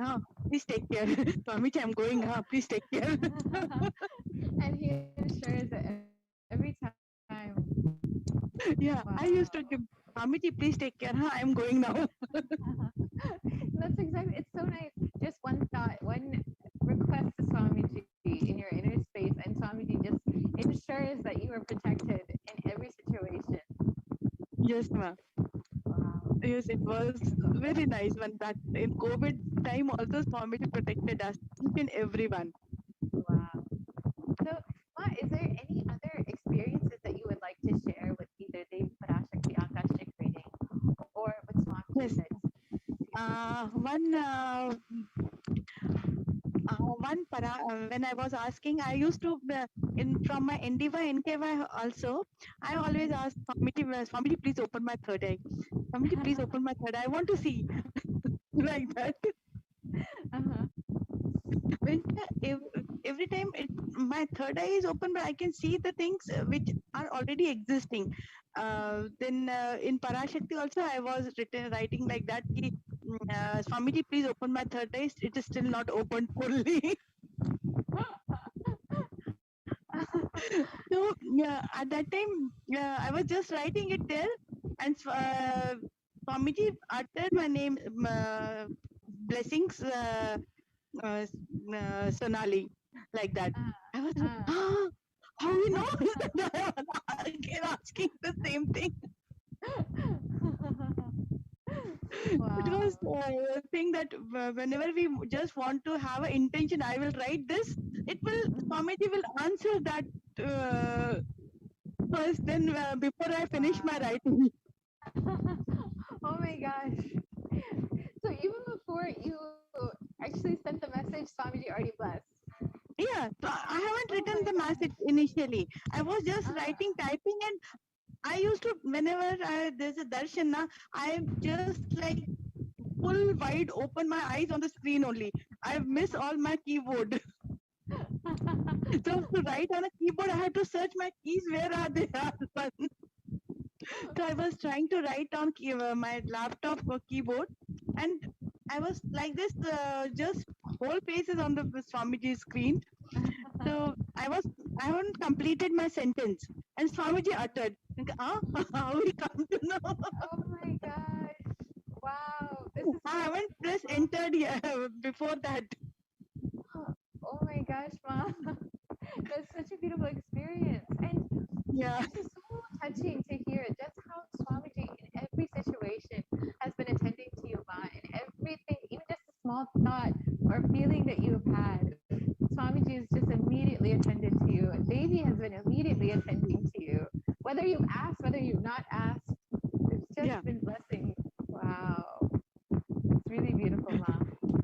please take care. Swamiji, I am going, please take care. And he ensures that every time. Yeah, wow. I used to give, Swamiji, please take care. I am going now. That's exactly. It's so nice. Just one thought, one request to Swamiji in your inner space, and Swamiji just ensures that you are protected in every situation. Yes, ma'am. Wow. Yes, it was very nice when that in COVID time also Swamiji protected us, each and everyone. Wow. So, Ma, is there any other experiences that you would like to share with either Devi Parashakti Akashic reading or with Swamiji? Yes. When I was asking, I used to from my endeavor NKY also, I always ask Swamiji, please open my third eye. Swamiji, please open my third eye. I want to see. Like that. When every time my third eye is open, but I can see the things which are already existing. Then in Parashakti also I was writing like that. Swamiji, please open my third eye. It is still not opened fully. So yeah, at that time, I was just writing it there, and Swamiji uttered my name, blessings, Sonali, like that. I was like, how you know? Again asking the same thing. It was a thing that whenever we just want to have an intention, I will write this. It will, Swamiji will answer that first, then before I finish my writing. Oh my gosh. So even before you actually sent the message, Swamiji already blessed. Yeah, so I haven't written the message initially. I was just writing, typing, and I used to, whenever there's a darshan, I just like full wide open my eyes on the screen only. I miss all my keyboard. So to write on a keyboard, I had to search my keys. Where are they? So I was trying to write on my laptop keyboard, and I was like this, just whole pages on the Swamiji's screen. So I haven't completed my sentence, and Swamiji uttered, how we come to know? Oh my gosh. Wow. I haven't pressed enter yet before that. Oh my gosh, Ma. That's such a beautiful experience. And yeah, this is so touching to hear just how Swamiji in every situation has been attending to you, Ma, in everything, even just a small thought or feeling that you've had. Swamiji has just immediately attended to you. Devi has been immediately attending to you. Whether you've asked, whether you've not asked, it's just been blessing. Wow. It's really beautiful, Ma.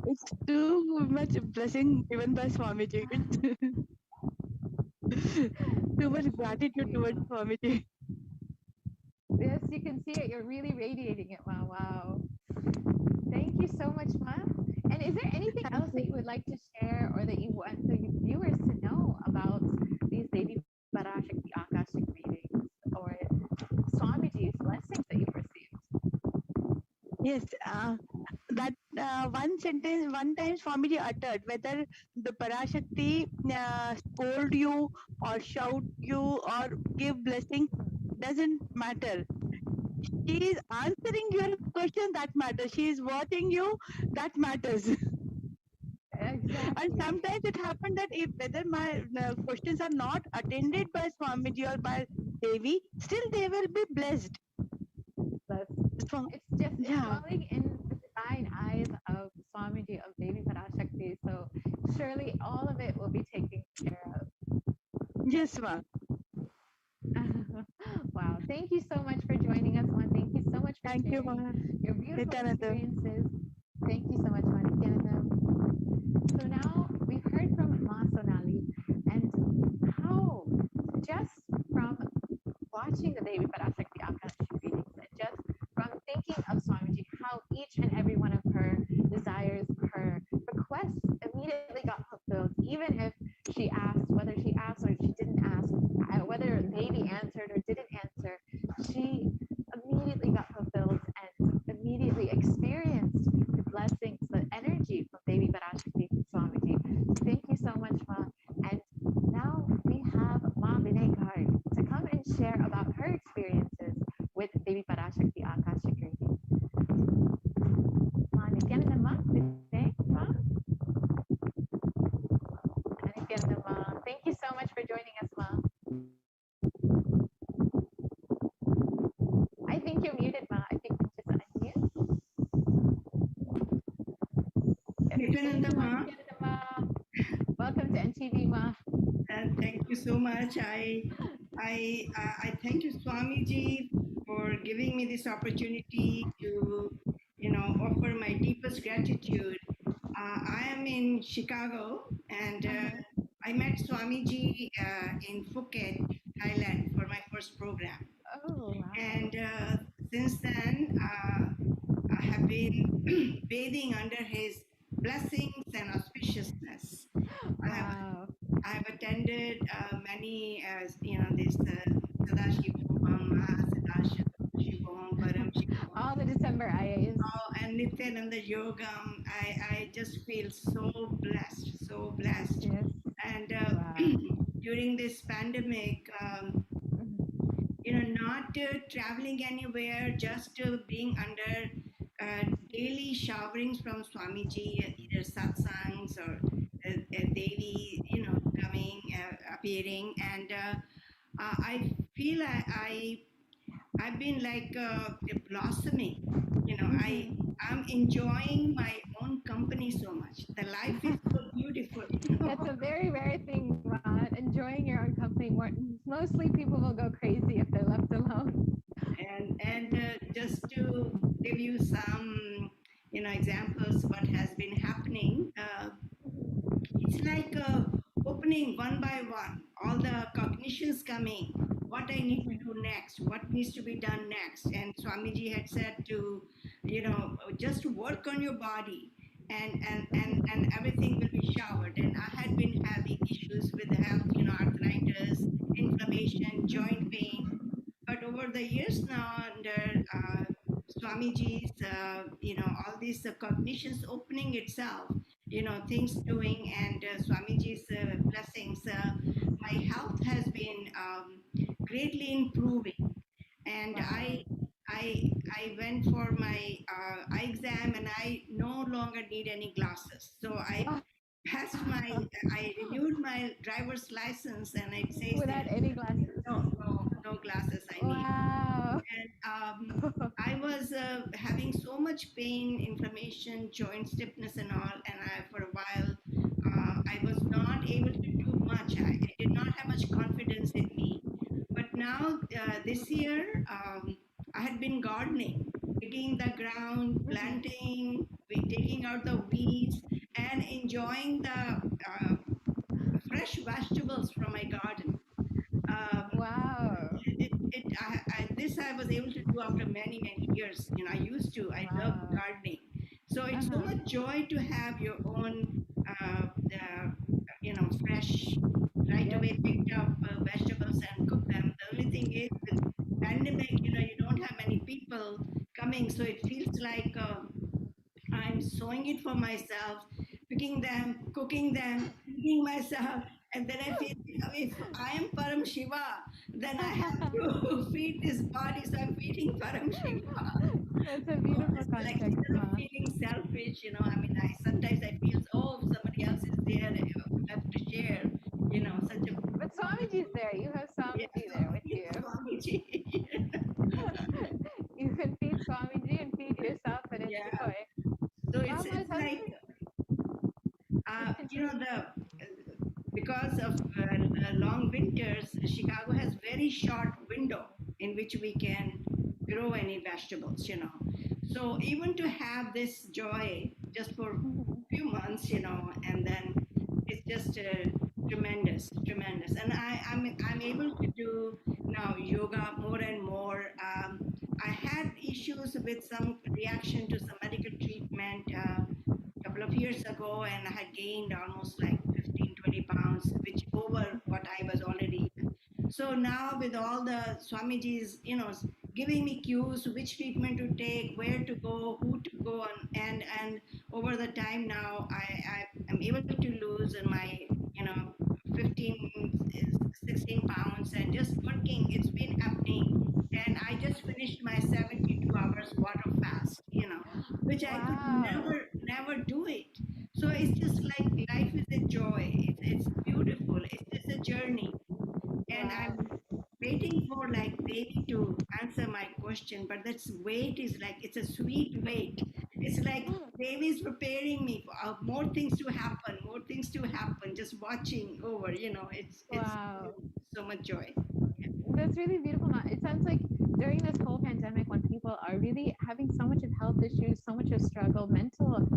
It's too much blessing given by Swamiji. Too much gratitude towards Swamiji. Yes, you can see it. You're really radiating it, Ma. Wow. Thank you so much, Ma. And is there anything else that you would like to share or that you want the viewers to know about these Devi Parashakti Akashic readings or Swamiji's blessings that you've received? Yes, that one sentence, one time Swamiji uttered, whether the Parashakti scold you or shout you or give blessing, doesn't matter. She is answering your question, that matters. She is watching you, that matters. Exactly. And sometimes it happened that if whether my questions are not attended by Swamiji or by Devi, still they will be blessed. It's just falling in the divine eyes of Swamiji, of Devi Parashakti. So surely all of it will be taken care of. Yes, ma'am. Wow. Thank you so much for joining us, Ma. Thank you so much for sharing your beautiful experiences. Thank you so much, Ma Nithyananda. So now we've heard from Ma Sonali and how just from watching the Devi Parashakti Akashic readings and just from thinking of Swamiji, how each and every one of her desires, her requests immediately got fulfilled, even if she asked, whether she asked or she didn't ask, whether Devi answered or didn't answer, she immediately got fulfilled and immediately experienced the blessings, the energy from Devi Parashakti Swamiji. Thank you so much, Ma. And now we have Ma Vinay Garg to come and share about her experiences with Devi Parashakti Akashic reading. Ma Nithyananda, Ma Vinay, Ma. Nithyananda, Ma. Thank you so much for joining us, Ma. I think you're muted, Ma. I think you just unmute. Nithyananda, Ma. Welcome to NTV, Ma. Thank you so much. I thank you, Swamiji, for giving me this opportunity to, offer my deepest gratitude. I am in Chicago, and I met Swamiji in Phuket, Thailand, for my first program. Oh, wow. And since then, I have been bathing under his blessings and auspiciousness. Wow. I have attended many, this Sadashiv All the December IAs. Oh, and Nithyananda Yogam, I just feel so blessed, so blessed. Yes. And during this pandemic, not traveling anywhere, just being under daily showerings from Swamiji, either satsangs or daily, coming, appearing, and I feel I've been like blossoming. I'm enjoying my own company so much. The life is so beautiful. That's a very rare thing, Ron. Enjoying your own company more. Mostly people will go crazy if they're left alone. And just to give you some, examples what has been happening. It's like opening one by one, all the cognitions coming, what I need to do next, what needs to be done next. And Swamiji had said to, just work on your body and everything will be showered. And I had been having issues with health, arthritis, inflammation, joint pain. But over the years now, under Swamiji's, all these cognitions opening itself, things doing, and Swamiji's blessings, my health has been greatly improving. And I went for my eye exam, and I no longer need any glasses. So I I renewed my driver's license, and it says without any glasses. No glasses I need. Wow. And I was having so much pain, inflammation, joint stiffness, and all. And for a while, I was not able to do much. I did not have much confidence in me. But now, this year, I had been gardening, digging the ground, planting, taking out the weeds, and enjoying the fresh vegetables from my garden. Wow. This I was able to do after many, many years. I love gardening. So it's so much joy to have your own, fresh, right away picked up vegetables and cook them. The only thing is, with pandemic, you don't have many people coming, so it feels like I'm sewing it for myself, picking them, cooking them, feeding myself. And then I feel, if I am Param Shiva, then I have to feed this body, so I'm feeding Param Shiva. That's a beautiful concept. Like, instead of feeling selfish, sometimes I feel, somebody else is there, I have to share, such a... But Swamiji's there. You have Swamiji there with you. Swamiji. You can feed Swamiji and feed yourself and enjoy. So it's like, because of long winters, Chicago has very short window in which we can grow any vegetables, So even to have this joy just for a few months, and then it's just tremendous. And I'm able to do now yoga more and more. I had issues with some reaction to some medical treatment a couple of years ago, and I had gained almost like 15, 20 pounds, which over what I was already. So now with all the Swamiji's, giving me cues, which treatment to take, where to go, who to go on, and over the time now, I am able to lose my, 15, 16 pounds, and just working, it's been happening. And I just finished my 72 hours water fast, which I could never do it. So it's just like life is a joy. It's beautiful. It's just a journey. And I'm waiting for like Devi to answer my question, but that's wait is like, it's a sweet wait. It's like Devi is preparing me for more things to happen, just watching over, it's so much joy. That's really beautiful. It sounds like during this whole pandemic, when people are really having so much of health issues, so much of struggle, mental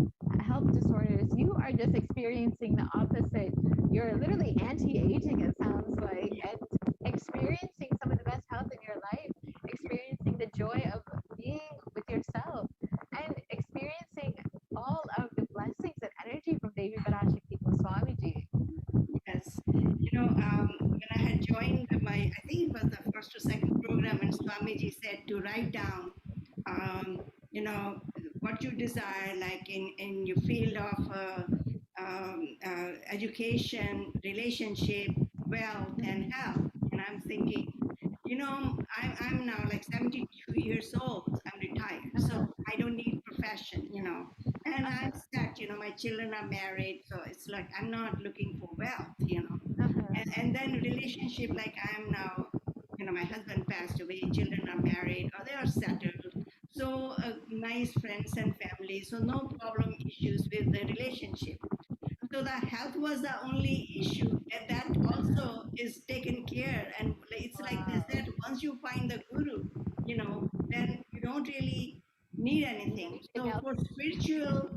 health disorders, you are just experiencing the opposite. You're literally anti-aging, it sounds like, and experiencing some of the best health in your life, experiencing the joy of being with yourself, and experiencing all of the blessings and energy from Devi Parashakti from Swamiji. Yes. When I had joined I think it was the first or second program, what you desire, like in your field of education, relationship, wealth, and health. And I'm thinking, I'm now like 72 years old. I'm retired, so I don't need profession, And I'm set, my children are married, so it's like I'm not looking for wealth, And then relationship, like I'm now, my husband passed away, children are married, or they are settled. So nice friends and family, so no problem issues with the relationship. So the health was the only issue, and that also is taken care. And it's like they said, once you find the guru, then you don't really need anything. So for spiritual,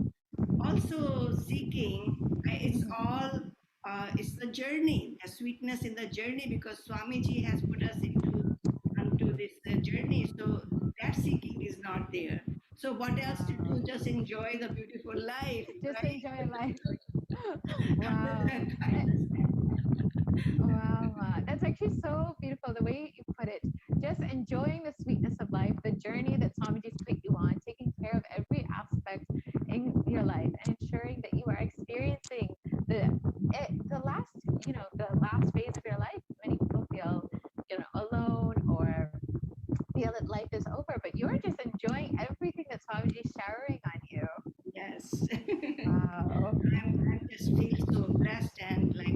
also seeking, it's all, it's the journey, the sweetness in the journey, because Swamiji has put us onto this journey. So that seeking is not there. So what else to do? Just enjoy the beautiful life. Just right? enjoy life. Wow. Wow. That's actually so beautiful, the way you put it. Just enjoying the sweetness of life, the journey that Swamiji's put you on, taking care of every aspect in your life, and ensuring that you are experiencing the last, the last phase of your life. Many people feel, alone or feel that life is over, but you're just enjoying everything that Swamiji's showering on you. Yes. Wow. I just feel so blessed, and like,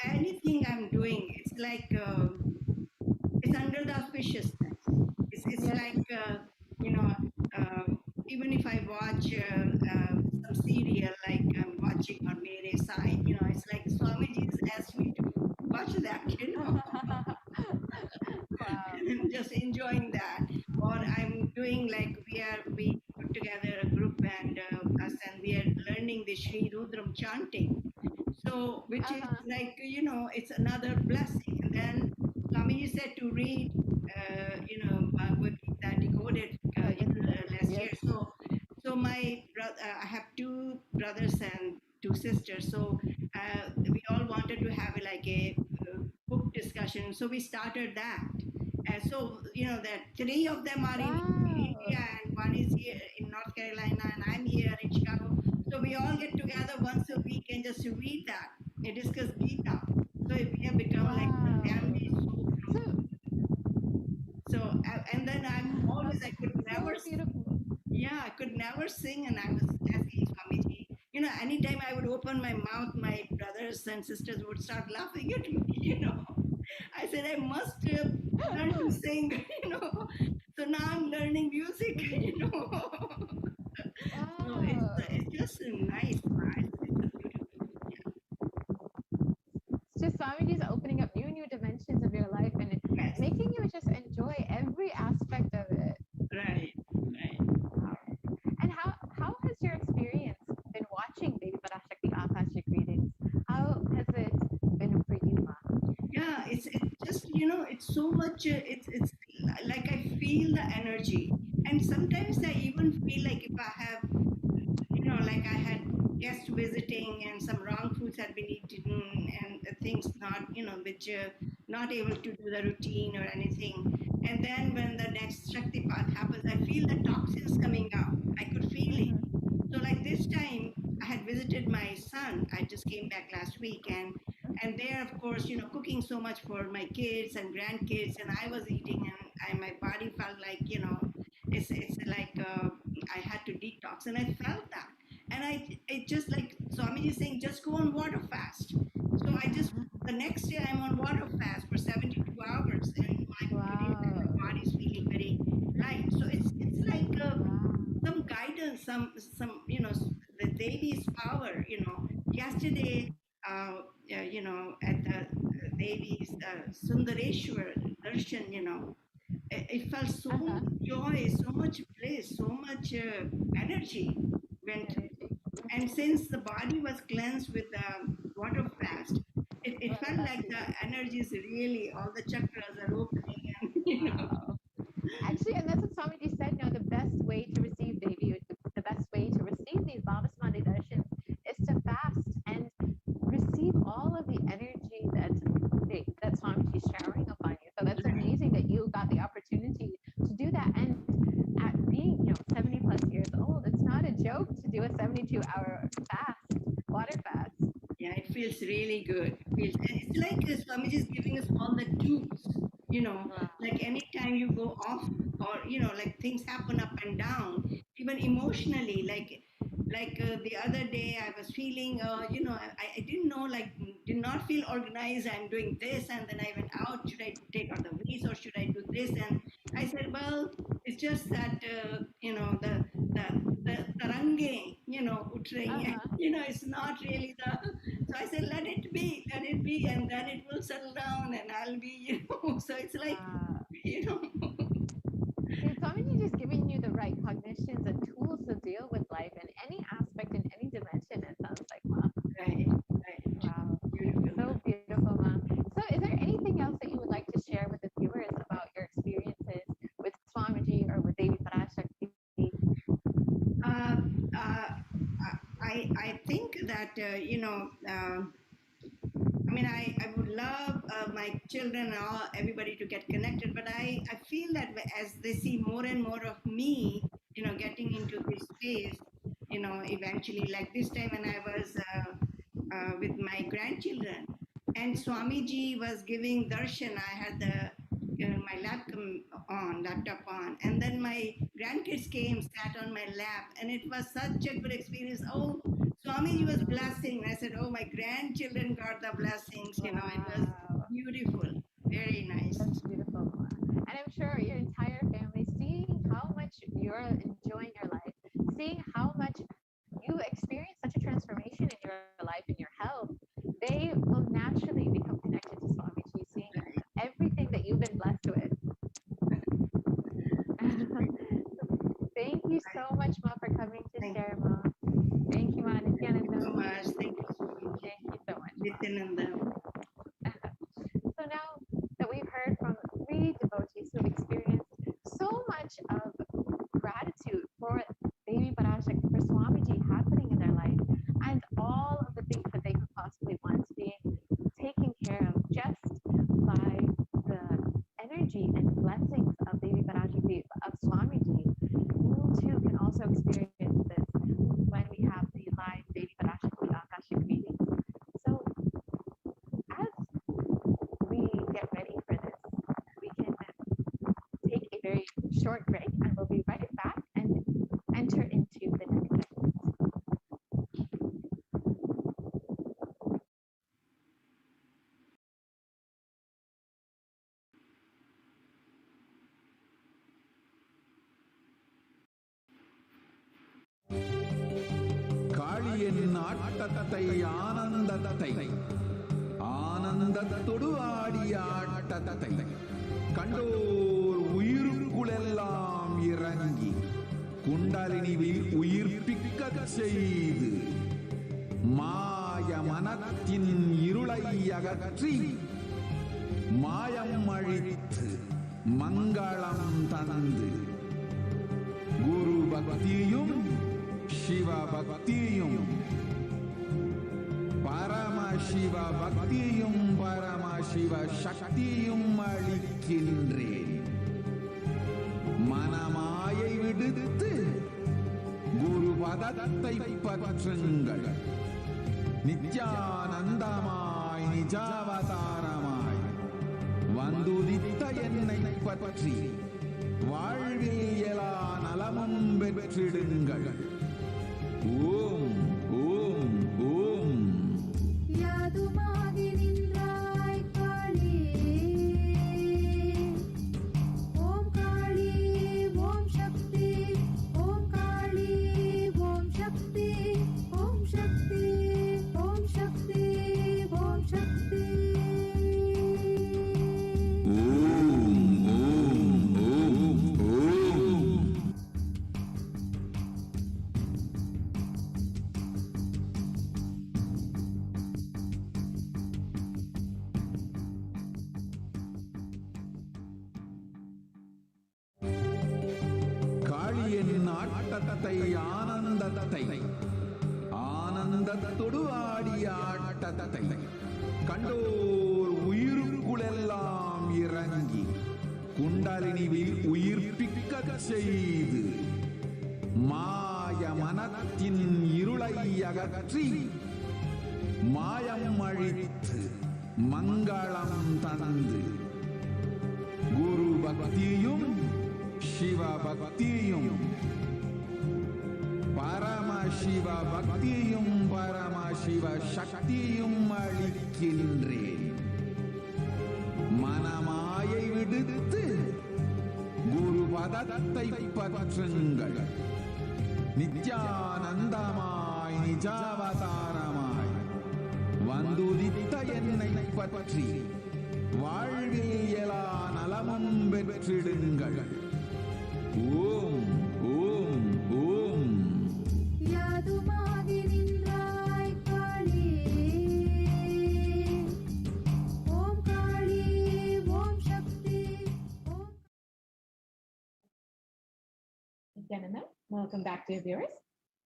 anything I'm doing, it's like, it's under the auspiciousness. It's like, even if I watch some serial, like I'm watching on Mere Side, it's like Swamiji's asked me to watch that, and just enjoying that. Or I'm doing like we put together a group, and us, and we are learning the Sri Rudram chanting. So, which is like, it's another blessing. And then Swamiji said to read, Bhagavad Gita decoded last year. So my brother, I have two brothers and two sisters. So we all wanted to have like a book discussion. So we started that. And so, that three of them are in India, and one is here in North Carolina, and I'm here in Chicago. So we all get together once a week and just read that and discuss Gita. So we have become like a family. So, and then I'm always, I could never, I could never sing, and I was asking Swamiji, anytime I would open my mouth, my brothers and sisters would start laughing at me, I said, I must learn to sing, So now I'm learning music, So it's just nice. It's just Swamiji's opening up new dimensions of your life, and making you just enjoy every aspect of it. Right. And how has your experience been watching Devi Parashakti Akashic readings? How has it been for you, Ma? Yeah, it's just, it's so much, it's like I feel the energy. And sometimes I even feel like if I have, like I had guests visiting and some wrong foods had been eaten, and things not, which not able to do the routine or anything. And then when the next Shakti path happens, I feel the toxins coming out. I could feel it. So like this time, I had visited my son. I just came back last week, and there, of course, cooking so much for my kids and grandkids, and I was eating, and my body felt like, it's like I had to detox, and I felt that. And it just like Swamiji is saying, just go on water fast. So I just, the next day I'm on water fast for 72 hours, and my body's feeling very light. So it's like some guidance, some the Devi's power. Yesterday, at the Devi's Sundareshwar Darshan, it felt so much joy, so much bliss, so much energy went. And since the body was cleansed with the water fast, it felt like the energy is really, all the chakras are opening, and Actually, and that's what Swamiji said, the best way to receive Devi, the best way to receive these Bhavasmadi darshans is to fast and receive all of the energy that Swamiji is showering upon you. So that's amazing that you got the opportunity to do that. And at being, 70 plus years old, it's not a joke to do a 72-hour fast, water fast. Yeah, it feels really good. It's like Swamiji is giving us all the tools, like anytime you go off or, like things happen up and down, even emotionally, like the other day I was feeling, I didn't know, did not feel organized. I'm doing this, and then I went out. Should I take out the waste or should I do this? And I said, well, it's just that, the tarange, it's not really the. So I said, let it be, and then it will settle down, and I'll be, So it's like, Swamiji just giving you the right cognitions and tools to deal with life in any aspect, in any dimension, it sounds like, Ma. Right. Wow. Beautiful. So beautiful, Ma. So is there anything else that you would like to share with the viewers about your experiences with Swamiji or with Devi Parashakti? I think that, I would love my children and everybody to get connected, but I feel that as they see more and more of me, getting into this space, eventually, like this time when I was with my grandchildren and Swamiji was giving darshan, I had my laptop on, and then my grandkids came, sat on my lap, and it was such a good experience. Oh, Swamiji was blessing. I said, oh, my grandchildren got the blessings. It was beautiful, very nice. That's beautiful. And I'm sure your entire family, seeing how much you're enjoying your life, seeing how much you experience such a transformation in your life and your health, they will naturally become connected to Swamiji, seeing everything that you've been blessed with. Thank you so much, Ma, for coming to share, Ma. Thank you, Ma. Thank you so much. Thank you so much. Thank you so much. Nithyananda. So now that we've heard from 3 devotees who've experienced so much of gratitude for Devi Parashakti, for Swamiji happening in their life, and all of the things that they could possibly want being taken care of just by the energy and blessings of Devi Parashakti, of Swamiji, you too can also experience this when we have the live Devi Parashakti Akashic readings. So as we get ready for this, we can take a very short break, and we'll be right back and enter into the next segment. காளியின் ஆட்டத்தை ஆனந்தத்தை ஆனந்தத்தொடு ஆடிய ஆட்டத்தை கண்டோர் உயிருக்குளெல்லாம் இறங்கி குண்டலினிவில் உயிர்ப்பிக்கச் செய்து மாய மனத்தின் இருளை அகற்றி மாயம் அழித்து மங்களம் தந்து குரு பக்தியும் சிவ பக்தியும் பரமசிவ பக்தியும் பரமசிவ சக்தியும் அளிக்கின்றேன். மனமாயை விடுத்து குரு பதத்தை பற்றுங்கள். நித்யானந்தமாய் நிஜாவதாரமாய் வந்துதித்த என்னை பற்றி வாழ்வில் எல்லா நலமும் பெற்றிடுங்கள். ஓம் ஓம் ஓம். யாதுமாகி நின்றாய் காளி, ஓம் காளி ஓம் சக்தி, ஓம் காளி ஓம் சக்தி, ஓம் சக்தி ஓம் சக்தி ஓம் சக்தி. ஓம் ஓம் ஓம் ஓம். காளியின் ஆட்டத்தை ஆனந்தத்தை ஆனந்தத்தொடு ஆடிய ஆட்டத்தை கண்டோர் உயிருக்குளெல்லாம் இறங்கி குண்டலினிவில் உயிர்ப்பிக்க செய்து மாய மனத்தின் இருளை அகற்றி மாயம் அழித்து மங்களம் தந்து குரு பக்தியும் சிவ பக்தியும் பரமசிவ பக்தியும் பரமசிவ சக்தியும் அளிக்கின்றேன். மனமாயை விடுத்து குரு பதத்தை பற்றுங்கள். நித்யானந்தமாய் நிஜாவதாரமாய் வந்துதித்த என்னை பற்றி வாழ்வில் எல்லா நலமும் பெற்றிடுங்கள். ஓம் ஓம் ஓம். யாதுமாகி நின்றாய் காளி, ஓம் காளி, ஓம் சக்தி, ஓம். Nithyananda, welcome back to viewers.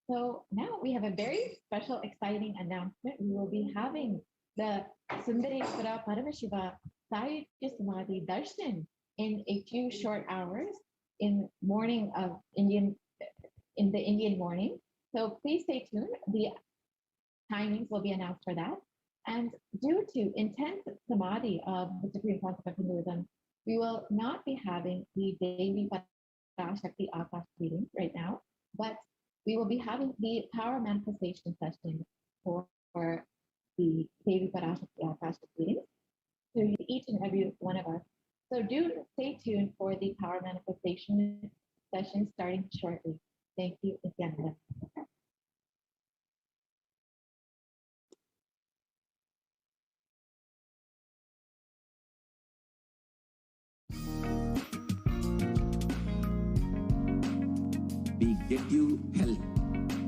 So now we have a very special, exciting announcement. We will be having the Sundareshwara Paramashiva Sayujya Samadhi Darshan in a few short hours in morning of in the Indian morning. So please stay tuned. The timings will be announced for that. And due to intense samadhi of the supreme concept of Hinduism, we will not be having the daily Parashakti Akash reading right now, but we will be having the power manifestation session for the Devi Parashakti Akash readings to each and every one of us. So do stay tuned for the power manifestation session starting shortly. Thank you, Nithyananda. We get you health.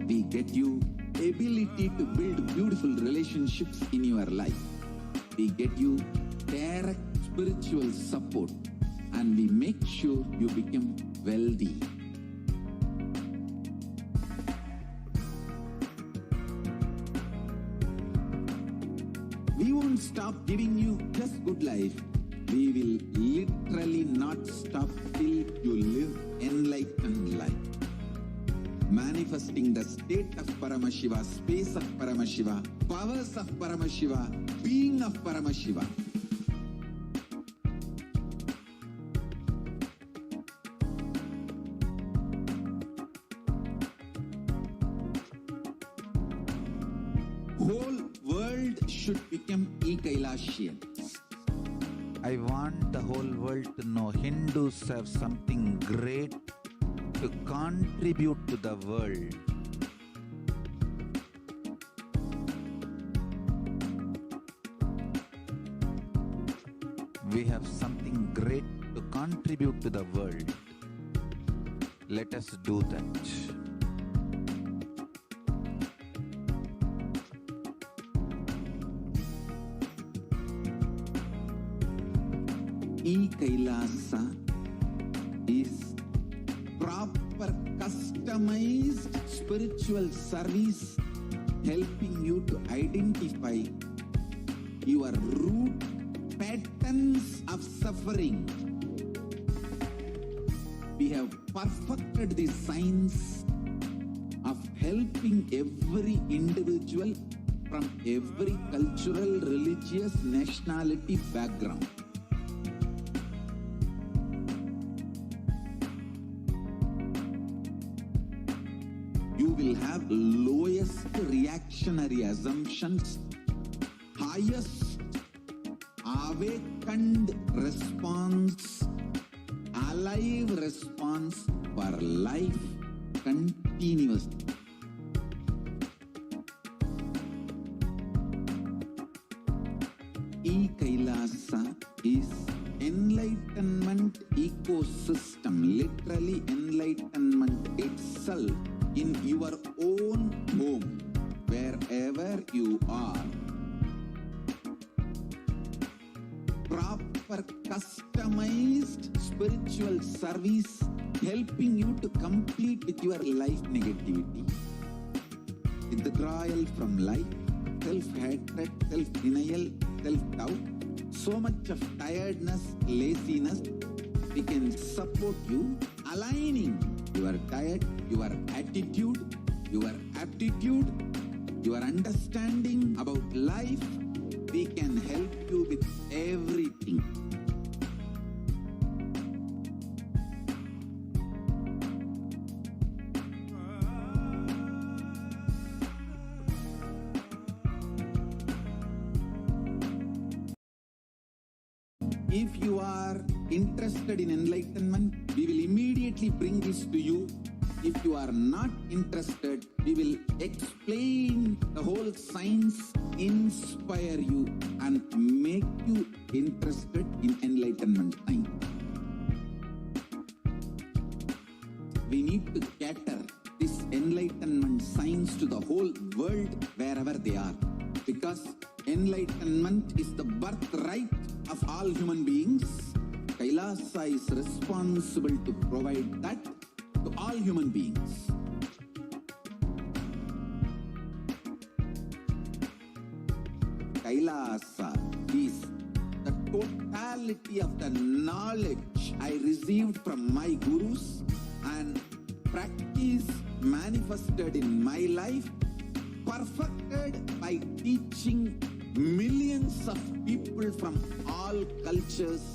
We get you ability to build beautiful relationships in your life. We get you direct spiritual support, and we make sure you become wealthy. We won't stop giving you just good life. We will literally not stop till you live enlightened life. Manifesting the state of Paramashiva, space of Paramashiva, powers of Paramashiva, being of Paramashiva. Whole world should become e-Kailashian. I want the whole world to know Hindus have something great to contribute to the world. We have something great to contribute to the world. Let us do that. E-Kailasa is proper customized spiritual service helping you to identify your root patterns of suffering. We have perfected the science of helping every individual from every cultural, religious, nationality background. You will have lowest reactionary assumptions, highest awakened response, alive response for life continuously. E-Kailasa is enlightenment ecosystem, literally enlightenment itself in your own home, wherever you are. Proper customized spiritual service helping you to complete with your life negativity. Withdrawal from life, self-hatred, self-denial, self-doubt, so much of tiredness, laziness. We can support you aligning diet, your attitude, your aptitude, your understanding about life. We can help you with everything. If you are interested in enlightenment, we will immediately bring this to you. If you are not interested, we will explain the whole science, inspire you, and make you interested in enlightenment science. We need to cater this enlightenment science to the whole world wherever they are, because enlightenment is the birthright of all human beings. Kailasa is responsible to provide that to all human beings. Kailasa is the totality of the knowledge I received from my gurus and practice manifested in my life, perfected by teaching millions of people from all cultures,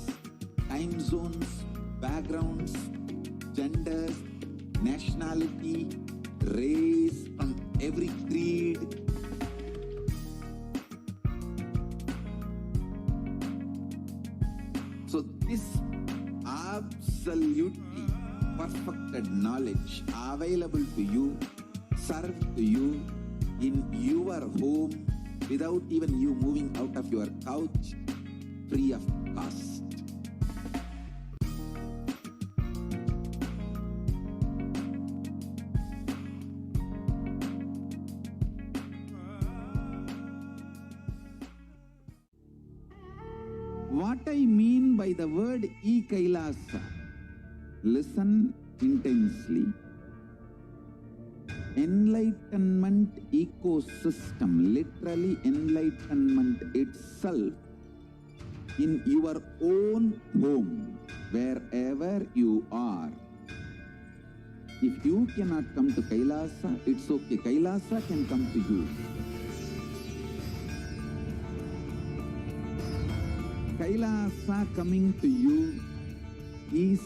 time zones, backgrounds, genders, nationality, race, from every creed. So this absolutely perfected knowledge available to you, served to you in your home without even you moving out of your couch, free of cost. What I mean by the word e-Kailasa, listen intensely. Enlightenment ecosystem, literally enlightenment itself, in your own home, wherever you are. If you cannot come to Kailasa, it's okay. Kailasa can come to you. Kailasa coming to you is